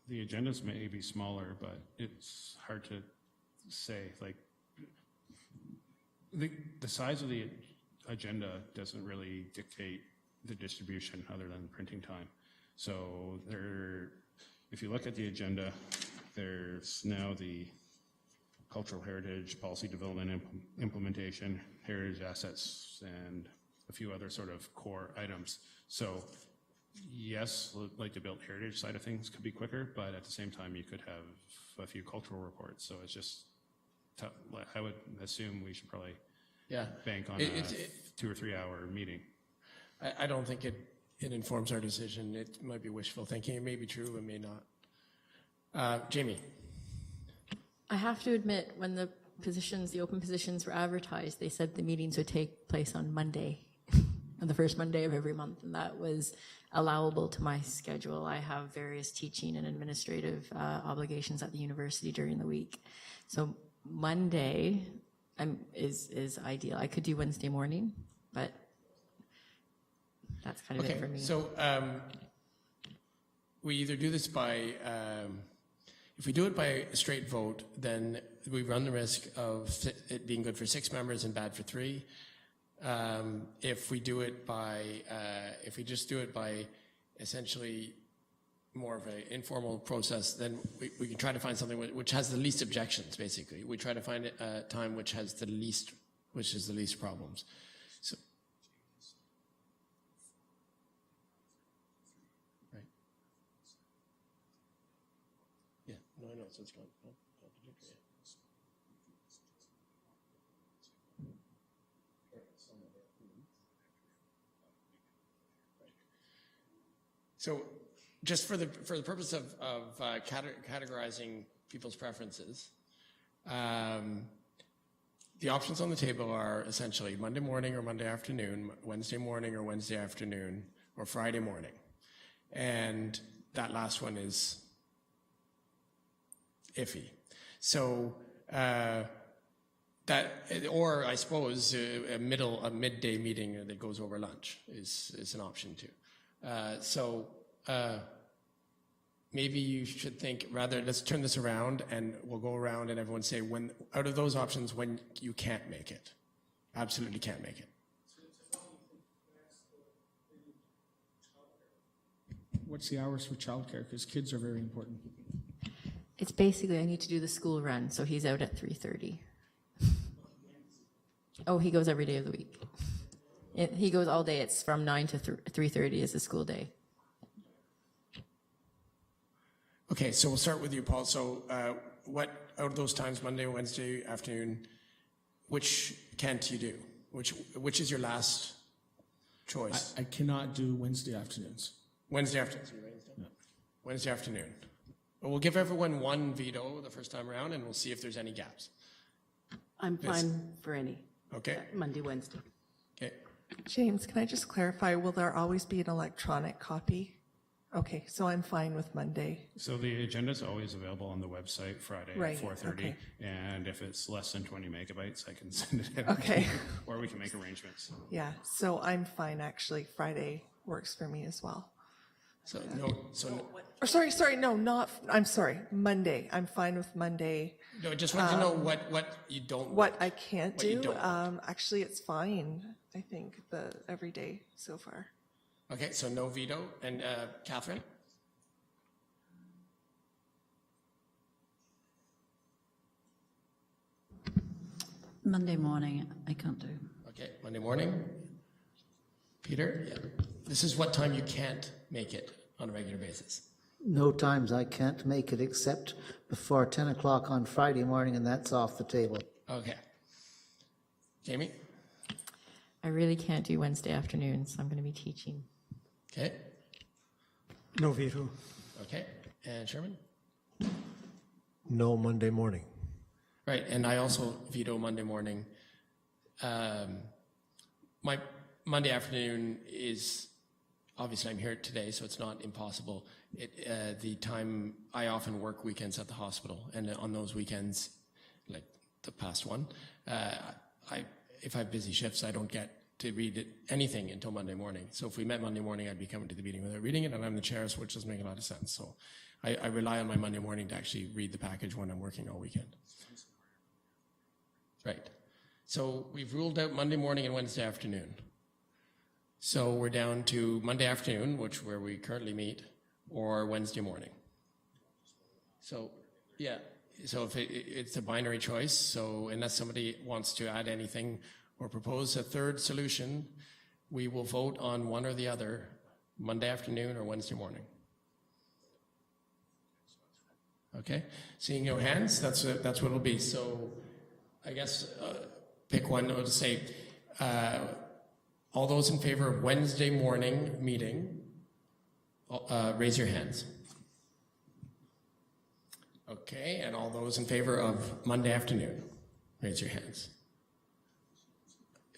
The agendas may be smaller, but it's hard to say. Like the size of the agenda doesn't really dictate the distribution other than printing time. So if you look at the agenda, there's now the cultural heritage, policy development, implementation, heritage assets, and a few other sort of core items. So yes, like the built heritage side of things could be quicker, but at the same time, you could have a few cultural reports. So it's just tough. I would assume we should probably bank on a 2 or 3 hour meeting. I don't think it informs our decision. It might be wishful thinking. It may be true, it may not. Jamie. I have to admit, when the open positions were advertised, they said the meetings would take place on Monday, on the first Monday of every month, and that was allowable to my schedule. I have various teaching and administrative obligations at the university during the week. So Monday is ideal. I could do Wednesday morning, but that's kind of it for me. So we either do this by, if we do it by a straight vote, then we run the risk of it being good for 6 members and bad for 3. If we do it by, if we just do it by essentially more of an informal process, then we can try to find something which has the least objections, basically. We try to find a time which has the least problems. So, right. Yeah, No, I know, so it's gone. Oh, contradictory. So, just for the purpose of categorizing people's preferences, the options on the table are essentially Monday morning or Monday afternoon, Wednesday morning or Wednesday afternoon, or Friday morning. And that last one is iffy. So or I suppose a midday meeting that goes over lunch is an option too. Maybe you should think rather, let's turn this around and we'll go around and everyone say when, out of those options, when you can't make it, absolutely can't make it. What's the hours for childcare? Because kids are very important. It's basically I need to do the school run, so he's out at 3:30. Oh, he goes every day of the week. He goes all day. It's from 9 to 3:30 is the school day. Okay, so we'll start with you, Paul. So what, out of those times, Monday, Wednesday afternoon, which can't you do? Which is your last choice? I cannot do Wednesday afternoons. Wednesday afternoon. No. Wednesday afternoon. Well, we'll give everyone one veto the first time around, and we'll see if there's any gaps. I'm fine for any. Okay. Monday, Wednesday. Okay. James, can I just clarify, will there always be an electronic copy? Okay, so I'm fine with Monday. So the agenda is always available on the website Friday Right, at 4:30. okay. And if it's less than 20 megabytes, I can send it in. Okay. Or we can make arrangements. Yeah, so I'm fine, actually. Friday works for me as well. Or sorry, no, I'm sorry, Monday. I'm fine with Monday. No, just want to know what you don't What I can't what you do, don't actually, it's fine, I think, every day so far. Okay, so no veto. And Catherine? Monday morning, I can't do. Okay, Monday morning. Peter? Yeah. This is what time you can't make it on a regular basis. No times I can't make it except before 10 o'clock on Friday morning, and that's off the table. Okay. Jamie? I really can't do Wednesday afternoons. I'm going to be teaching. Okay. No veto. Okay. And Sherman? No Monday morning. Right, and I also veto Monday morning. My Monday afternoon is, obviously I'm here today, so it's not impossible. The time, I often work weekends at the hospital, and on those weekends, like the past one, if I have busy shifts, I don't get to read anything until Monday morning. So if we met Monday morning, I'd be coming to the meeting without reading it, and I'm the chair, so which doesn't make a lot of sense. So I rely on my Monday morning to actually read the package when I'm working all weekend. Right. So we've ruled out Monday morning and Wednesday afternoon. So we're down to Monday afternoon, where we currently meet, or Wednesday morning. So, yeah. So if it's a binary choice, so unless somebody wants to add anything or propose a third solution, we will vote on one or the other, Monday afternoon or Wednesday morning. Okay? Seeing no hands, that's what it'll be. So I guess pick one. I'll just say, all those in favor of Wednesday morning meeting, raise your hands. Okay, and all those in favor of Monday afternoon, raise your hands.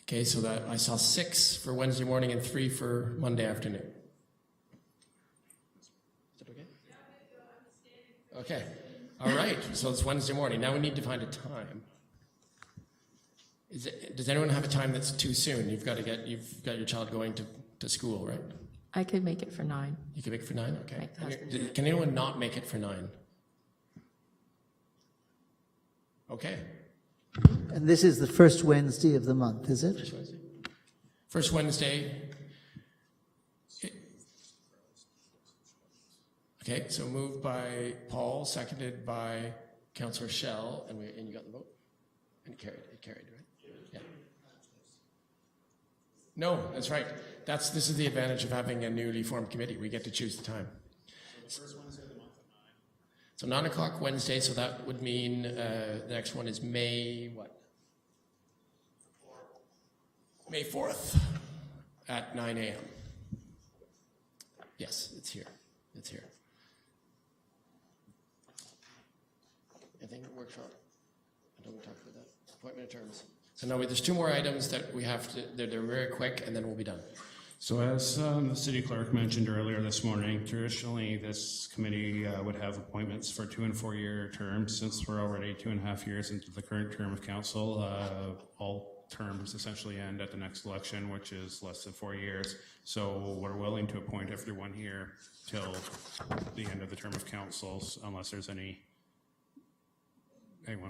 Okay, so that I saw 6 for Wednesday morning and 3 for Monday afternoon. Is that okay? Okay, all right, so it's Wednesday morning. Now we need to find a time. Does anyone have a time that's too soon? You've got your child going to school, right? I could make it for 9. You could make it for 9? Okay. Make the husband Can anyone not make it for 9? Okay. And this is the first Wednesday of the month, is it? First Wednesday. First Wednesday. Okay, so moved by Paul, seconded by Councillor Schell, and you got the vote? And it carried, right? Yeah. No, that's right. This is the advantage of having a newly formed committee. We get to choose the time. So 9 o'clock Wednesday, so that would mean the next one is May what? May 4th at 9 a.m. Yes, it's here. It's here. I think it works out. I don't talk about that. Appointment of terms. So now there's 2 more items that we have to, they're very quick, and then we'll be done. So as the city clerk mentioned earlier this morning, traditionally this committee would have appointments for 2 and 4 year terms. Since we're already 2.5 years into the current term of council, all terms essentially end at the next election, which is less than 4 years. So we're willing to appoint after 1 year till the end of the term of councils, unless there's anyone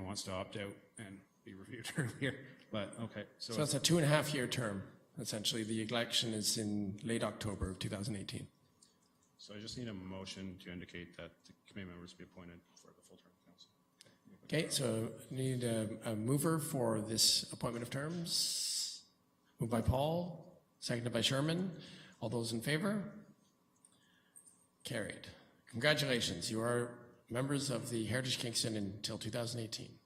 wants to opt out and be reviewed earlier. But okay, So it's a 2.5 year term. Essentially, the election is in late October of 2018. So I just need a motion to indicate that the committee members be appointed for the full term of council. Okay, so need a mover for this appointment of terms. Moved by Paul, seconded by Sherman. All those in favor? Carried. Congratulations, you are members of the Heritage Kingston until 2018.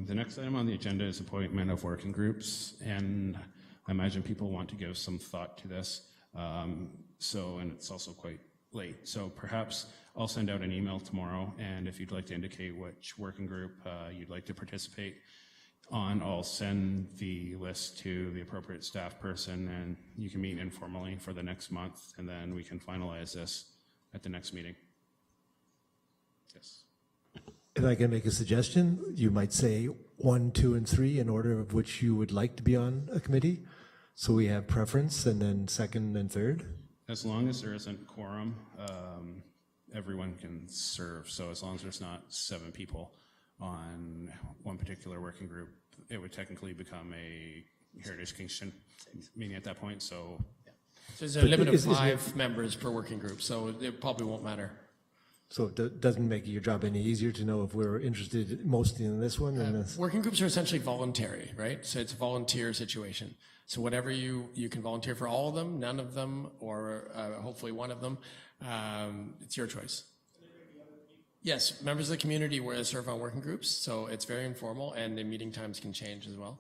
The next item on the agenda is appointment of working groups, and I imagine people want to give some thought to this. And it's also quite late. So perhaps I'll send out an email tomorrow, and if you'd like to indicate which working group you'd like to participate on, I'll send the list to the appropriate staff person, and you can meet informally for the next month, and then we can finalize this at the next meeting. Yes. If I can make a suggestion, you might say 1, 2, and 3 in order of which you would like to be on a committee. So we have preference, and then second and third. As long as there isn't quorum, everyone can serve. So as long as there's not 7 people on one particular working group, it would technically become a Heritage Kingston meeting at that point. So there's a limit of 5 members per working group, so it probably won't matter. So it doesn't make your job any easier to know if we're interested mostly in this one and this. Working groups are essentially voluntary, right? So it's a volunteer situation. So whatever you can volunteer for all of them, none of them, or hopefully one of them, it's your choice. Yes, members of the community will serve on working groups, so it's very informal, and the meeting times can change as well.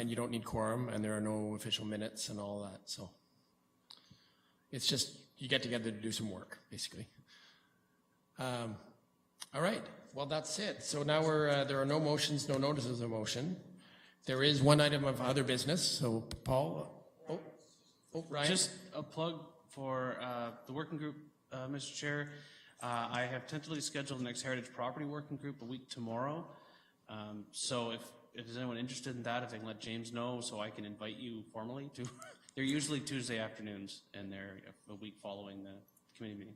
And you don't need quorum, and there are no official minutes and all that. So it's just you get together to do some work, basically. All right, well, that's it. So now there are no motions, no notices of motion. There is one item of other business. So Paul, Ryan. Just a plug for the working group, Mr. Chair. I have tentatively scheduled the next Heritage Property Working Group a week tomorrow. So if there's anyone interested in that, if I can let James know so I can invite you formally to. They're usually Tuesday afternoons, and they're a week following the committee meeting.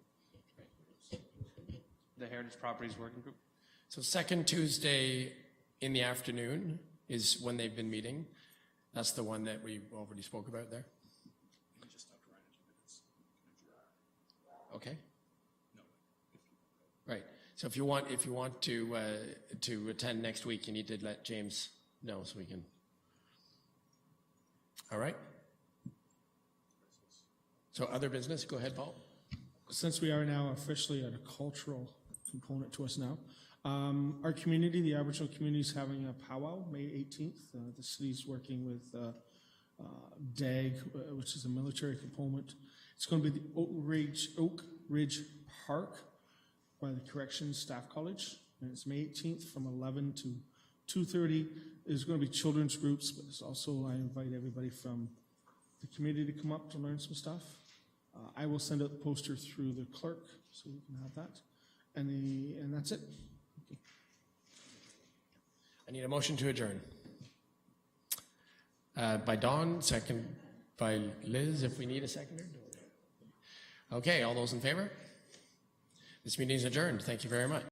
The Heritage Properties Working Group. So second Tuesday in the afternoon is when they've been meeting. That's the one that we already spoke about there. Okay. Right. So if you want to attend next week, you need to let James know so we can. All right. So other business, go ahead, Paul. Since we are now officially at a cultural component to us now, our community, the Aboriginal community, is having a powwow May 18th. The city's working with DAG, which is a military component. It's going to be the Oak Ridge Park by the Corrections Staff College, and it's May 18th from 11 to 2:30. There's going to be children's groups, but it's also, I invite everybody from the community to come up to learn some stuff. I will send out the poster through the clerk, so you can have that. And that's it. Okay. I need a motion to adjourn. By Dawn, second by Liz, if we need a seconder. Okay, all those in favor? This meeting is adjourned. Thank you very much.